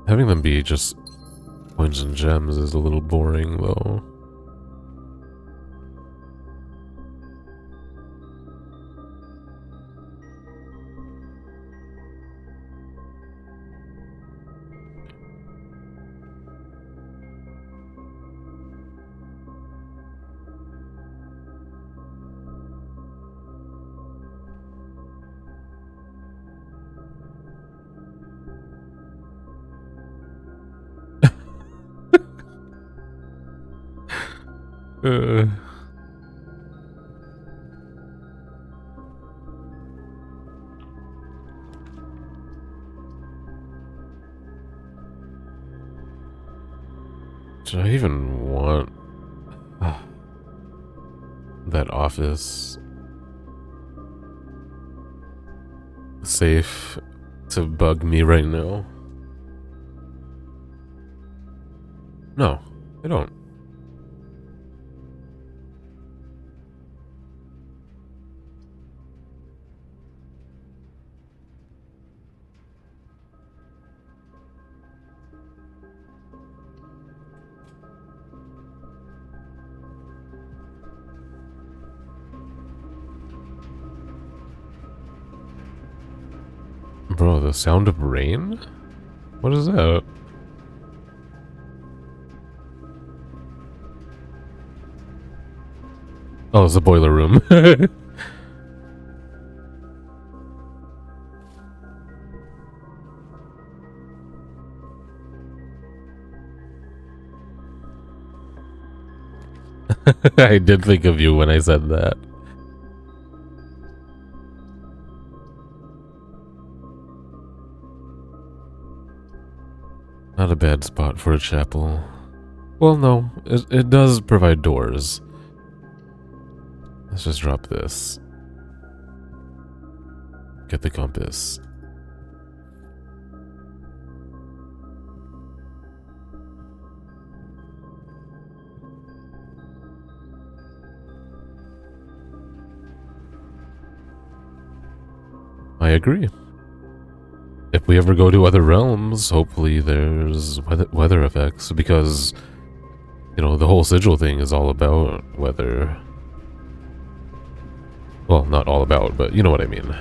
Having them be just coins and gems is a little boring, though. Uh, do I even want that office safe to bug me right now? No, I don't. Bro, the sound of rain? What is that? Oh, it's the boiler room. I did think of you when I said that. Not a bad spot for a chapel. Well, no, it does provide doors. Let's just drop this. Get the compass. I agree. If we ever go to other realms, hopefully there's weather effects, because, you know, the whole sigil thing is all about weather. Well, not all about, but you know what I mean.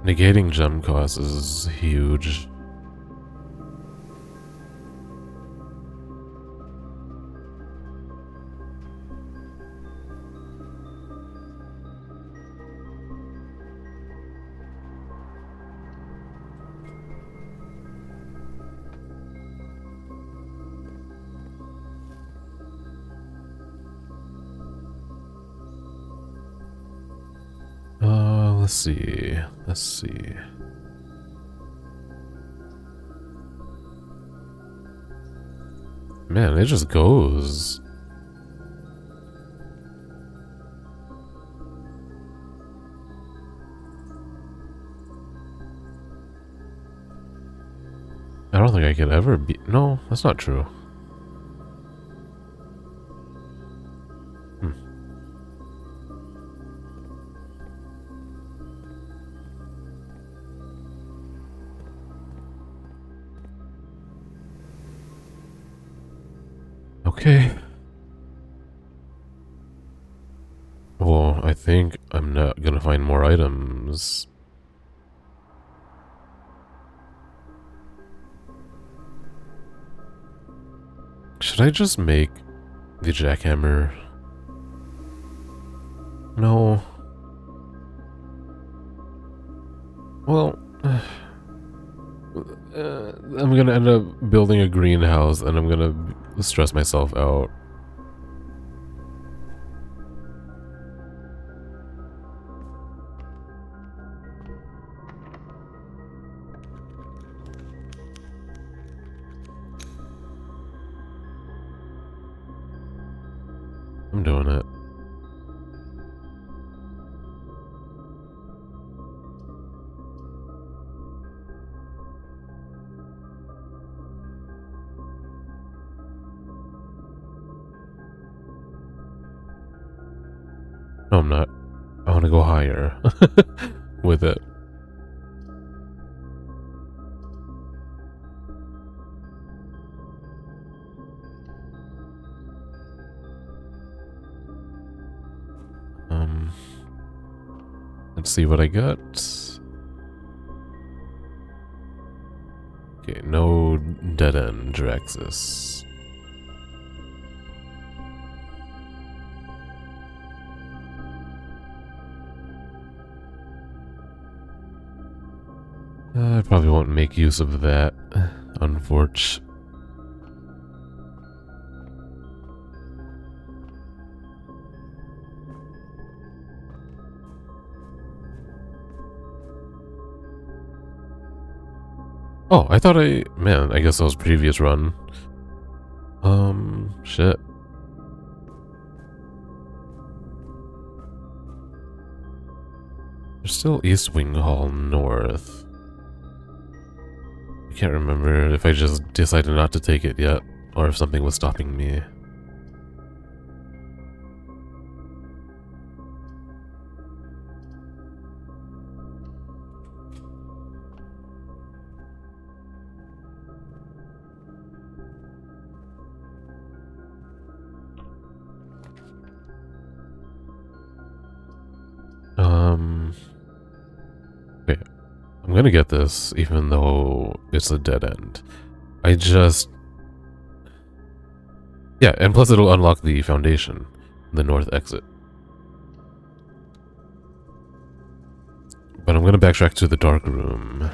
Negating gem cost is huge. Let's see. Let's see. Man, it just goes. I don't think I could ever be. No, that's not true. Okay. Well, I think I'm not gonna find more items. Should I just make the jackhammer? No. Well, I'm gonna end up building a greenhouse and I'm gonna stress myself out. I'm doing it. No, I'm not. I want to go higher with it. Let's see what I got. Okay, no dead end, Draxus. I probably won't make use of that, unfortunately. Oh, I thought man, I guess that was previous run. Shit. There's still East Wing Hall North. I can't remember if I just decided not to take it yet, or if something was stopping me. Okay. I'm gonna get this, even though it's a dead end. I just... Yeah, and plus it'll unlock the foundation, the north exit. But I'm gonna backtrack to the dark room.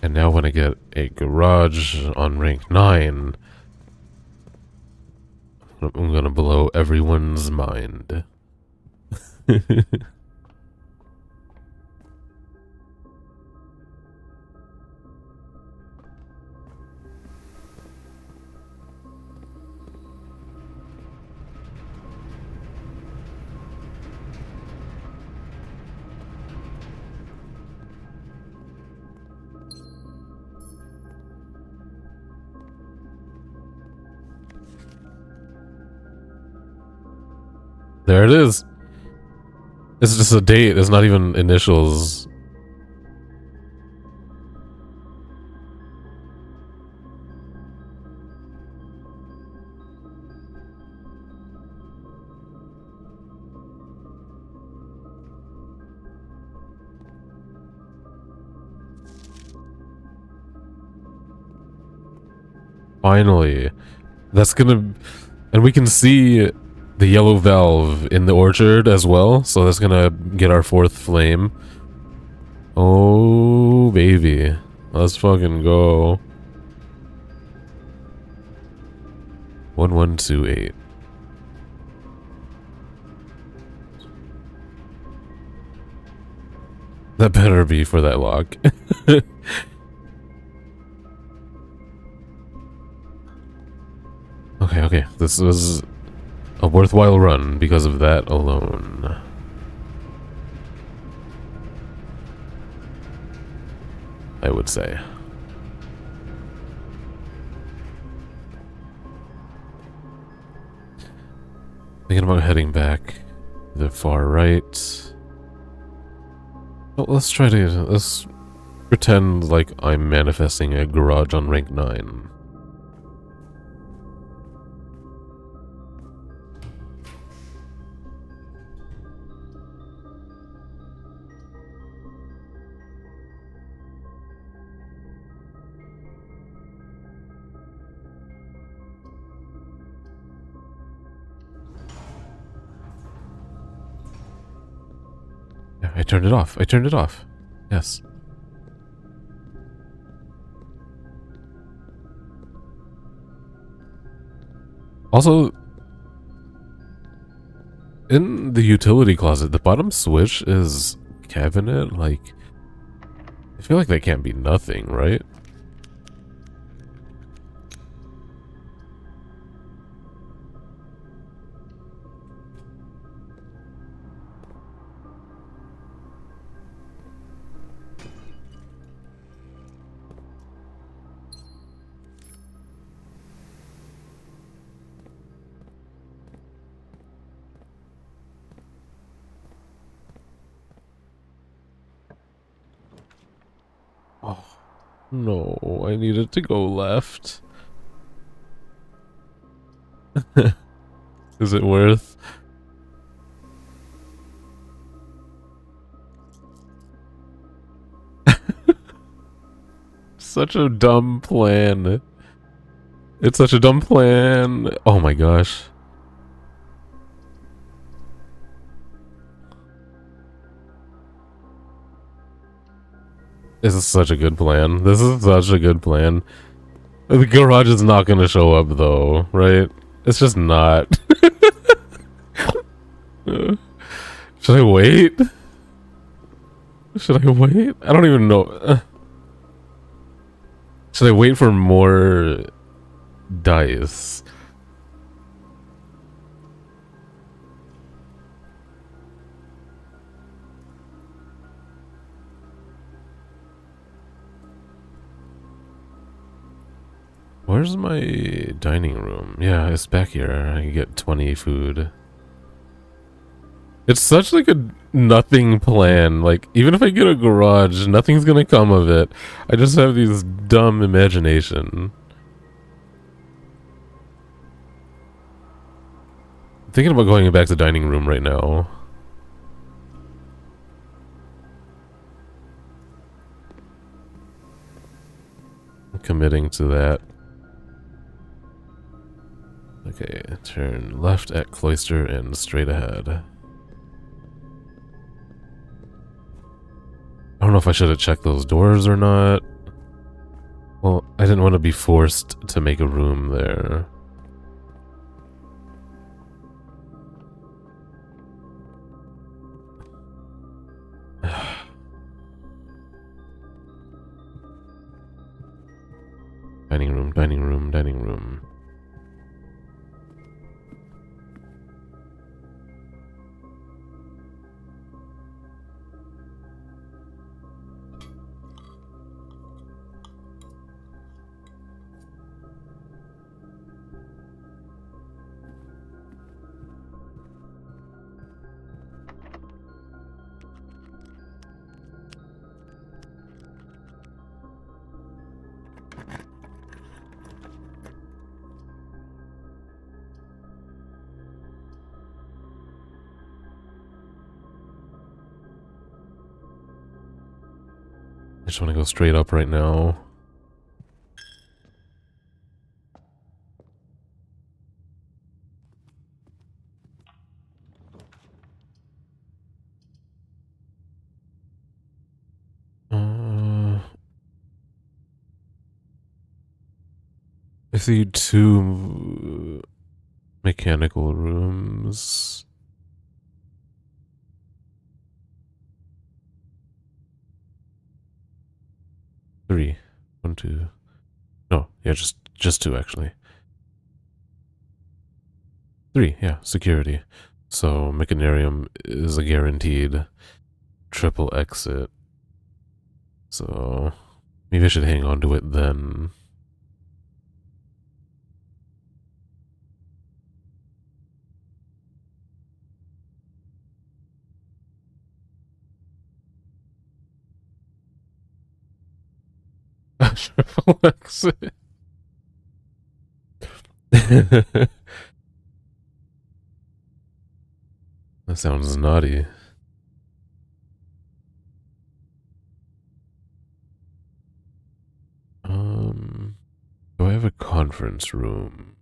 And now when I get a garage on rank 9, I'm gonna blow everyone's mind. There it is. It's just a date. It's not even initials. Finally. That's gonna... And we can see the yellow valve in the orchard as well, so that's gonna get our 4th flame. Oh, baby. Let's fucking go. 1128. That better be for that lock. Okay. This was a worthwhile run because of that alone. I would say. Thinking about heading back to the far right. Oh, let's pretend like I'm manifesting a garage on rank 9. I turned it off. Yes. Also, in the utility closet, the bottom switch is cabinet. Like, I feel like that can't be nothing, right? Oh, no, I needed to go left. Is it worth? Such a dumb plan. It's such a dumb plan. Oh my gosh. This is such a good plan. This is such a good plan. The garage is not going to show up though, right? It's just not. Should I wait? Should I wait? I don't even know. Should I wait for more dice? Where's my dining room? Yeah, it's back here. I can get 20 food. It's such like a nothing plan. Like, even if I get a garage, nothing's gonna come of it. I just have this dumb imagination. thinking about going back to dining room right now. I'm committing to that. Okay, turn left at cloister and straight ahead. I don't know if I should have checked those doors or not. Well, I didn't want to be forced to make a room there. Dining room, dining room, dining room. I just want to go straight up right now. I see 2 mechanical rooms. Three. 1, 2. No, yeah, just 2 actually. 3, yeah, security. So Mechanarium is a guaranteed triple exit. So maybe I should hang on to it then. Triple exit. That sounds naughty. Do I have a conference room?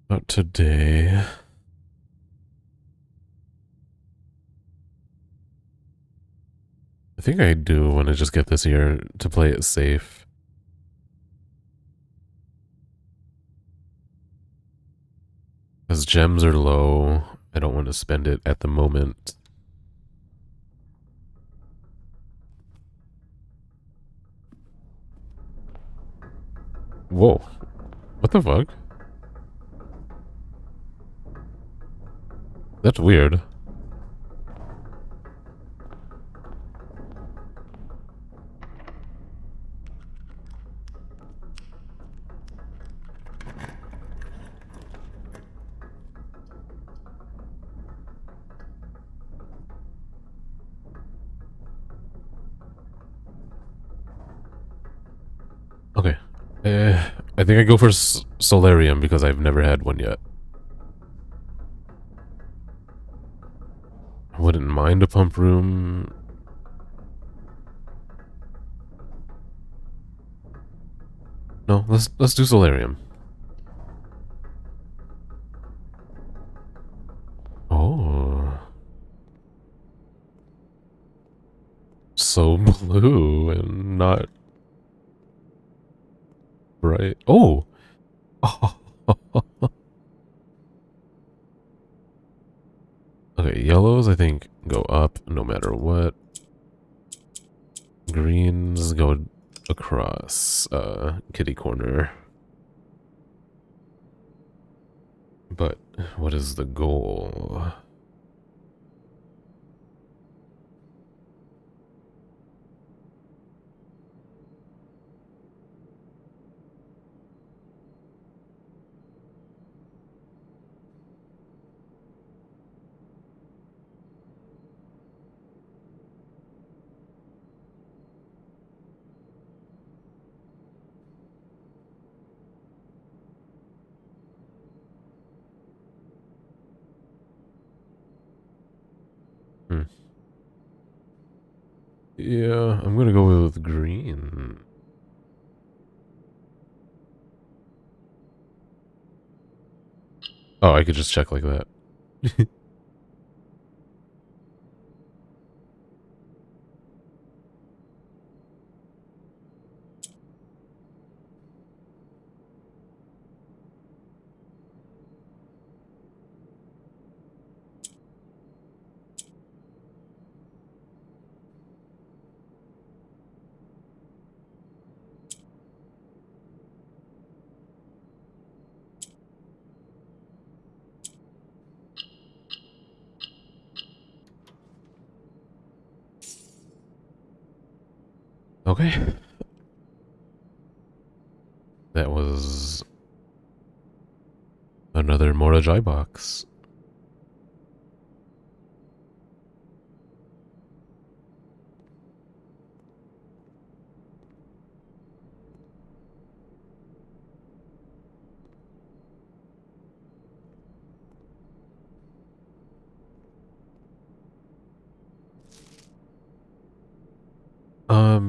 Not today. I think I do want to just get this here to play it safe. Because gems are low. I don't want to spend it at the moment. Whoa. What the fuck? That's weird. Okay. I think I go for Solarium because I've never had one yet. I wouldn't mind a pump room. No, let's do Solarium. Oh. So blue and not bright. Oh. Okay, yellows I think go up no matter what. Greens go across kitty corner. But what is the goal? Yeah, I'm gonna go with green. Oh, I could just check like that. Okay. That was another Morajai box.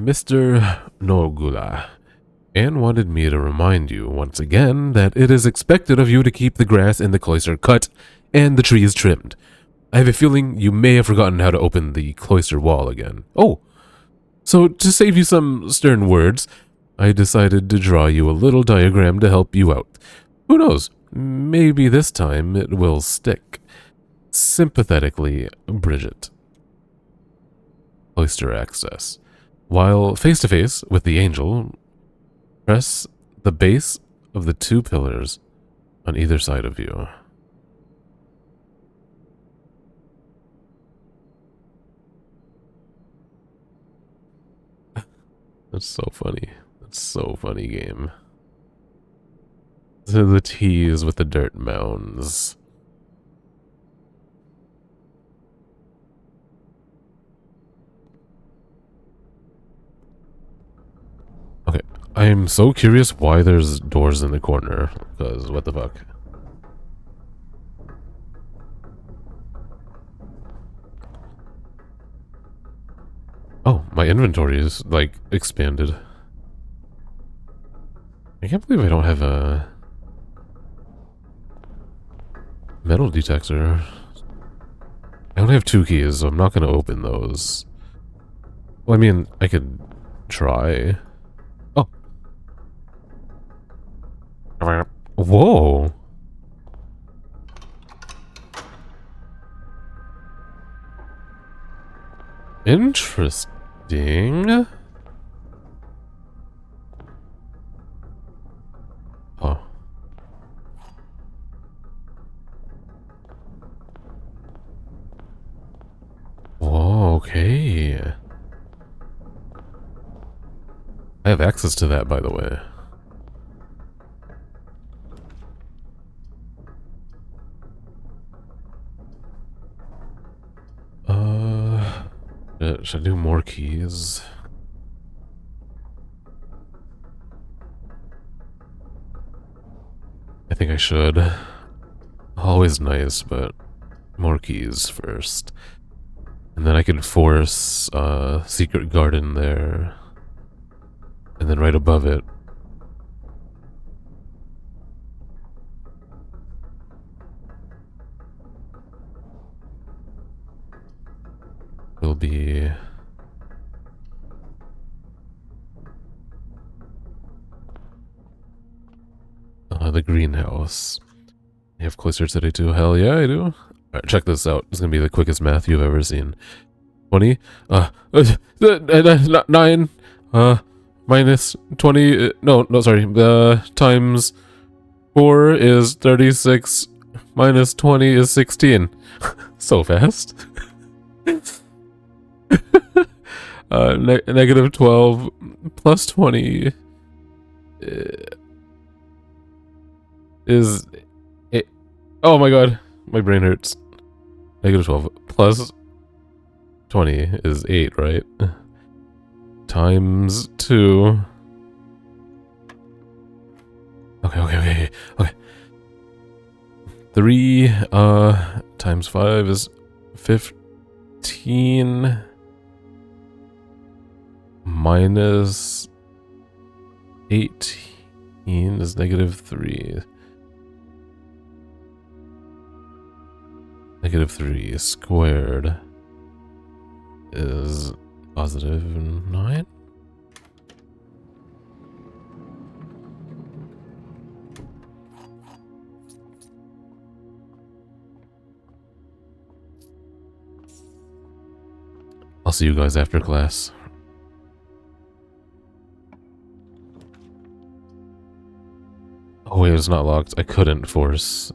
Mr. Nogula. Anne wanted me to remind you once again that it is expected of you to keep the grass in the cloister cut and the trees trimmed. I have a feeling you may have forgotten how to open the cloister wall again. Oh, so to save you some stern words, I decided to draw you a little diagram to help you out. Who knows, maybe this time it will stick. Sympathetically, Bridget. Cloister access. While face-to-face with the angel, press the base of the two pillars on either side of you. That's so funny. That's so funny, game. So the tease with the dirt mounds. Okay, I am so curious why there's doors in the corner, because what the fuck? Oh, my inventory is, like, expanded. I can't believe I don't have a metal detector. I only have 2 keys, so I'm not going to open those. Well, I mean, I could try. Oh. Whoa. Interesting. Oh. Whoa, okay. I have access to that, by the way. Should I do more keys? I think I should. Always nice, but more keys first. And then I could force Secret Garden there. And then right above it, will be the greenhouse. You have cloister today too? Hell yeah, I do. Alright, check this out. It's gonna be the quickest math you've ever seen. 20, 9, minus 20, no, sorry, times 4 is 36, minus 20 is 16. So fast. Negative 12 plus 20 is 8. Oh my god, my brain hurts. Negative 12 plus 20 is 8, right? Times 2. Okay. 3, times 5 is 15. minus 18 is negative 3. Negative 3 squared is positive 9? I'll see you guys after class. Oh wait, it's not locked. I couldn't force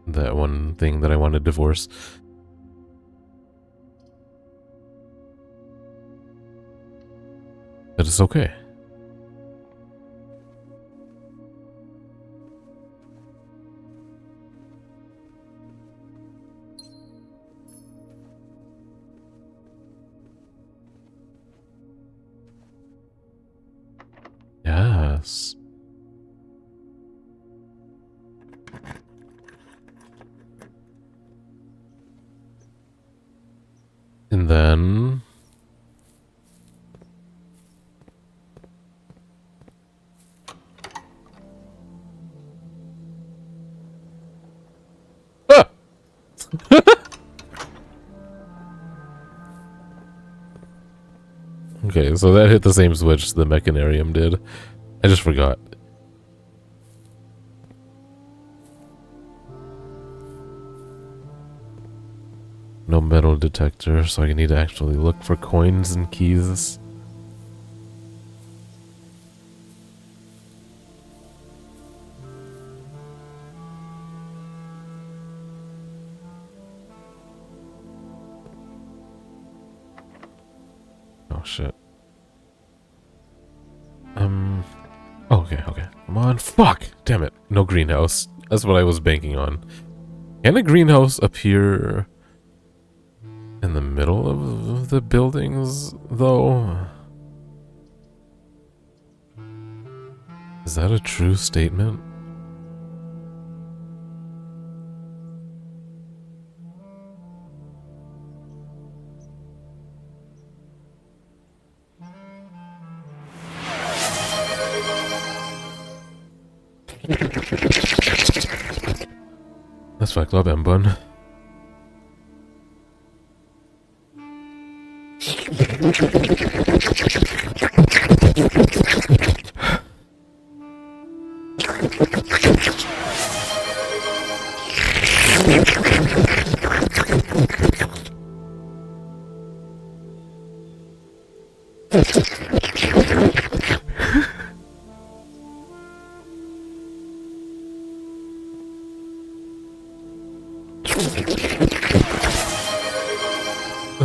that one thing that I wanted to force. But it's okay. Yes. And then ah! Okay, so that hit the same switch the Mechanarium did. I just forgot. No metal detector, so I need to actually look for coins and keys. Oh shit. Okay. Come on. Fuck! Damn it. No greenhouse. That's what I was banking on. Can a greenhouse appear in the middle of the buildings, though? Is that a true statement? That's fucked up, M-Bun.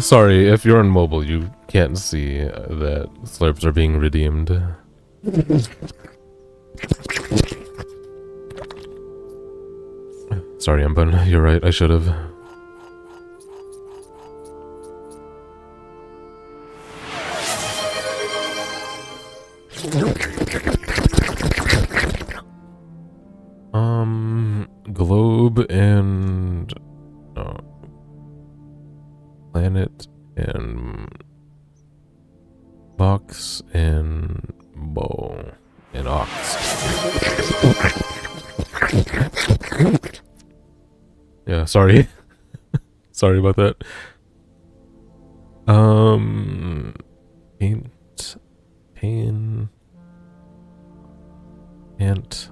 Sorry, if you're on mobile, you can't see that slurps are being redeemed. Sorry, M-Bun. You're right. I should have. Globe and planet and box and bow and ox. Yeah, sorry. Sorry about that. Pain, ant,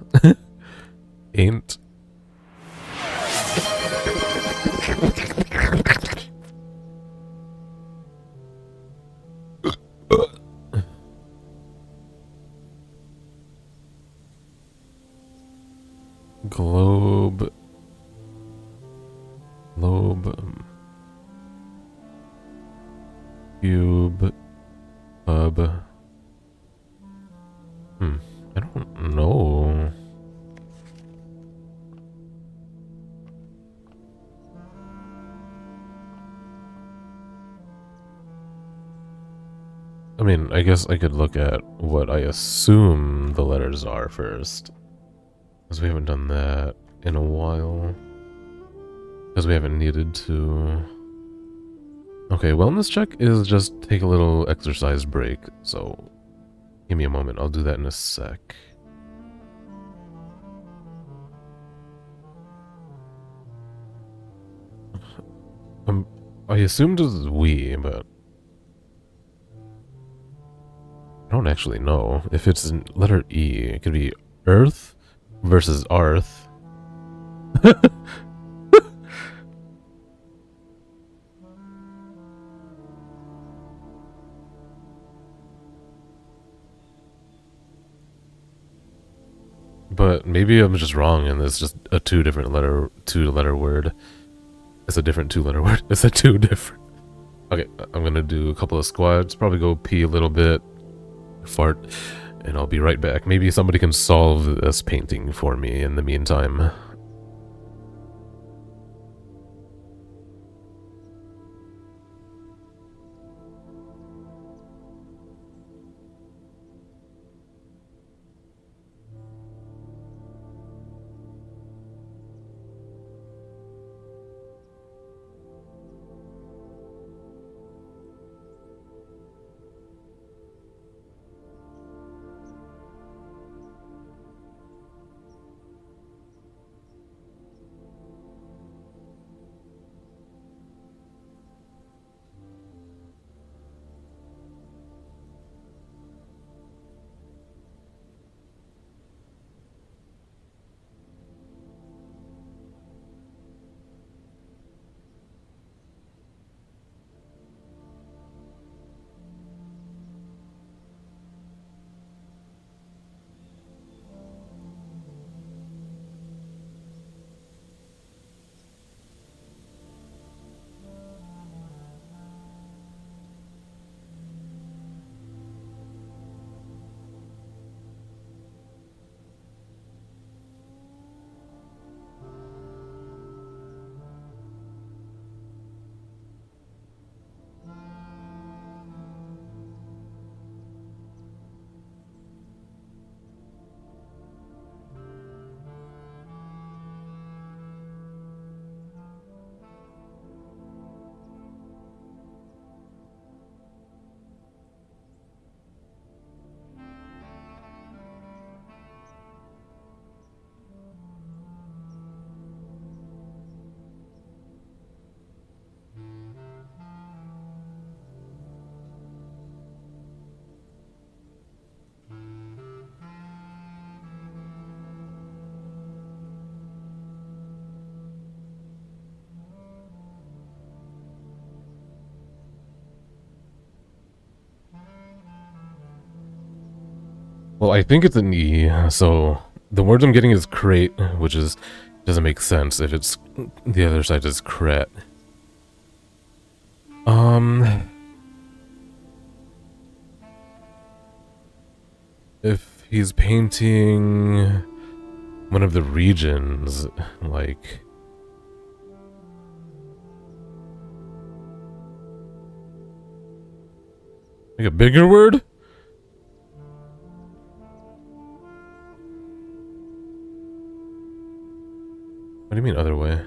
ain't. Globe, cube, hub. I don't know. I mean, I guess I could look at what I assume the letters are first. Because we haven't done that in a while. Because we haven't needed to. Okay, wellness check is just take a little exercise break, so give me a moment. I'll do that in a sec. I assumed it was we, but I don't actually know. If it's in letter E, it could be Earth versus Arth. But maybe I'm just wrong and it's just a two letter word. It's a different two letter word. It's a two different. Okay, I'm gonna do a couple of squats, probably go pee a little bit, fart, and I'll be right back. Maybe somebody can solve this painting for me in the meantime. Well, I think it's an E, so the word I'm getting is crate, which is doesn't make sense if it's the other side is cret. Um, if he's painting one of the regions, like a bigger word? What do you mean other way?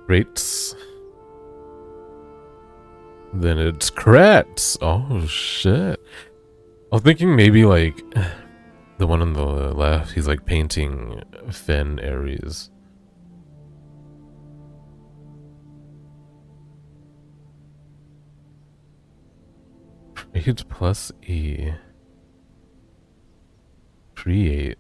Rates. Then it's crets. Oh shit. I was thinking maybe like the one on the left, he's like painting Fen Ares. Create plus E. Create.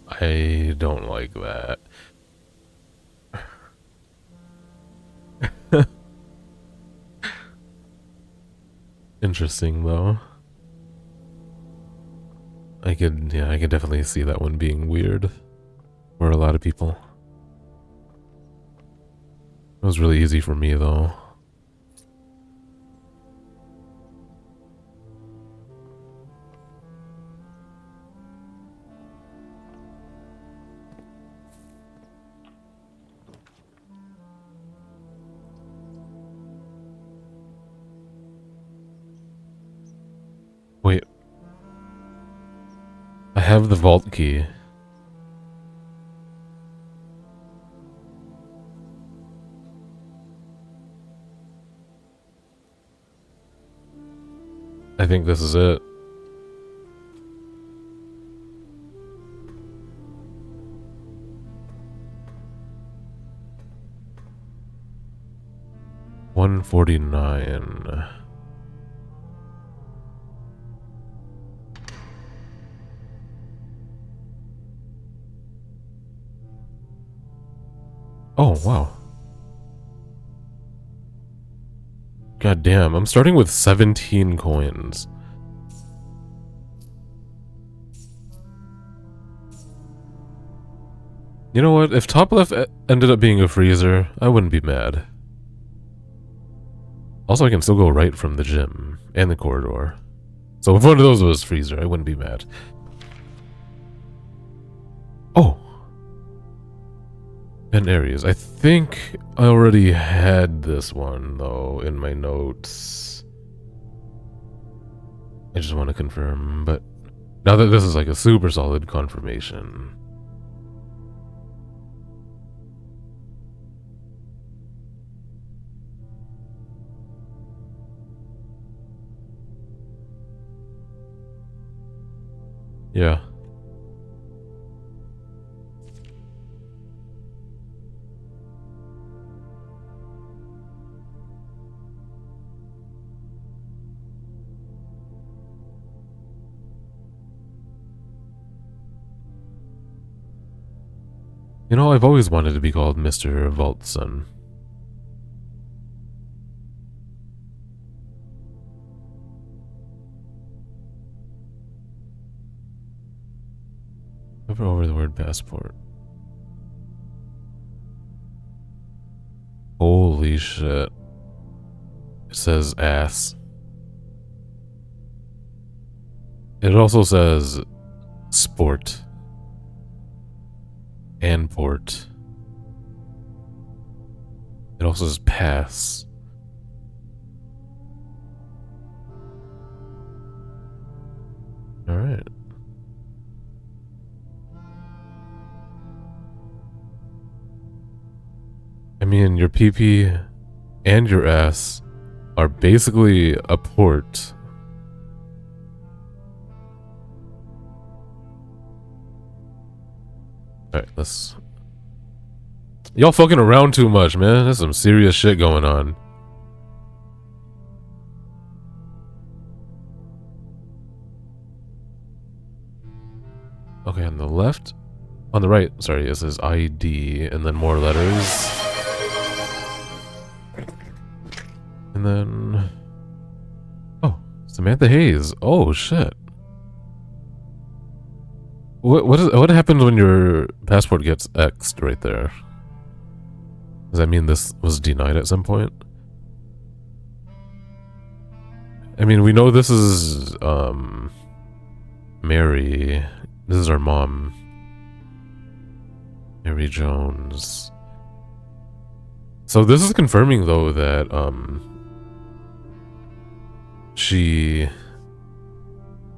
I don't like that. Interesting though. I could definitely see that one being weird for a lot of people. It was really easy for me though. have the vault key. I think this is it. $149. Oh, wow. God damn, I'm starting with 17 coins. You know what? If top left ended up being a freezer, I wouldn't be mad. Also, I can still go right from the gym and the corridor. So if one of those was freezer, I wouldn't be mad. Oh. And areas. I think I already had this one, though, in my notes. I just want to confirm, but now that this is like a super solid confirmation. Yeah. You know, I've always wanted to be called Mr. Vaultson. Hover over the word passport. Holy shit. It says ass. It also says sport. And port. It also says pass. Alright. I mean, your PP and your ass are basically a port. Alright, let's... Y'all fucking around too much, man. There's some serious shit going on. Okay, on the left? On the right, sorry, it says ID and then more letters. And then... Oh, Samantha Hayes. Oh, shit. What happens when your passport gets X'd right there? Does that mean this was denied at some point? I mean, we know this is, Mary. This is our mom. Mary Jones. So this is confirming, though, that, she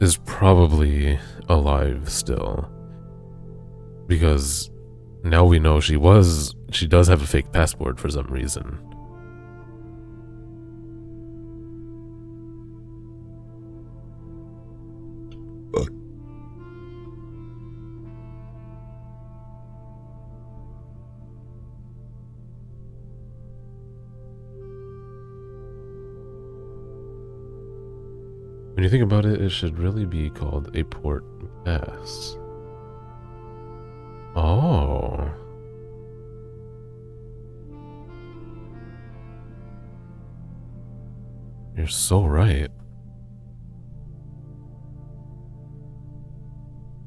is probably alive still. Because now we know she does have a fake passport for some reason. When you think about it, it should really be called a port pass. Oh. You're so right.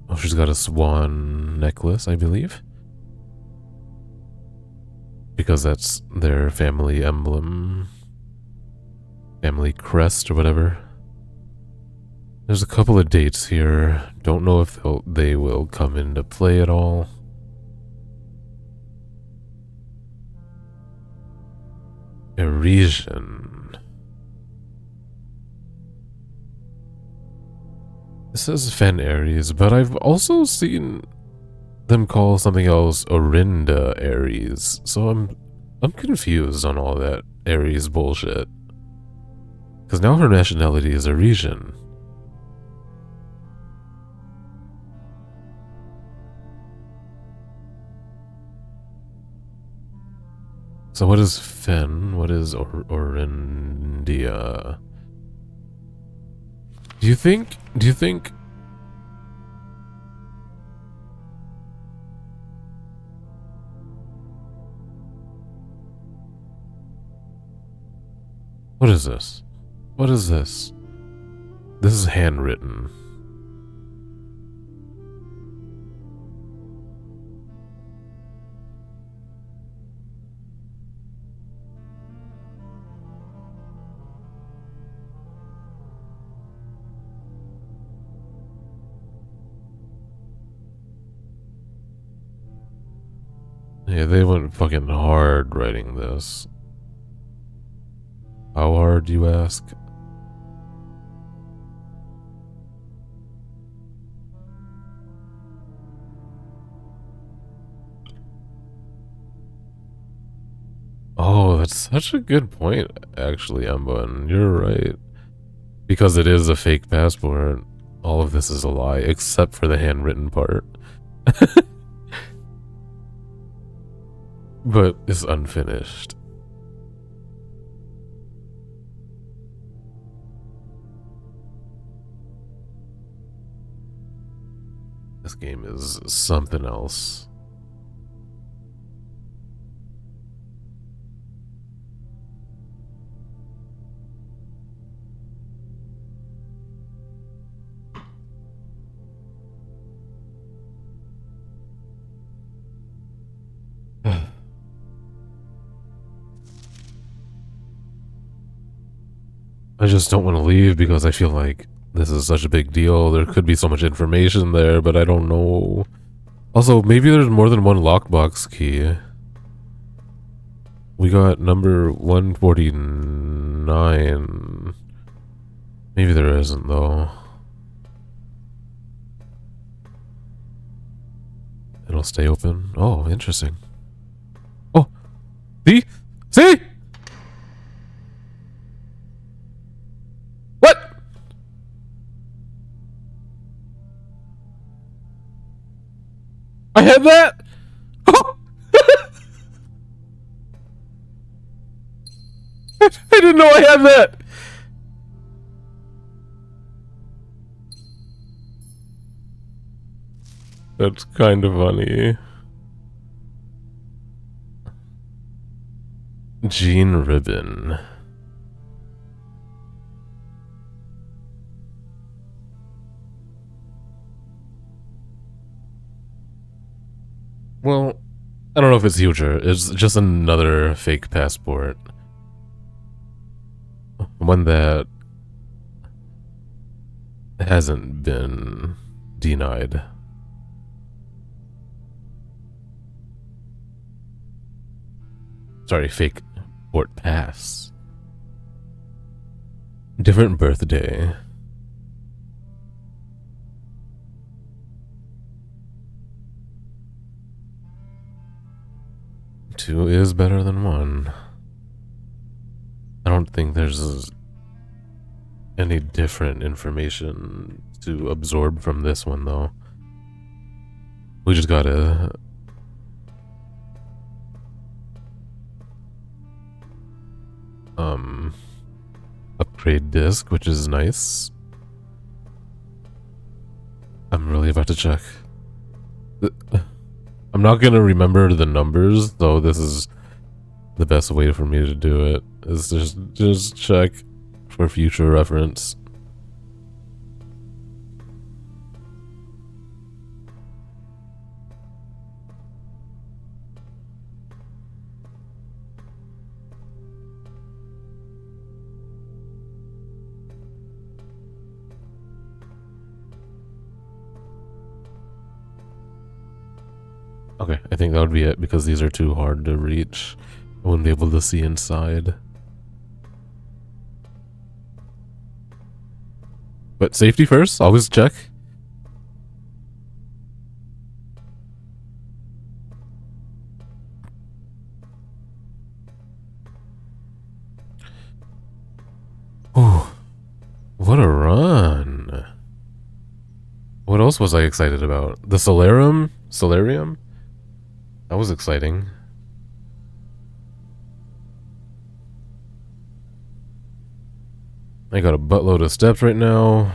Oh, she's got a swan necklace, I believe. Because that's their family emblem. Family crest or whatever. There's a couple of dates here. Don't know if they will come into play at all. Parisian. This says Fen Aries, but I've also seen them call something else Orinda Aries, so I'm confused on all that Aries bullshit. Because now her nationality is Arisian. So what is Fen? What is Orindia? Do you think what is this? What is this? This is handwritten. Yeah, they went fucking hard writing this. How hard, you ask? Oh, that's such a good point, actually, Emban. You're right. Because it is a fake passport, all of this is a lie, except for the handwritten part. But it's unfinished. This game is something else. I just don't want to leave because I feel like this is such a big deal. There could be so much information there, but I don't know. Also, maybe there's more than one lockbox key. We got number 149. Maybe there isn't, though. It'll stay open. Oh, interesting. Oh! See? See? What? I had that? Oh! I didn't know I had that! That's kind of funny. Jean Ribbon. Well, I don't know if it's huger. It's just another fake passport. One that hasn't been denied. Sorry, fake port pass. Different birthday. Two is better than one. I don't think there's any different information to absorb from this one, though. We just gotta upgrade disk, which is nice. I'm really about to check. I'm not gonna remember the numbers, though. This is the best way for me to do it. Is just check for future reference. Okay, I think that would be it because these are too hard to reach. I wouldn't be able to see inside. But safety first, always check. Ooh, what a run. What else was I excited about? The Solarium? Solarium? That was exciting. I got a buttload of steps right now.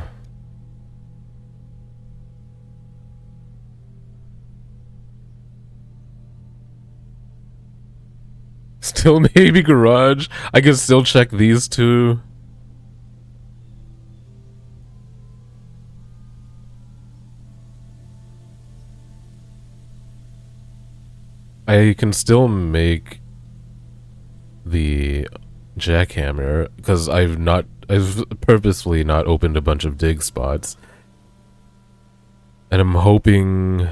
Still maybe garage. I can still check these two. I can still make the jackhammer because I've purposefully not opened a bunch of dig spots. And I'm hoping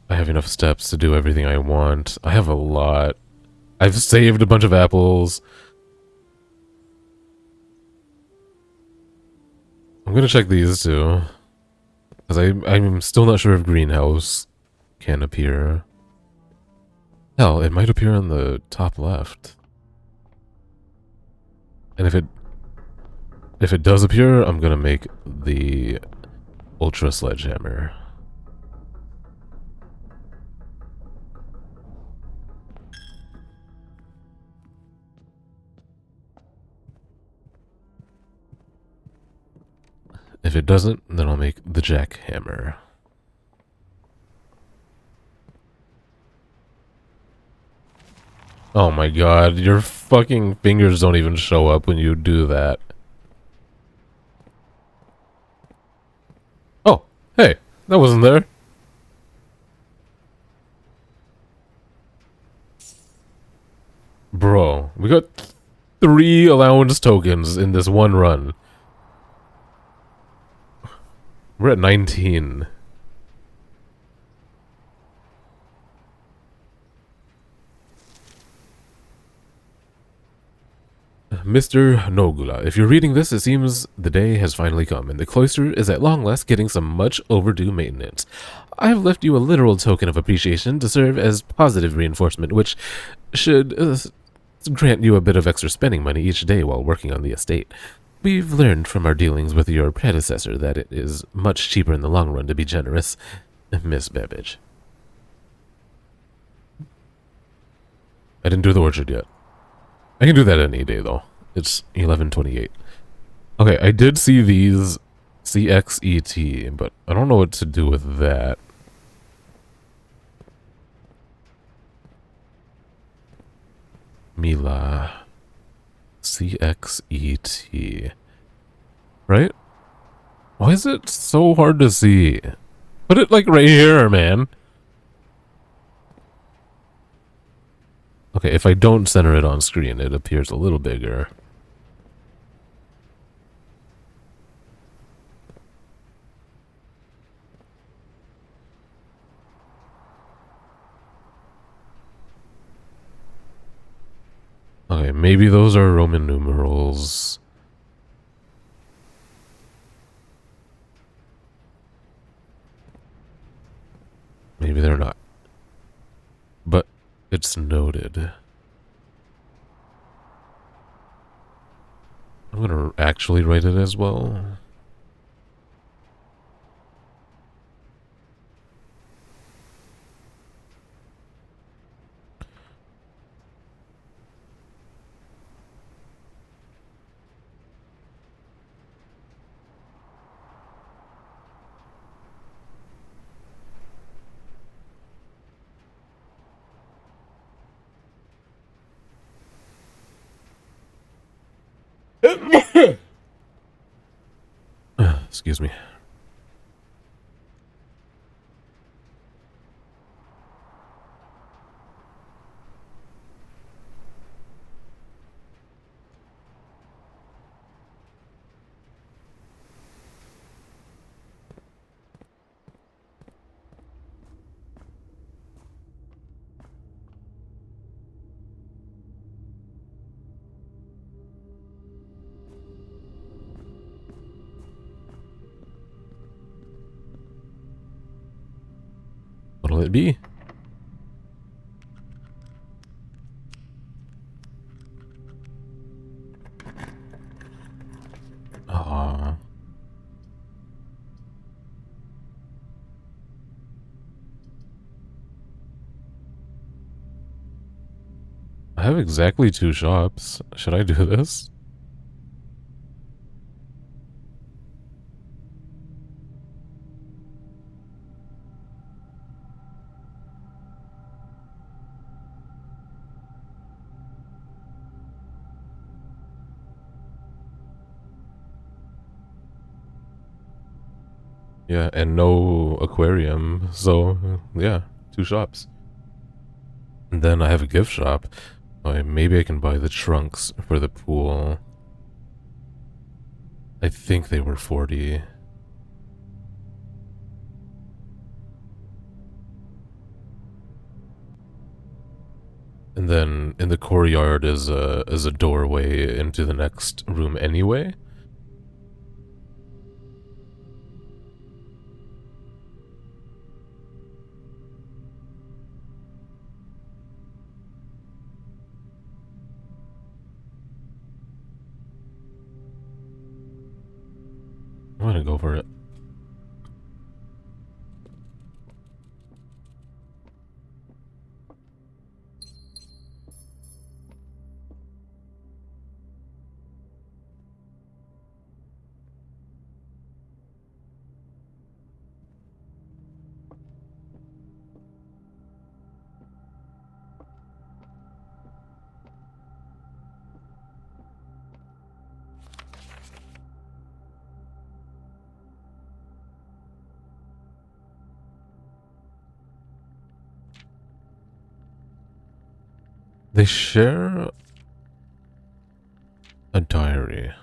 I have enough steps to do everything I want. I have a lot. I've saved a bunch of apples. I'm gonna check these too. Because I'm still not sure if greenhouse can appear. Hell, it might appear on the top left. And if it does appear, I'm gonna make the ultra sledgehammer. If it doesn't, then I'll make the jackhammer. Oh my god, your fucking fingers don't even show up when you do that. Oh, hey, that wasn't there. Bro, we got 3 allowance tokens in this one run. We're at 19. Mr. Nogula, if you're reading this, it seems the day has finally come, and the cloister is at long last getting some much overdue maintenance. I've left you a literal token of appreciation to serve as positive reinforcement, which should grant you a bit of extra spending money each day while working on the estate. We've learned from our dealings with your predecessor that it is much cheaper in the long run to be generous, Miss Babbage. I didn't do the orchard yet. I can do that any day, though. It's 11:28. Okay, I did see these CXET, but I don't know what to do with that. Mila. CXET. Right? Why is it so hard to see? Put it like right here, man. Okay, if I don't center it on screen, it appears a little bigger. Okay, maybe those are Roman numerals. Maybe they're not. But it's noted. I'm gonna actually write it as well. Excuse me. will it be? Aww. I have exactly 2 shops. Should I do this? Yeah, and no aquarium. So, yeah, 2 shops. And then I have a gift shop. Maybe I can buy the trunks for the pool. I think they were 40. And then in the courtyard is a doorway into the next room anyway. I'm gonna go for it. They share a diary.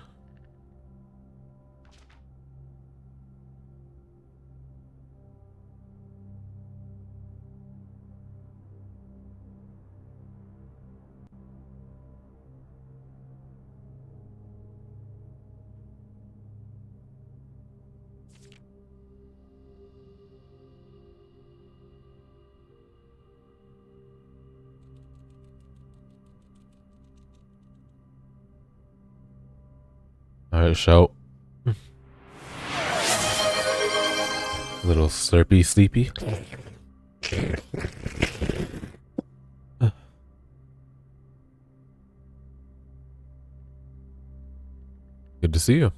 Alright, shout. Little slurpy sleepy. Good to see you.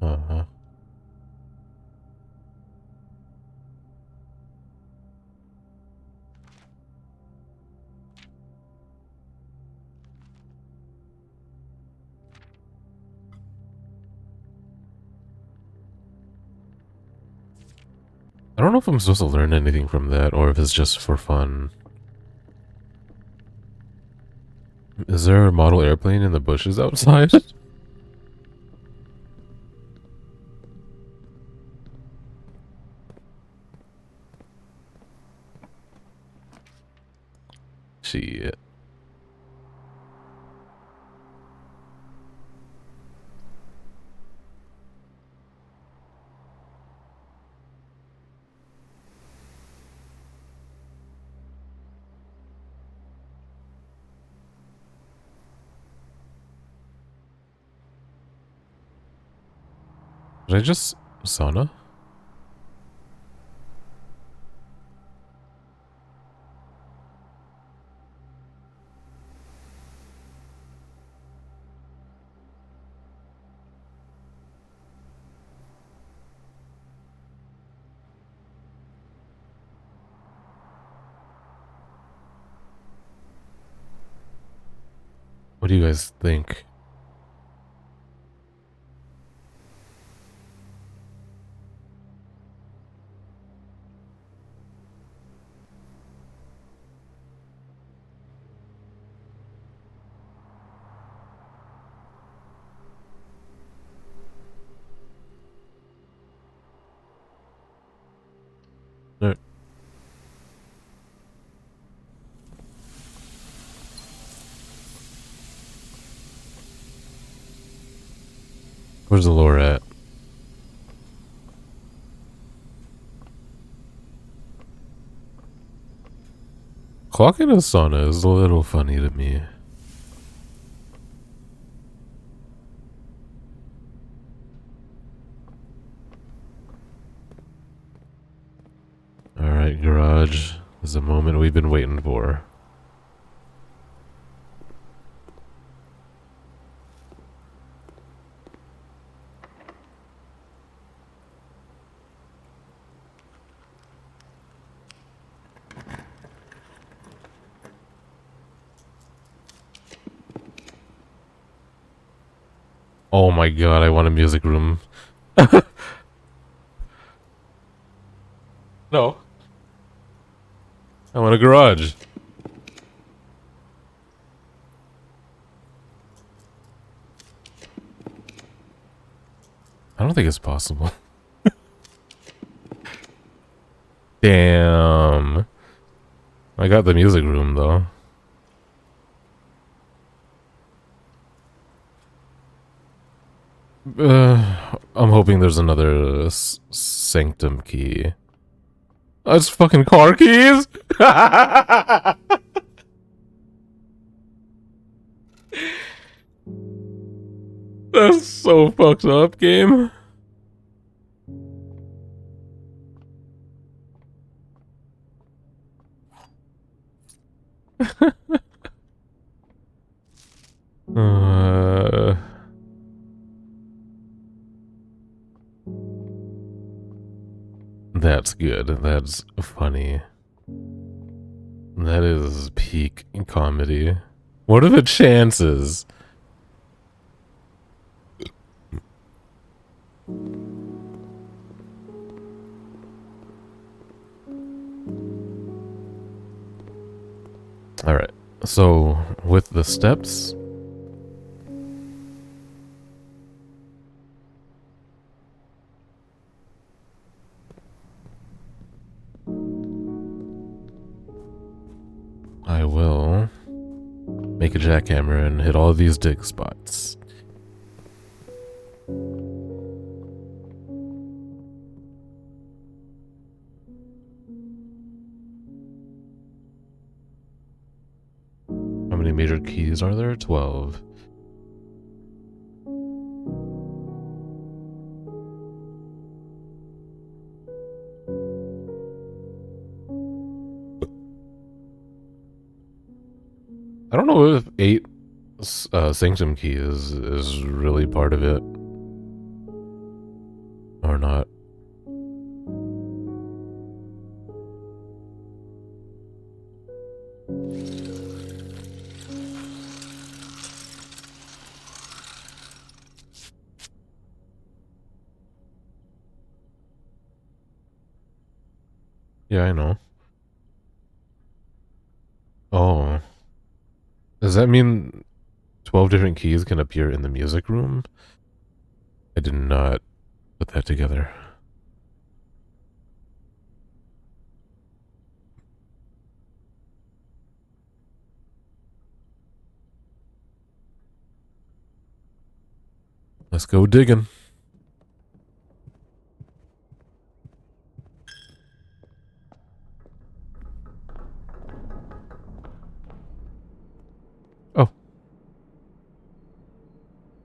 Uh-huh. I don't know if I'm supposed to learn anything from that or if it's just for fun. Is there a model airplane in the bushes outside? Shit. Did I just sauna? What do you guys think? Where's the lure at? Clock in a sauna is a little funny to me. Alright, garage. This is the moment we've been waiting for. Oh my god, I want a music room. No. I want a garage. I don't think it's possible. Damn. I got the music room though. I'm hoping there's another sanctum key. That's fucking car keys? That's so fucked up, game. That's good. That's funny. That is peak comedy. What are the chances? Alright, so with the steps... I will make a jackhammer and hit all of these dig spots. How many major keys are there? 12. I don't know if 8 sanctum keys is really part of it or not. Yeah, I know. Oh. Does that mean 12 different keys can appear in the music room? I did not put that together. Let's go digging. Oh.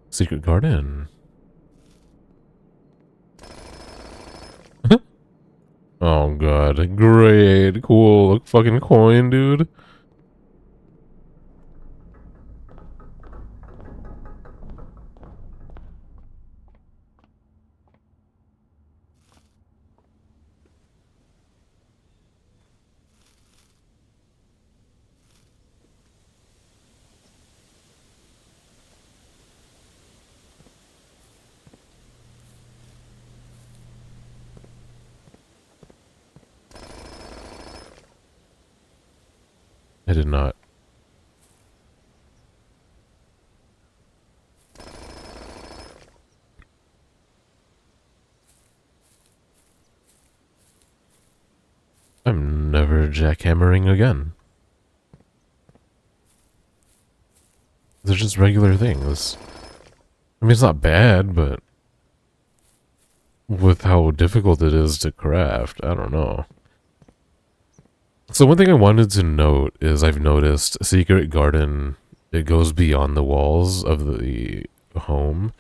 Secret garden. Oh god, great, cool, fucking coin, dude. I did not. I'm never jackhammering again. They're just regular things. I mean, it's not bad, but with how difficult it is to craft. I don't know. So one thing I wanted to note is I've noticed Secret Garden, it goes beyond the walls of the home.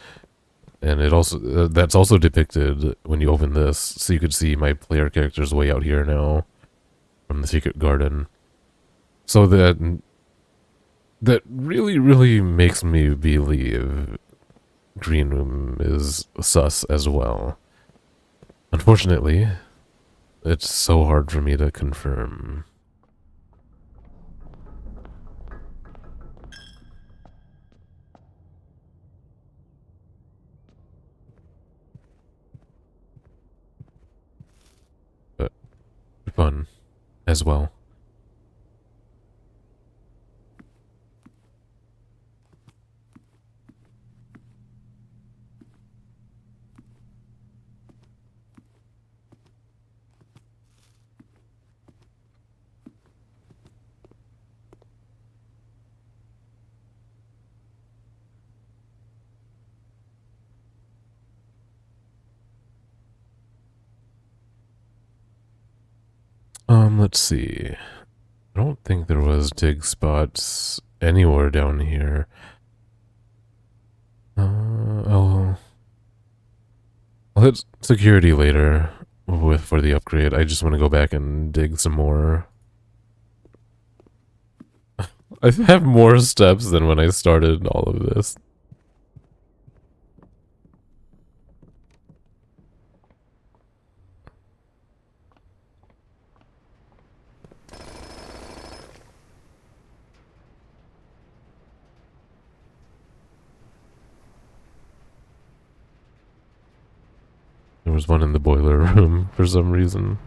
And it also that's also depicted when you open this. So you could see my player character's way out here now from the Secret Garden. So that really, really makes me believe Green Room is sus as well. Unfortunately, it's so hard for me to confirm. But fun as well. Let's see. I don't think there was dig spots anywhere down here. I'll hit security later for the upgrade. I just want to go back and dig some more. I have more steps than when I started all of this. There was one in the boiler room for some reason.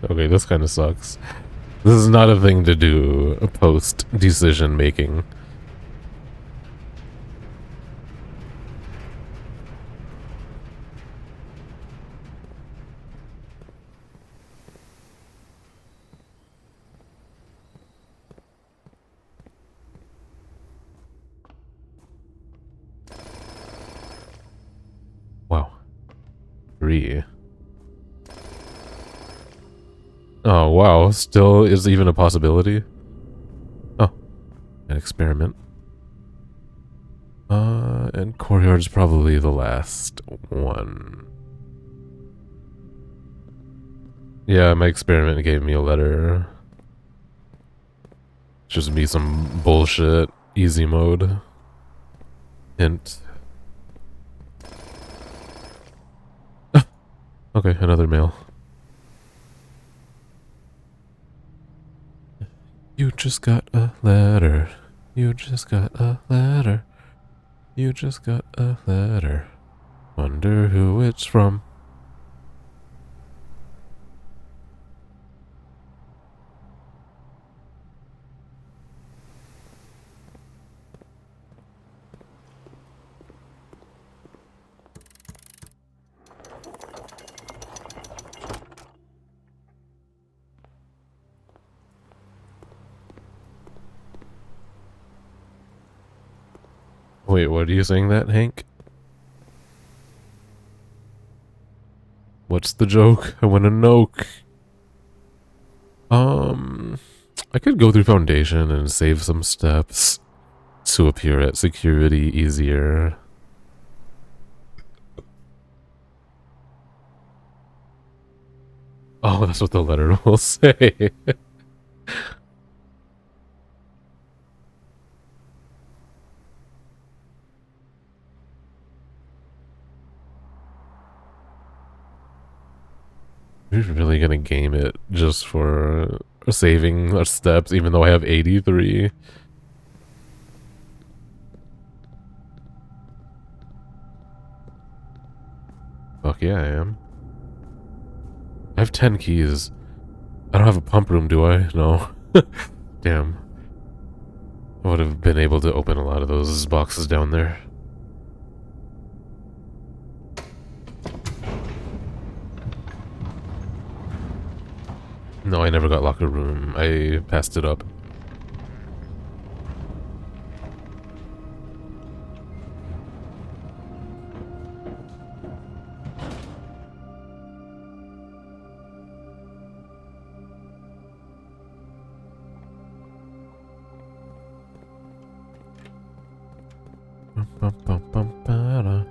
Okay, this kind of sucks. This is not a thing to do post decision making. Wow. 3. Oh, wow. Still is even a possibility? Oh. An experiment. And courtyard's probably the last one. Yeah, my experiment gave me a letter. Just be some bullshit. Easy mode. Hint. Okay, another mail. You just got a letter. You just got a letter. You just got a letter. Wonder who it's from. Wait, what are you saying that, Hank? What's the joke? I want to know. I could go through Foundation and save some steps to appear at security easier. Oh, that's what the letter will say. We're really gonna game it just for saving our steps, even though I have 83. Fuck yeah, I am. I have 10 keys. I don't have a pump room, do I? No. Damn. I would have been able to open a lot of those boxes down there. No, I never got locker room. I passed it up. Bum, bum, bum, ba-da.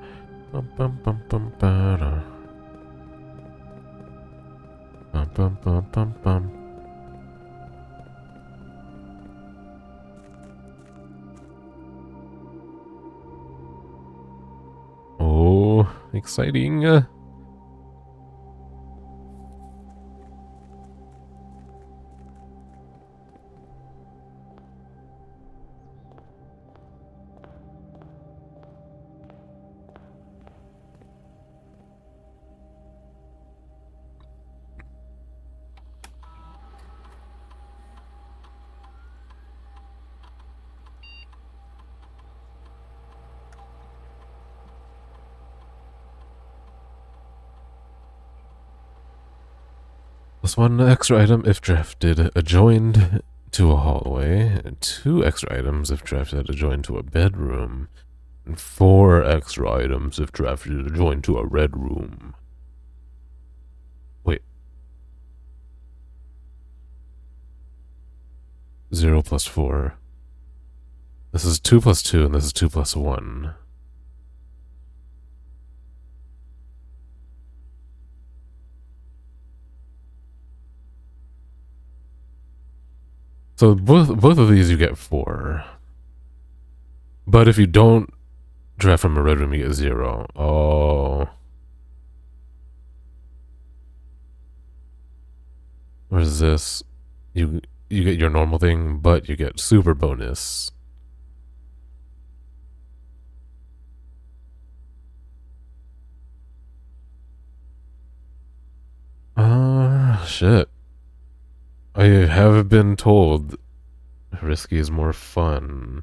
Bum, bum, bum, bum, ba-da. Bum, bum, bum, bum, bum. Oh, exciting. Plus one extra item if drafted adjoined to a hallway, 2 extra items if drafted adjoined to a bedroom, and 4 extra items if drafted adjoined to a red room. Wait. 0 plus 4. This is 2 plus 2, and this is 2 plus 1. So both of these you get 4. But if you don't draft from a red room, you get 0. Oh. Where's this? You get your normal thing, but you get super bonus. Shit. I have been told risky is more fun.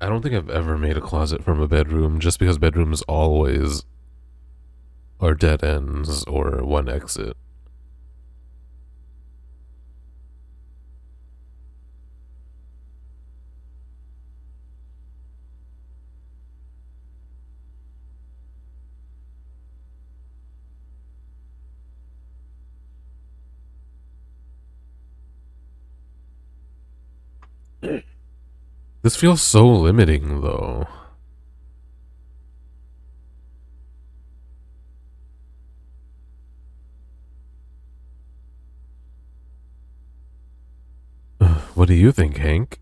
I don't think I've ever made a closet from a bedroom, just because bedrooms always are dead ends or one exit. This feels so limiting, though. What do you think, Hank?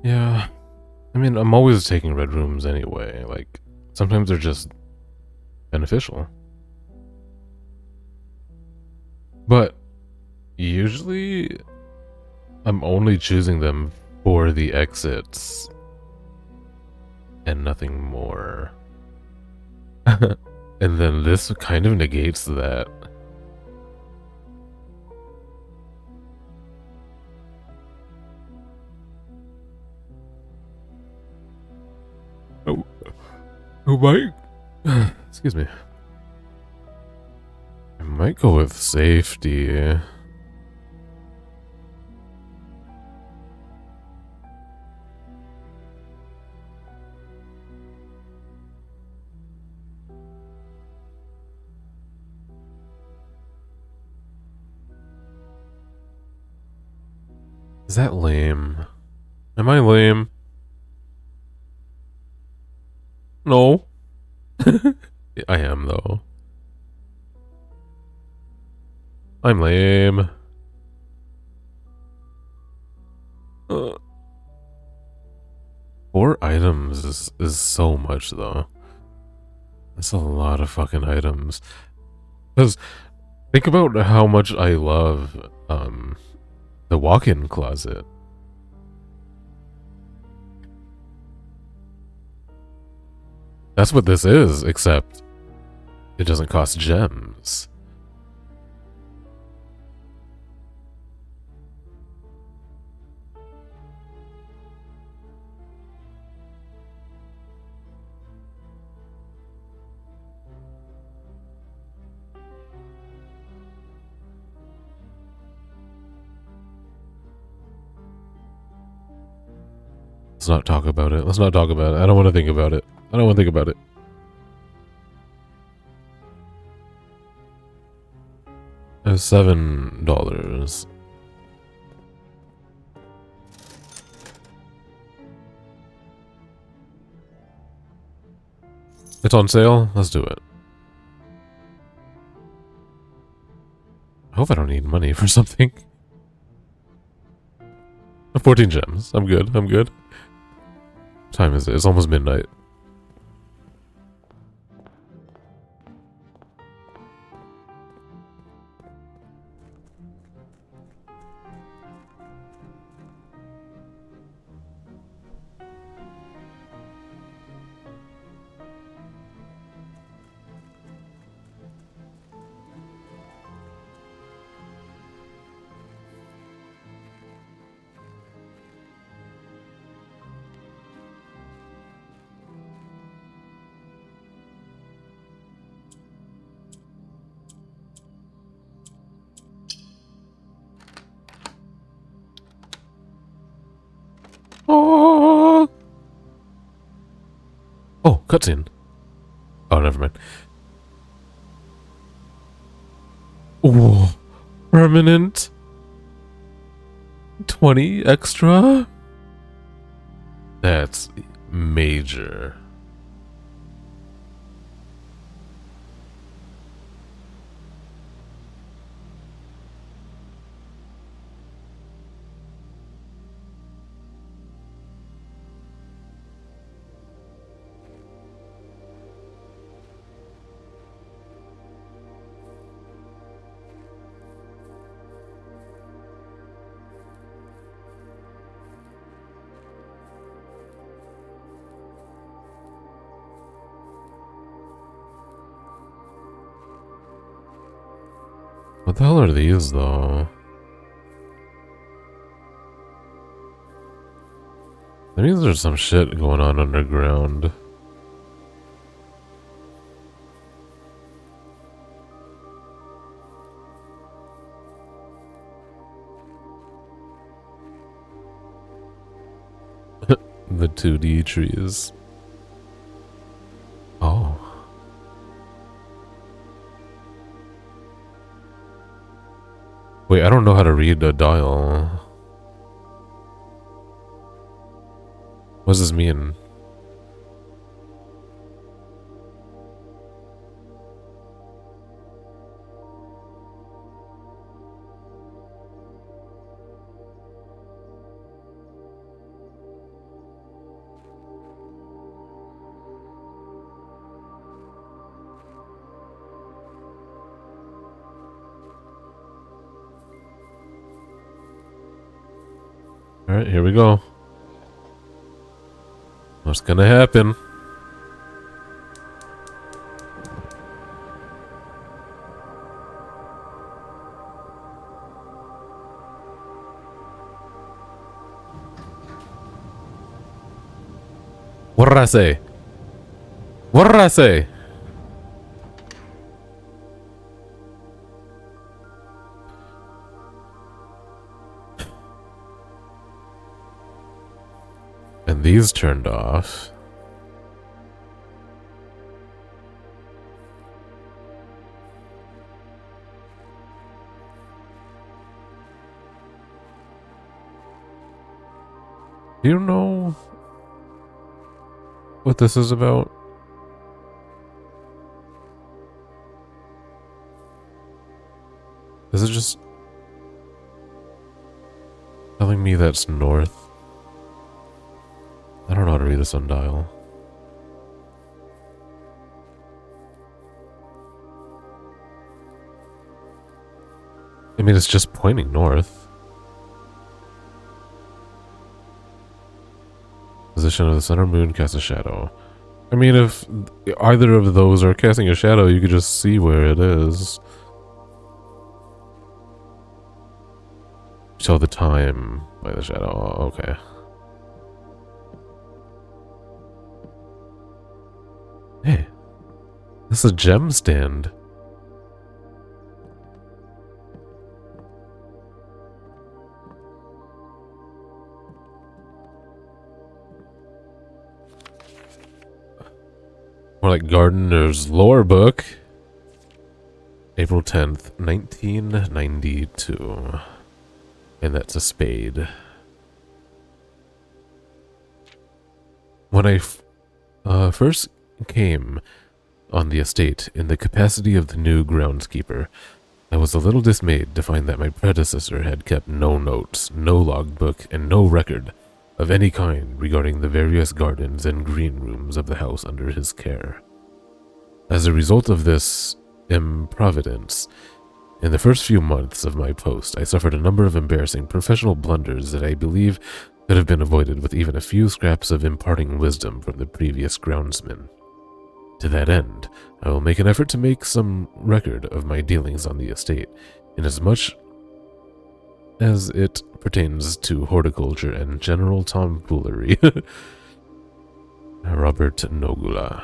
Yeah. I mean, I'm always taking red rooms anyway. Like, sometimes they're just beneficial. But usually, I'm only choosing them for the exits. and nothing more. And then this kind of negates that. Oh, might. Excuse me. I might go with safety. Is that lame? Am I lame? No. I am, though. I'm lame. 4 items is so much, though. That's a lot of fucking items. Because think about how much I love the walk-in closet. That's what this is, except it doesn't cost gems. Let's not talk about it. Let's not talk about it. I don't want to think about it. I don't want to think about it. I have $7. It's on sale. Let's do it. I hope I don't need money for something. 14 gems. I'm good. I'm good. What time is it? It's almost midnight. Oh, oh, cutscene. Oh, never mind. Oh, permanent 20 extra? That's major. What the hell are these, though? That means there's some shit going on underground. The 2D trees. Oh. Wait, I don't know how to read a dial. What does this mean? Alright, here we go. What's gonna happen? What did I say? What did I say? And these turned off. Do you know what this is about? Is it just telling me that's north? I don't know how to read a sundial. I mean, it's just pointing north. Position of the center moon casts a shadow. I mean, if either of those are casting a shadow, you could just see where it is. Tell the time by the shadow. Oh, okay. Hey, this is a gem stand. More like Gardener's Lore Book. April 10th, 1992. And that's a spade. When I first came on the estate in the capacity of the new groundskeeper, I was a little dismayed to find that my predecessor had kept no notes, no logbook, and no record of any kind regarding the various gardens and green rooms of the house under his care. As a result of this improvidence, in the first few months of my post, I suffered a number of embarrassing professional blunders that I believe could have been avoided with even a few scraps of imparting wisdom from the previous groundsman. To that end, I will make an effort to make some record of my dealings on the estate, inasmuch as it pertains to horticulture and general tomfoolery. Robert Nogula.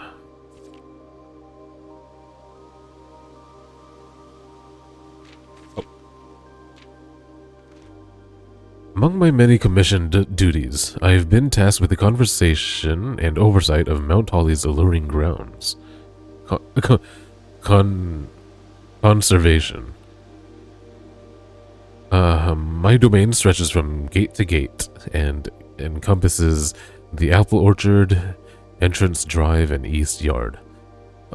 Among my many commissioned duties, I have been tasked with the conservation and oversight of Mount Holly's alluring grounds. Conservation. My domain stretches from gate to gate and encompasses the apple orchard, entrance drive, and east yard.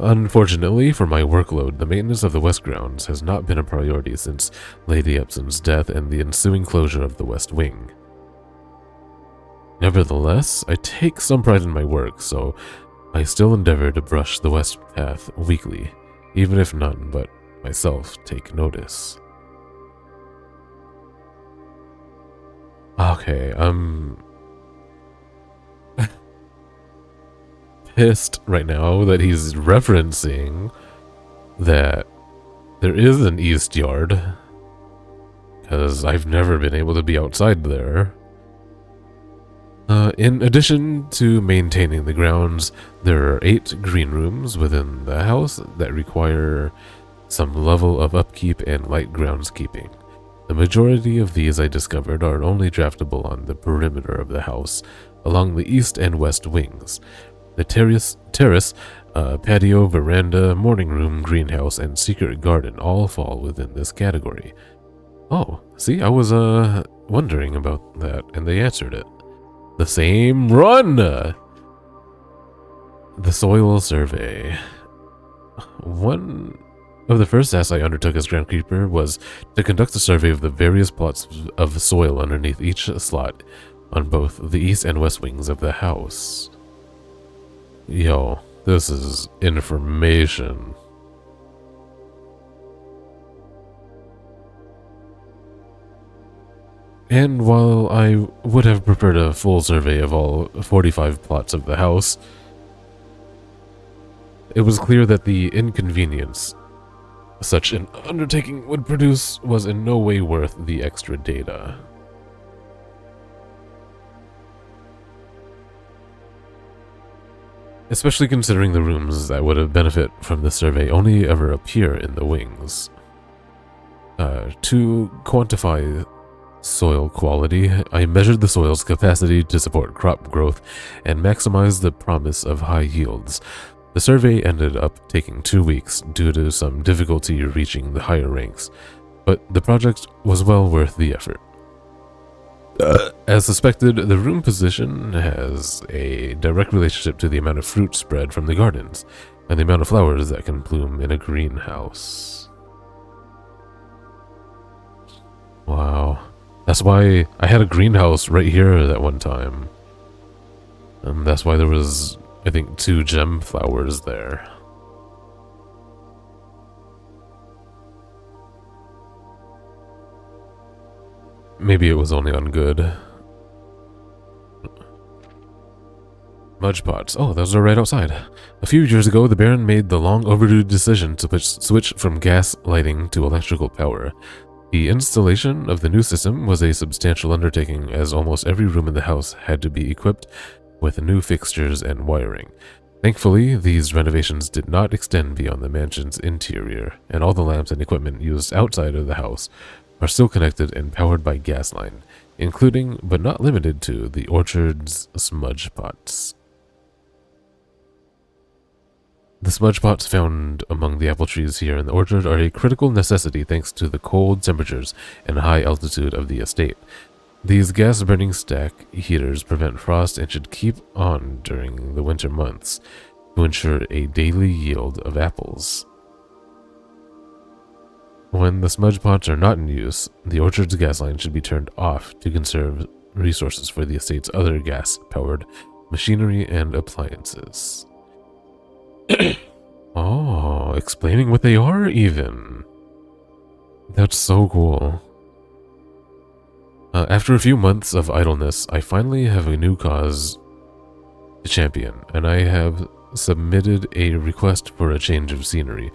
Unfortunately for my workload, the maintenance of the west grounds has not been a priority since Lady Epsom's death and the ensuing closure of the west wing. Nevertheless, I take some pride in my work, so I still endeavor to brush the west path weekly, even if none but myself take notice. Okay, I'm pissed right now that he's referencing that there is an east yard, because I've never been able to be outside there. In addition to maintaining the grounds, there are 8 green rooms within the house that require some level of upkeep and light groundskeeping. The majority of these, I discovered, are only draftable on the perimeter of the house, along the east and west wings. The terrace, patio, veranda, morning room, greenhouse, and secret garden all fall within this category. Oh, see, I was wondering about that, and they answered it. The same run! The soil survey. One of the first tasks I undertook as groundskeeper was to conduct a survey of the various plots of soil underneath each slot on both the east and west wings of the house. Yo, this is information. And while I would have preferred a full survey of all 45 plots of the house, it was clear that the inconvenience such an undertaking would produce was in no way worth the extra data. Especially considering the rooms that would have benefit from the survey only ever appear in the wings. To quantify soil quality, I measured the soil's capacity to support crop growth and maximize the promise of high yields. The survey ended up taking 2 weeks due to some difficulty reaching the higher ranks, but the project was well worth the effort. As suspected, the room position has a direct relationship to the amount of fruit spread from the gardens and the amount of flowers that can bloom in a greenhouse. Wow. That's why I had a greenhouse right here that one time. And that's why there was, I think, 2 gem flowers there. Maybe it was only on good. Mudge pots. Oh, those are right outside. A few years ago, the Baron made the long overdue decision to switch from gas lighting to electrical power. The installation of the new system was a substantial undertaking, as almost every room in the house had to be equipped with new fixtures and wiring. Thankfully, these renovations did not extend beyond the mansion's interior, and all the lamps and equipment used outside of the house are still connected and powered by gas line, including, but not limited to, the orchard's smudge pots. The smudge pots found among the apple trees here in the orchard are a critical necessity thanks to the cold temperatures and high altitude of the estate. These gas-burning stack heaters prevent frost and should keep on during the winter months to ensure a daily yield of apples. When the smudge pots are not in use, the orchard's gas line should be turned off to conserve resources for the estate's other gas-powered machinery and appliances. Oh, explaining what they are even. That's so cool. After a few months of idleness, I finally have a new cause to champion, and I have submitted a request for a change of scenery.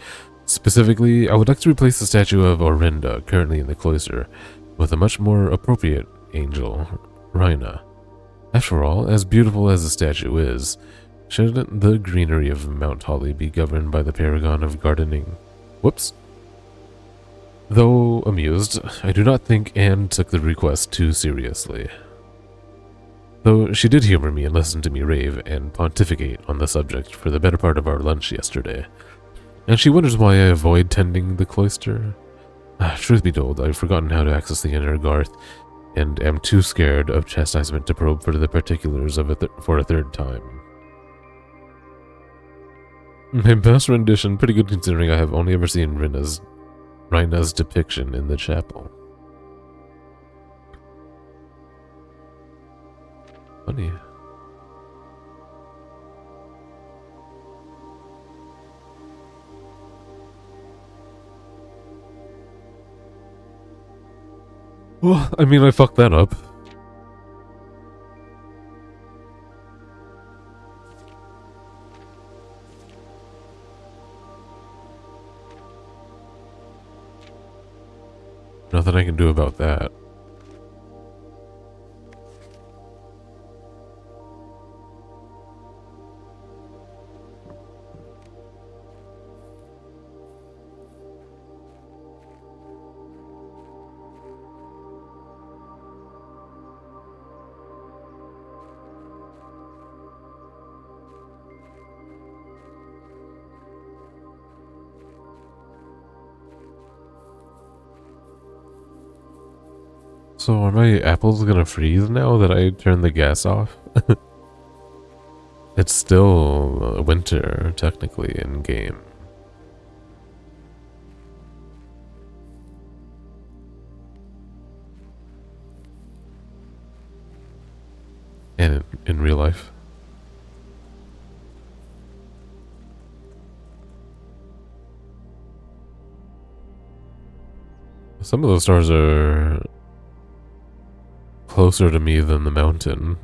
Specifically, I would like to replace the statue of Orinda, currently in the cloister, with a much more appropriate angel, Rhina. After all, as beautiful as the statue is, shouldn't the greenery of Mount Holly be governed by the paragon of gardening? Whoops. Though amused, I do not think Anne took the request too seriously. Though she did humor me and listen to me rave and pontificate on the subject for the better part of our lunch yesterday. And she wonders why I avoid tending the cloister. Truth be told, I've forgotten how to access the inner garth, and am too scared of chastisement to probe for the particulars of it for a third time. My best rendition, pretty good considering I have only ever seen Rhina's depiction in the chapel. Funny. Well, I mean, I fucked that up. Nothing I can do about that. So are my apples gonna freeze now that I turn the gas off? It's still winter, technically, in game. And in real life. Some of those stars are closer to me than the mountain.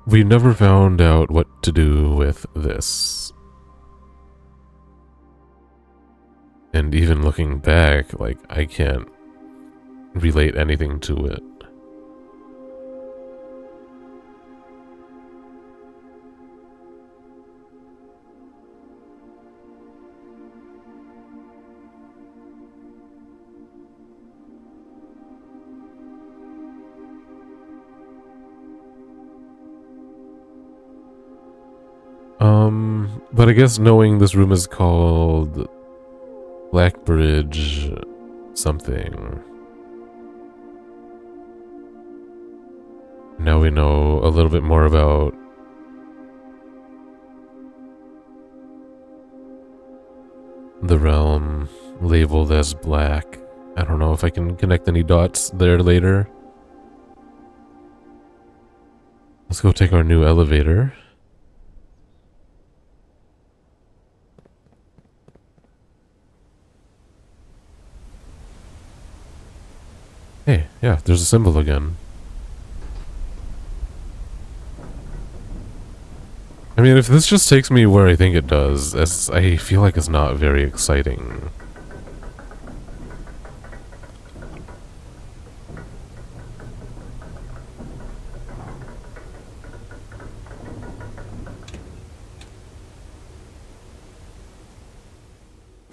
We never found out what to do with this. And even looking back, like, I can't relate anything to it. But I guess knowing this room is called Blackbridge something. Now we know a little bit more about the realm labeled as black. I don't know if I can connect any dots there later. Let's go take our new elevator. Hey, yeah, there's a symbol again. I mean, if this just takes me where I think it does, I feel like it's not very exciting.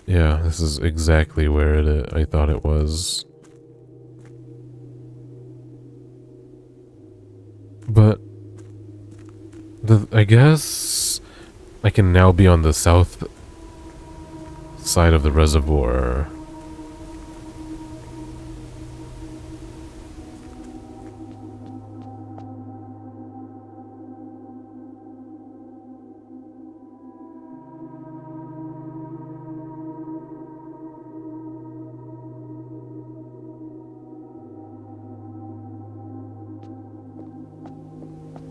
Yeah, this is exactly where I thought it was. But I guess I can now be on the south side of the reservoir.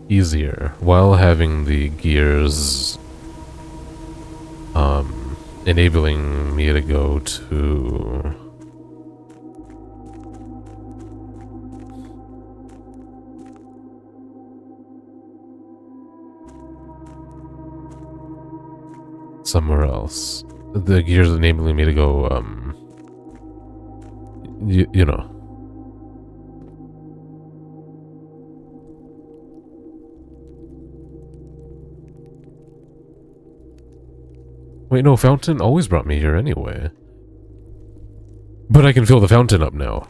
Easier while having the gears enabling me to go to somewhere else. The gears enabling me to go you know. Wait, no, fountain always brought me here anyway. But I can fill the fountain up now.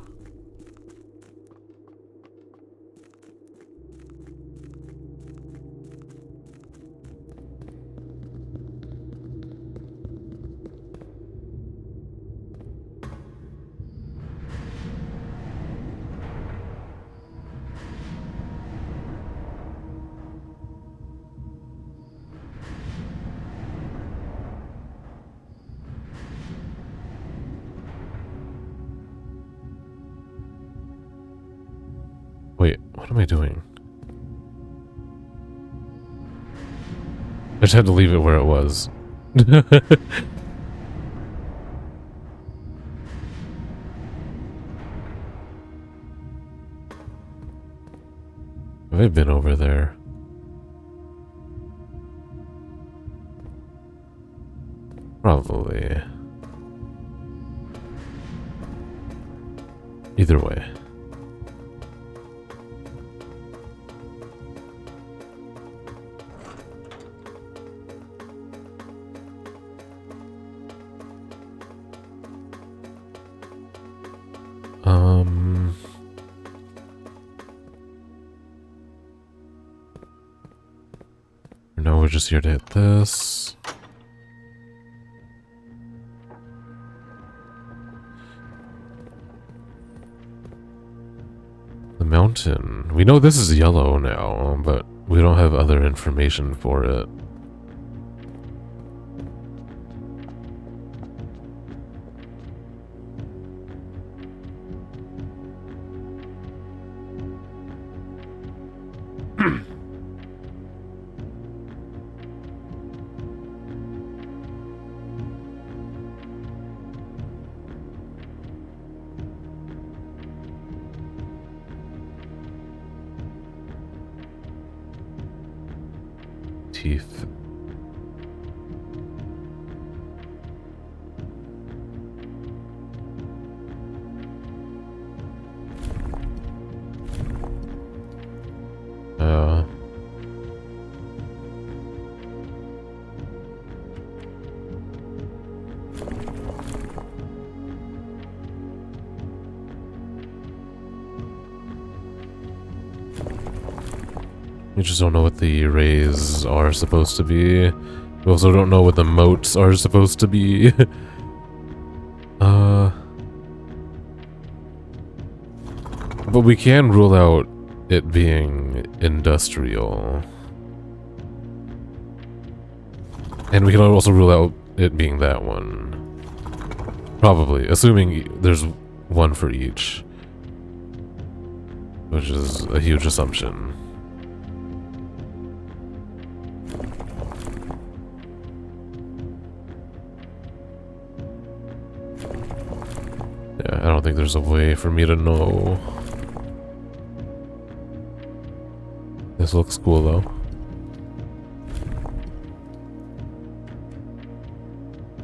Wait, what am I doing? I just had to leave it where it was. Have I been over there? Probably. Either way. No, we're just here to hit this. The mountain. We know this is yellow now, but we don't have other information for it. teeth. We just don't know what the rays are supposed to be. We also don't know what the moats are supposed to be. But we can rule out it being industrial. And we can also rule out it being that one. Probably, assuming there's one for each. Which is a huge assumption. Yeah, I don't think there's a way for me to know. This looks cool though.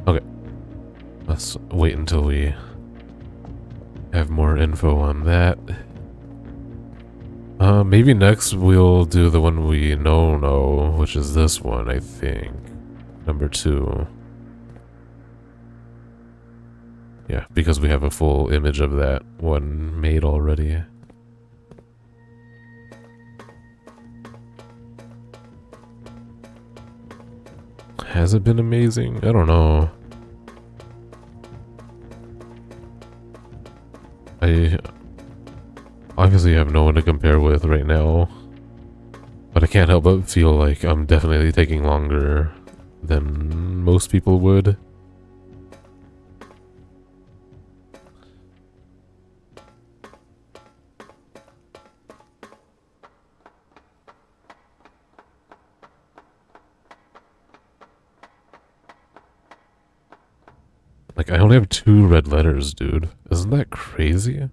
Okay. Let's wait until we have more info on that. Maybe next we'll do the one we know, which is this one, I think. Number 2. Yeah, because we have a full image of that one made already. Has it been amazing? I don't know. I obviously have no one to compare with right now, but I can't help but feel like I'm definitely taking longer than most people would. Like, I only have 2 red letters, dude. Isn't that crazy?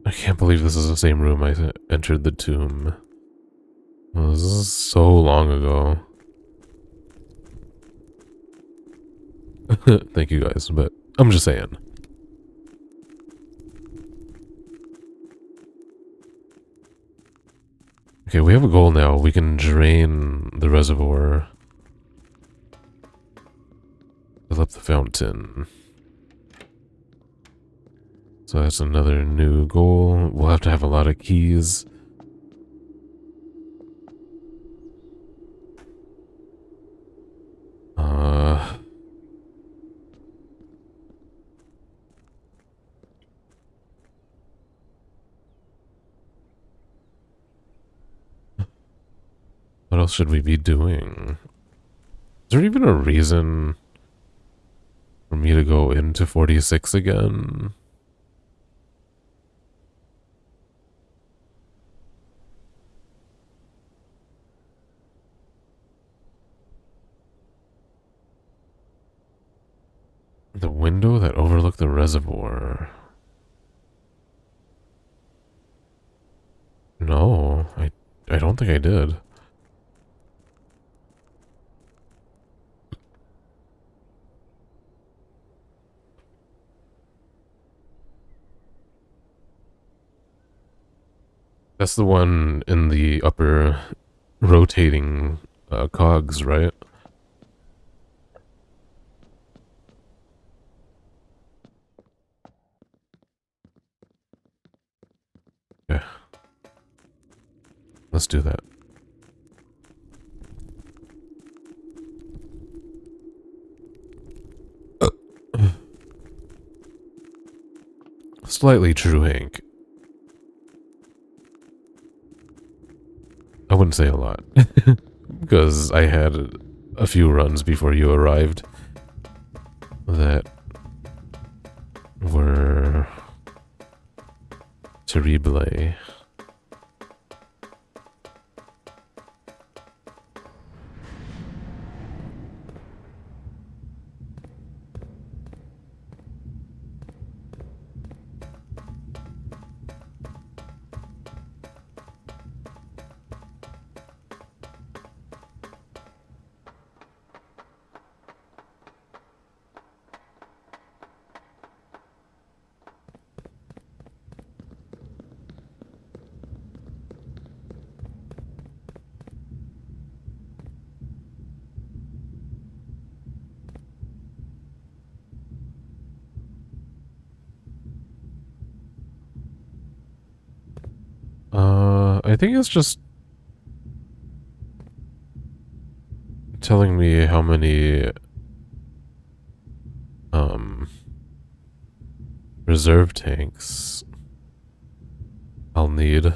I can't believe this is the same room I entered the tomb. Well, this is so long ago. Thank you guys, but I'm just saying. Okay, we have a goal now. We can drain the reservoir. Fill up the fountain. So that's another new goal. We'll have to have a lot of keys. What else should we be doing? Is there even a reason for me to go into 46 again? The window that overlooked the reservoir. No, I don't think I did. That's the one in the upper rotating cogs, right? Yeah. Let's do that. slightly true, Hank. I wouldn't say a lot. Because I had a few runs before you arrived that were terrible. I think it's just telling me how many reserve tanks I'll need,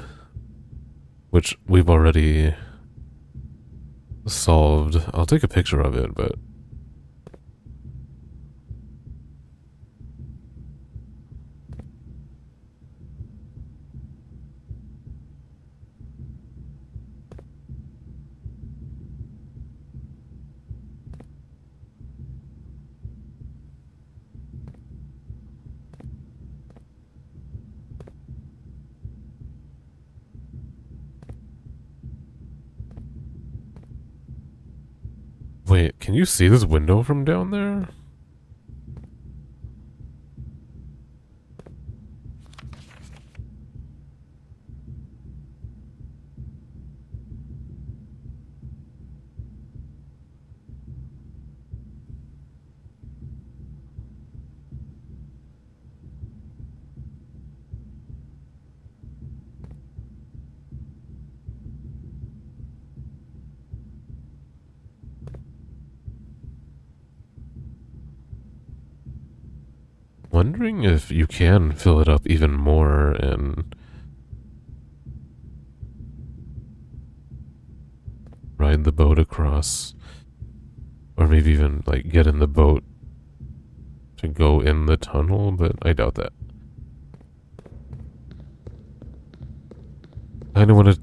which we've already solved. I'll take a picture of it, but wait, can you see this window from down there? Wondering if you can fill it up even more and ride the boat across. Or maybe even, like, get in the boat to go in the tunnel, but I doubt that. I don't want to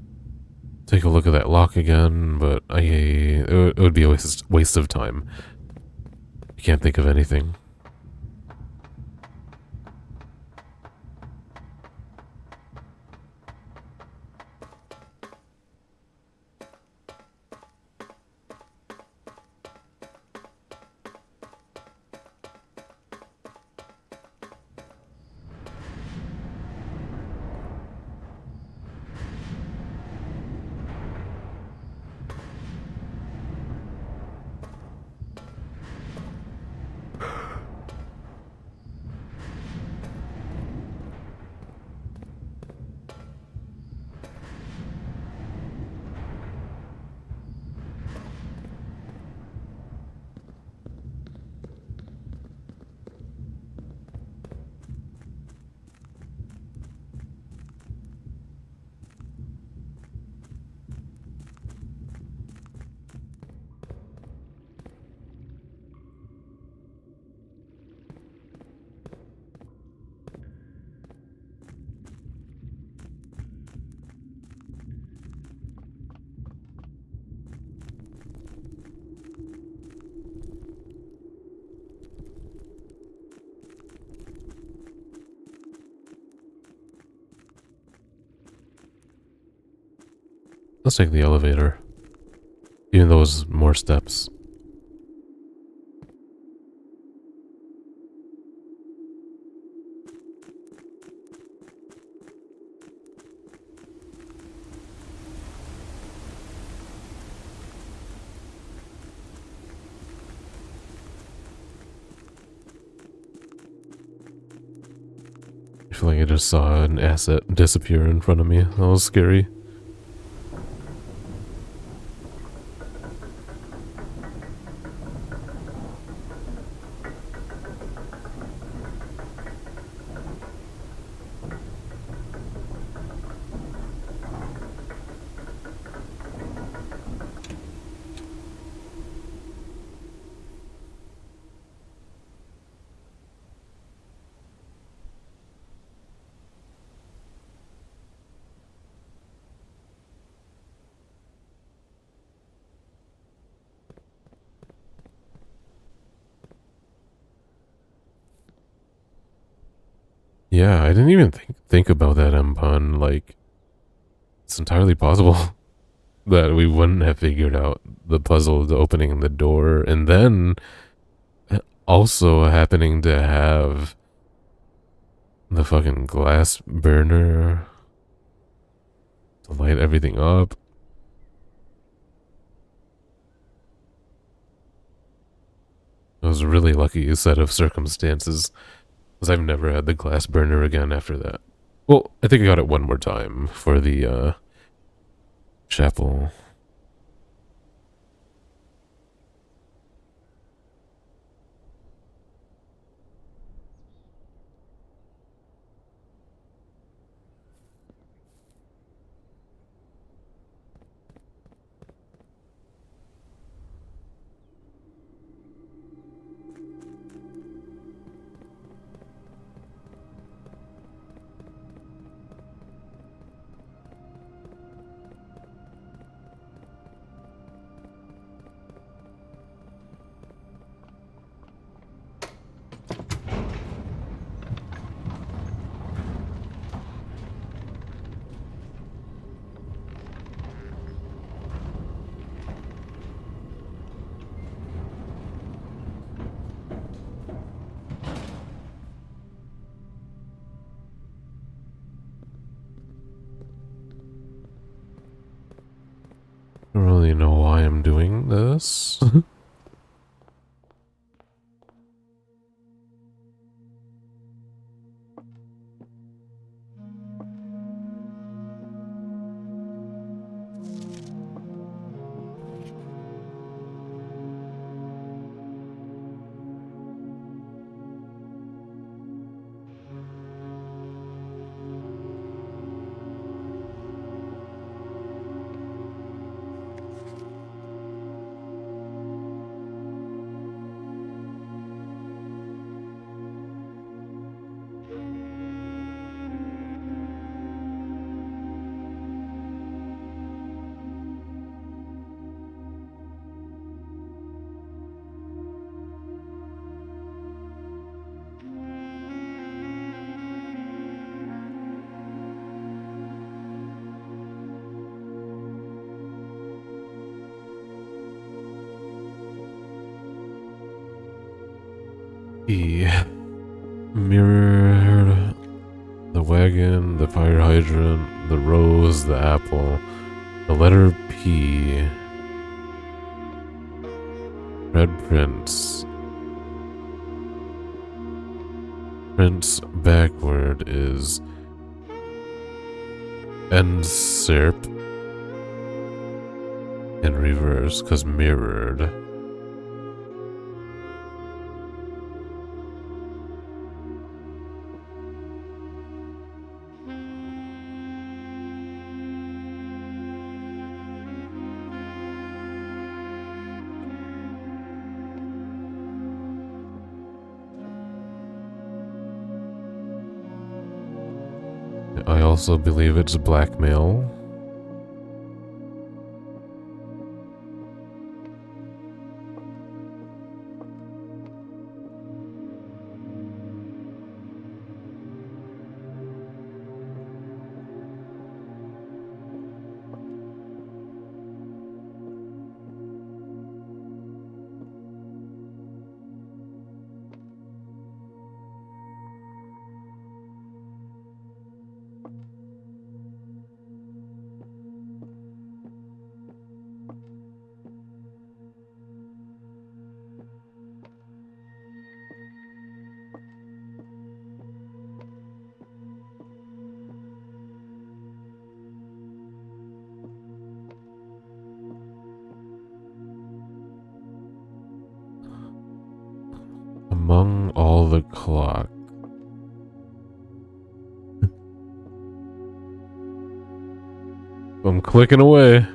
take a look at that lock again, but it would be a waste of time. I can't think of anything. Let's take the elevator. Even though it's more steps. I feel like I just saw an asset disappear in front of me. That was scary. Yeah, I didn't even think about that, Mpun. Like, it's entirely possible that we wouldn't have figured out the puzzle of opening the door, and then also happening to have the fucking glass burner to light everything up. It was a really lucky set of circumstances, because I've never had the glass burner again after that. Well, I think I got it one more time for the chapel. I don't really know why I'm doing this. The mirror, the wagon, the fire hydrant, the rose, the apple, the letter P, red prince. Prince backward is NSERP in reverse, because mirrored. I also believe it's blackmail. Among all the clock. I'm clicking away.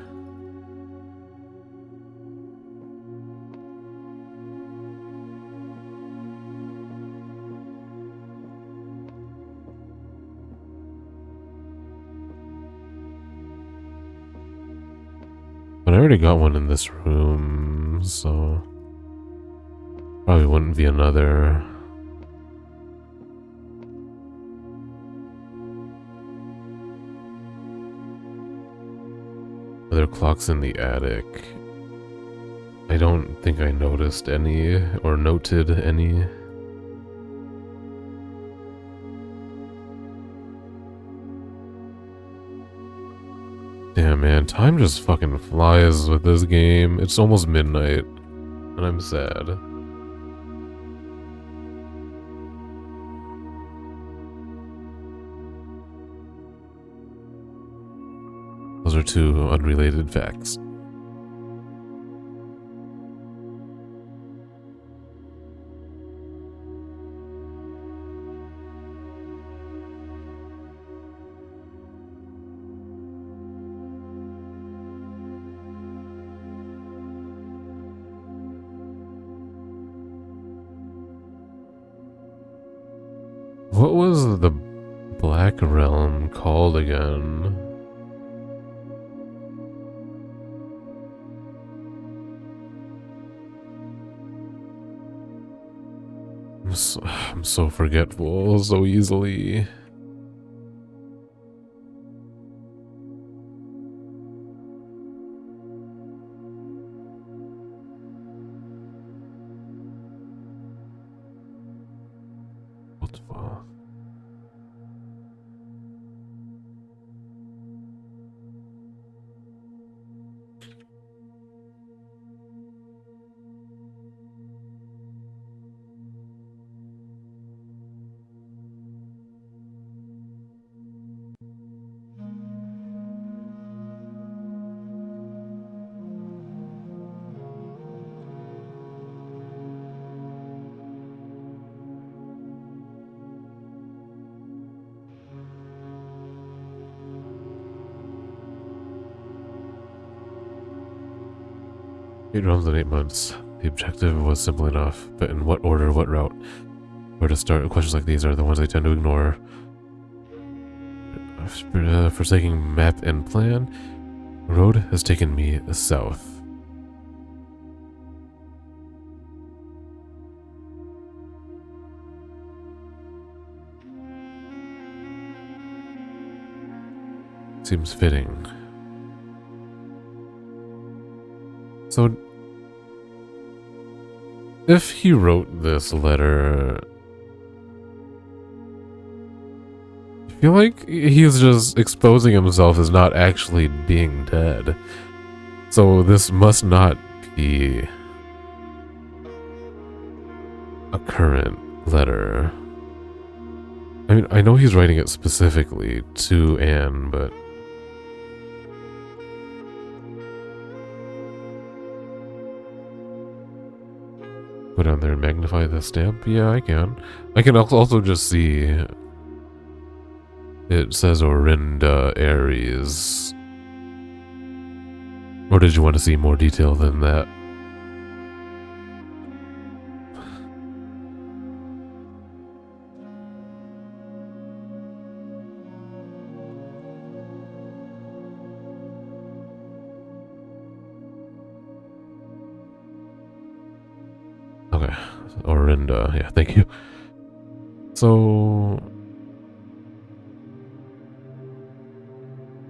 But I already got one in this room, so probably wouldn't be another. Other clocks in the attic. I don't think I noticed any or noted any. Damn, man, time just fucking flies with this game. It's almost midnight, and I'm sad. Those are two unrelated facts. What was the Black Realm called again? I'm so forgetful so easily. What the fuck? Eight realms in 8 months. The objective was simple enough, but in what order, what route? Where to start? Questions like these are the ones I tend to ignore. Forsaking map and plan, the road has taken me south. Seems fitting. So, if he wrote this letter, I feel like he's just exposing himself as not actually being dead. So this must not be a current letter. I mean, I know he's writing it specifically to Anne, but go down there and magnify the stamp? Yeah, I can. I can also just see it says Orinda Aries. Or did you want to see more detail than that? Okay, Orinda, yeah, thank you. So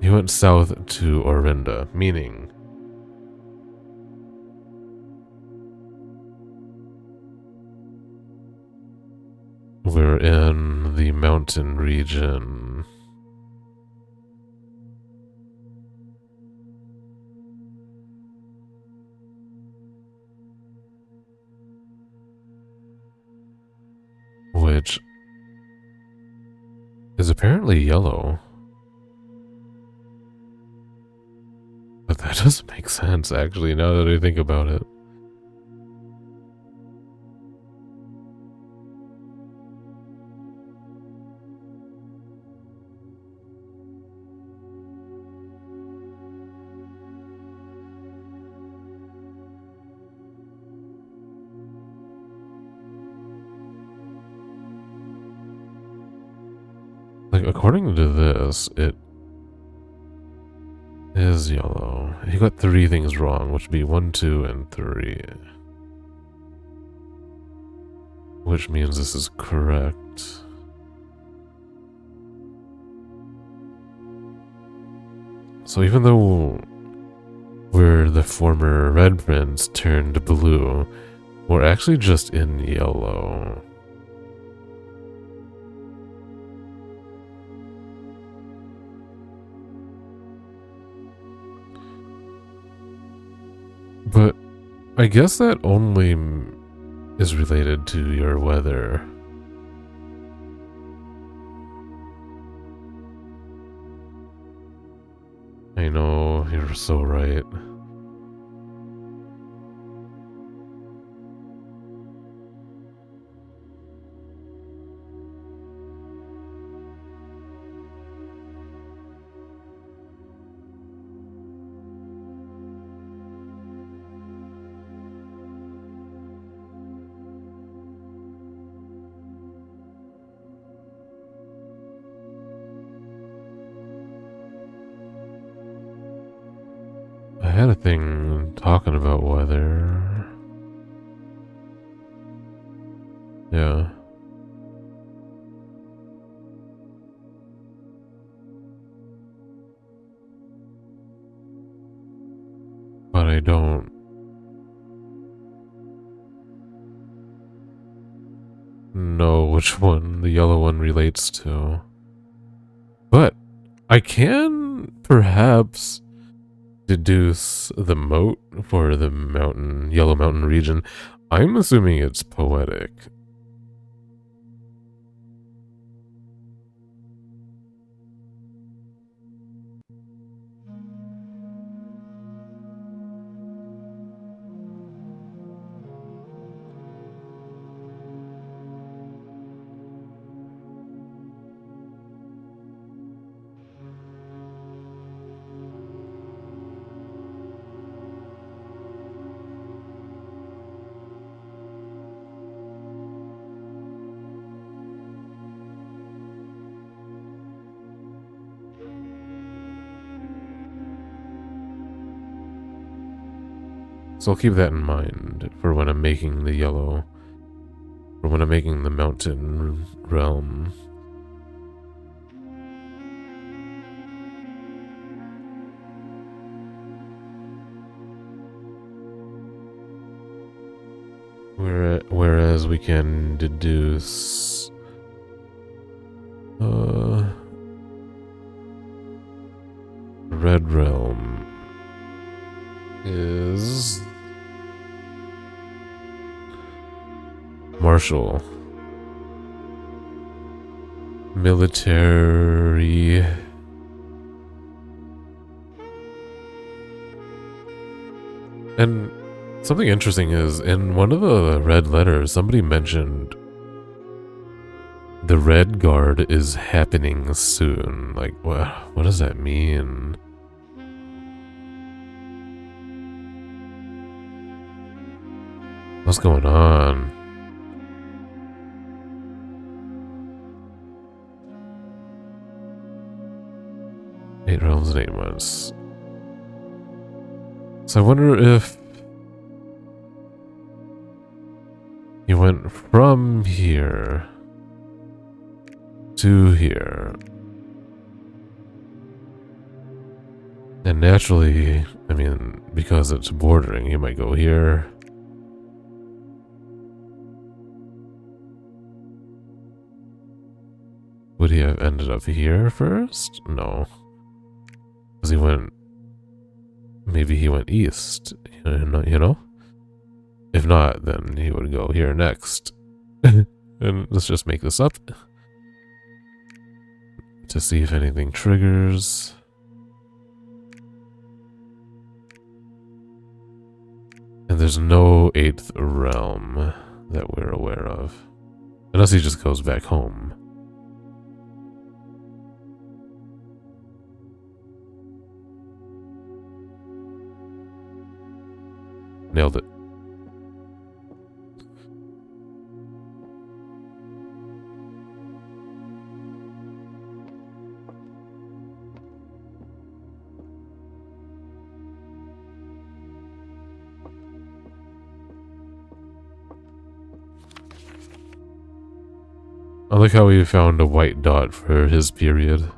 he went south to Orinda, meaning we're in the mountain region. Which is apparently yellow. But that doesn't make sense, actually, now that I think about it. Like, according to this, it is yellow. He got 3 things wrong, which would be 1, 2, and 3. Which means this is correct. So even though where the former red prints turned blue, we're actually just in yellow. But I guess that only is related to your weather. I know, you're so right. I had a thing talking about weather. Yeah. But I don't know which one the yellow one relates to. But I can perhaps deduce the moat for the Yellow Mountain region. I'm assuming it's poetic. So I'll keep that in mind for when I'm making the yellow, or when I'm making the mountain realm. Whereas we can deduce Red Realm is martial, military, and something interesting is in one of the red letters somebody mentioned the Red Guard is happening soon. Like, what does that mean? What's going on? Eight realms in 8 months. So I wonder if you went from here to here. And naturally, I mean, because it's bordering, you might go here. Would he have ended up here first? No. Because he went... Maybe he went east, you know? If not, then he would go here next. And let's just make this up. To see if anything triggers. And there's no 8th realm that we're aware of. Unless he just goes back home. Nailed it. I like how we found a white dot for his period.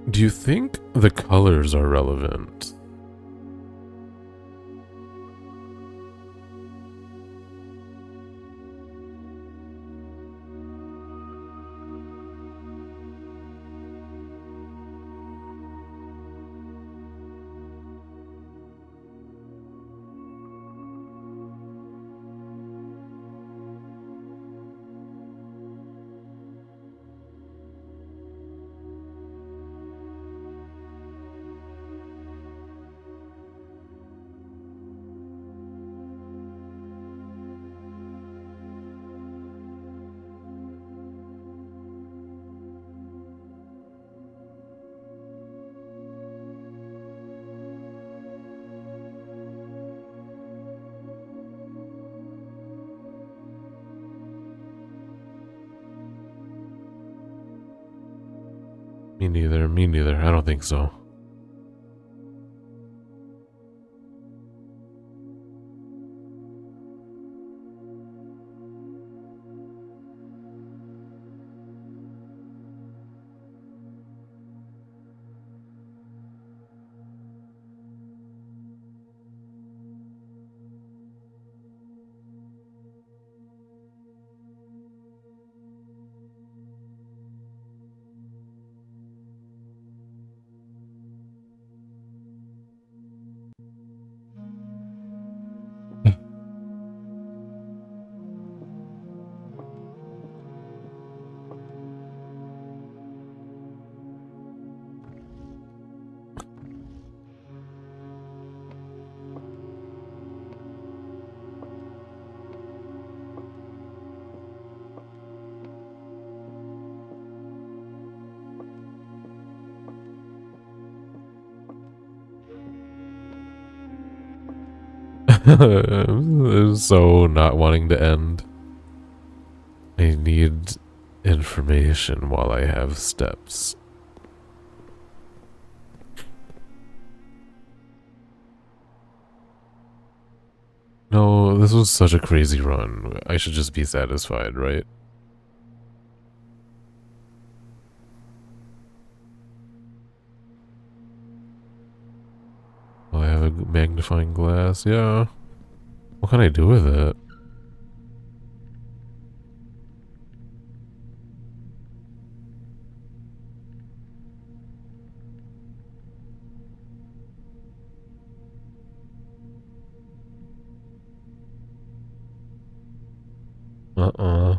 Do you think the colors are relevant? Me neither, me neither. I don't think so. So not wanting to end. I need information while I have steps. No, this was such a crazy run. I should just be satisfied, right? Well, I have a magnifying glass, yeah. What can I do with it? Uh-uh.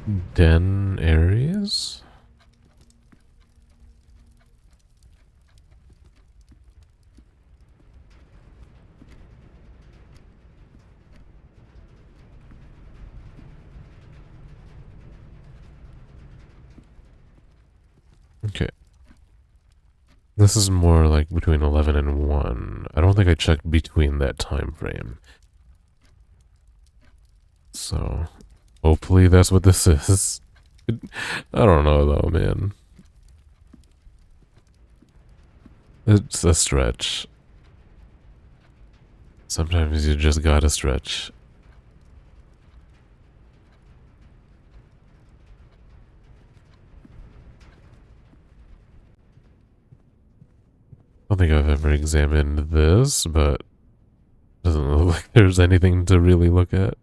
Den areas? Okay. This is more like between 11 and 1. I don't think I checked between that time frame. So, hopefully that's what this is. I don't know though, man. It's a stretch. Sometimes you just gotta stretch. I don't think I've ever examined this, but doesn't look like there's anything to really look at.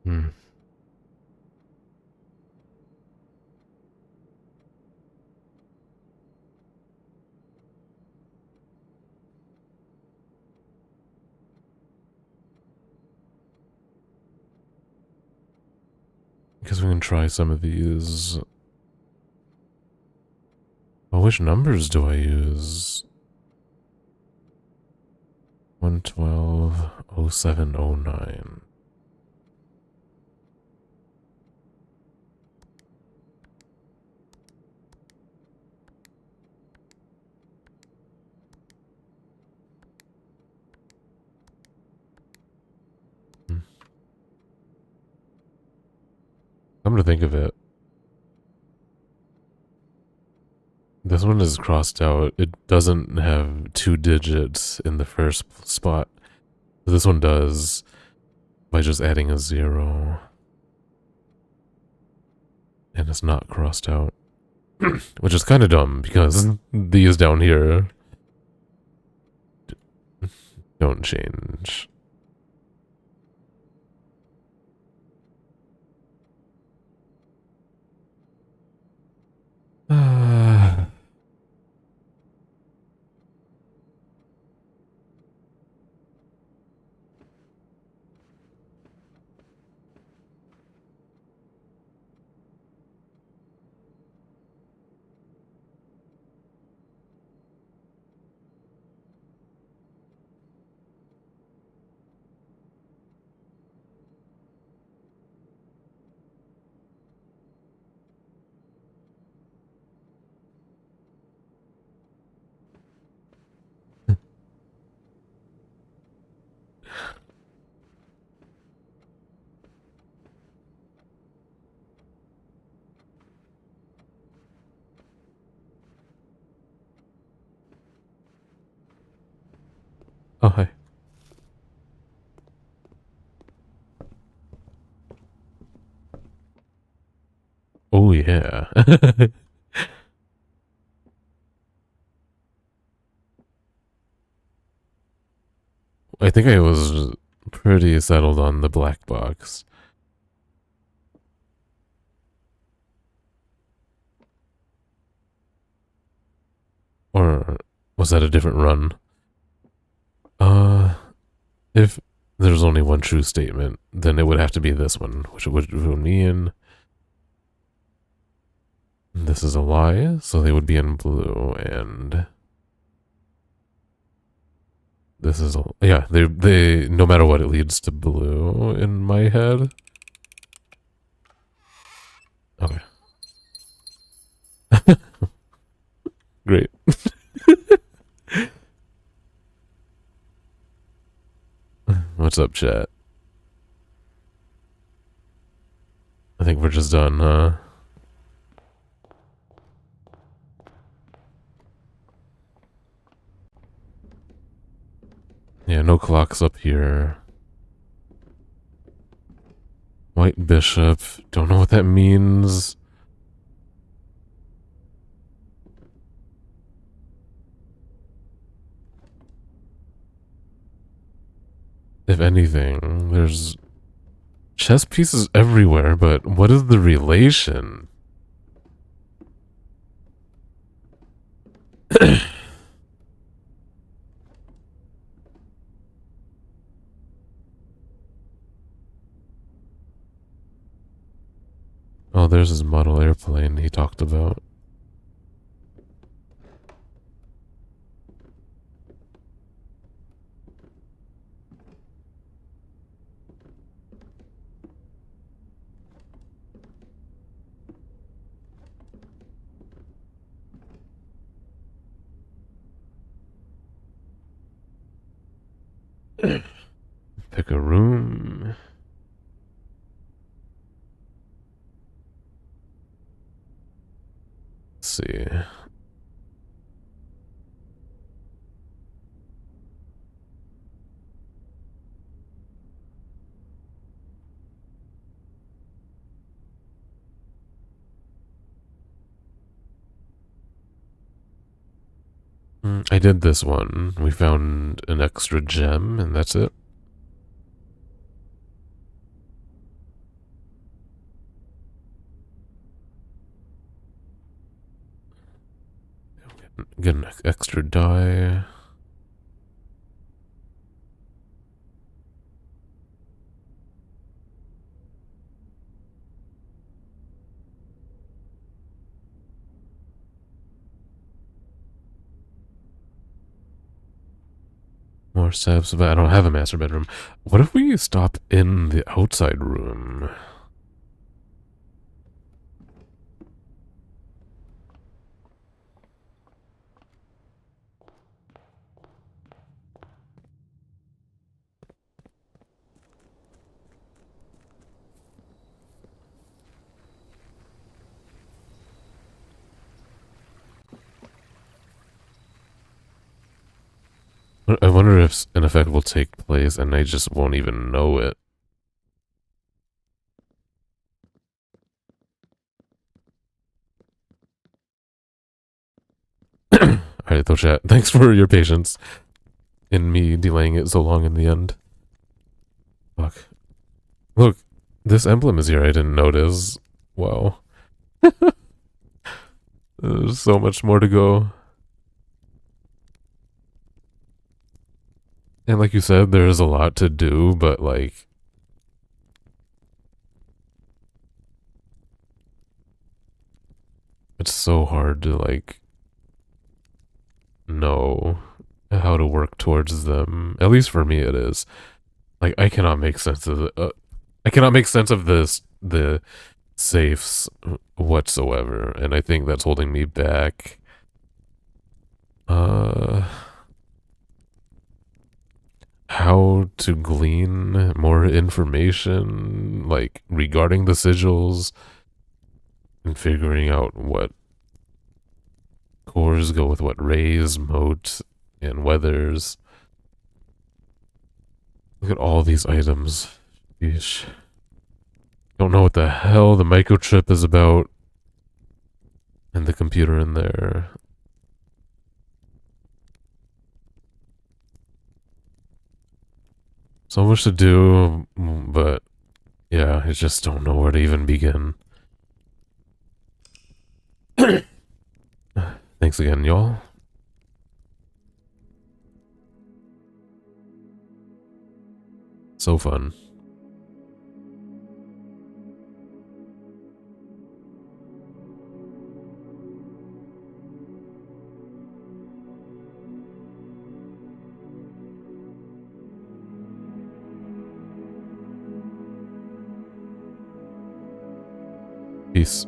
Hmm. Because we can try some of these. Oh, which numbers do I use? 112, 07, 09. Hmm. Come to think of it, this one is crossed out. It doesn't have 2 digits in the first spot. This one does by just adding a 0. And it's not crossed out. Which is kind of dumb because these down here don't change. Uh, Oh, hi. Oh, yeah. I think I was pretty settled on the black box. Or was that a different run? Uh, if there's only one true statement, then it would have to be this one, which would mean this is a lie, so they would be in blue, and this is a yeah. They no matter what, it leads to blue in my head. Okay, great. What's up, chat? I think we're just done, huh? Yeah, no clocks up here. White bishop. Don't know what that means. If anything, there's chess pieces everywhere, but what is the relation? Oh, there's his model airplane he talked about. Pick a room. Let's see. I did this one. We found an extra gem, and that's it. Get an extra die. More steps, but I don't have a master bedroom. What if we stop in the outside room? I wonder if an effect will take place and I just won't even know it. Alright, though, chat. Thanks for your patience in me delaying it so long in the end. Fuck. Look, this emblem is here. I didn't notice. Wow. There's so much more to go. And like you said, there's a lot to do, but like, it's so hard to like know how to work towards them. At least for me, it is. Like, I cannot make sense of it. I cannot make sense of the safes whatsoever, and I think that's holding me back. How to glean more information, like regarding the sigils, and figuring out what cores go with what rays, moat, and weathers. Look at all these items. Yeesh. Don't know what the hell the microchip is about. And the computer in there. So much to do, but yeah, I just don't know where to even begin. Thanks again, y'all. So fun. Peace.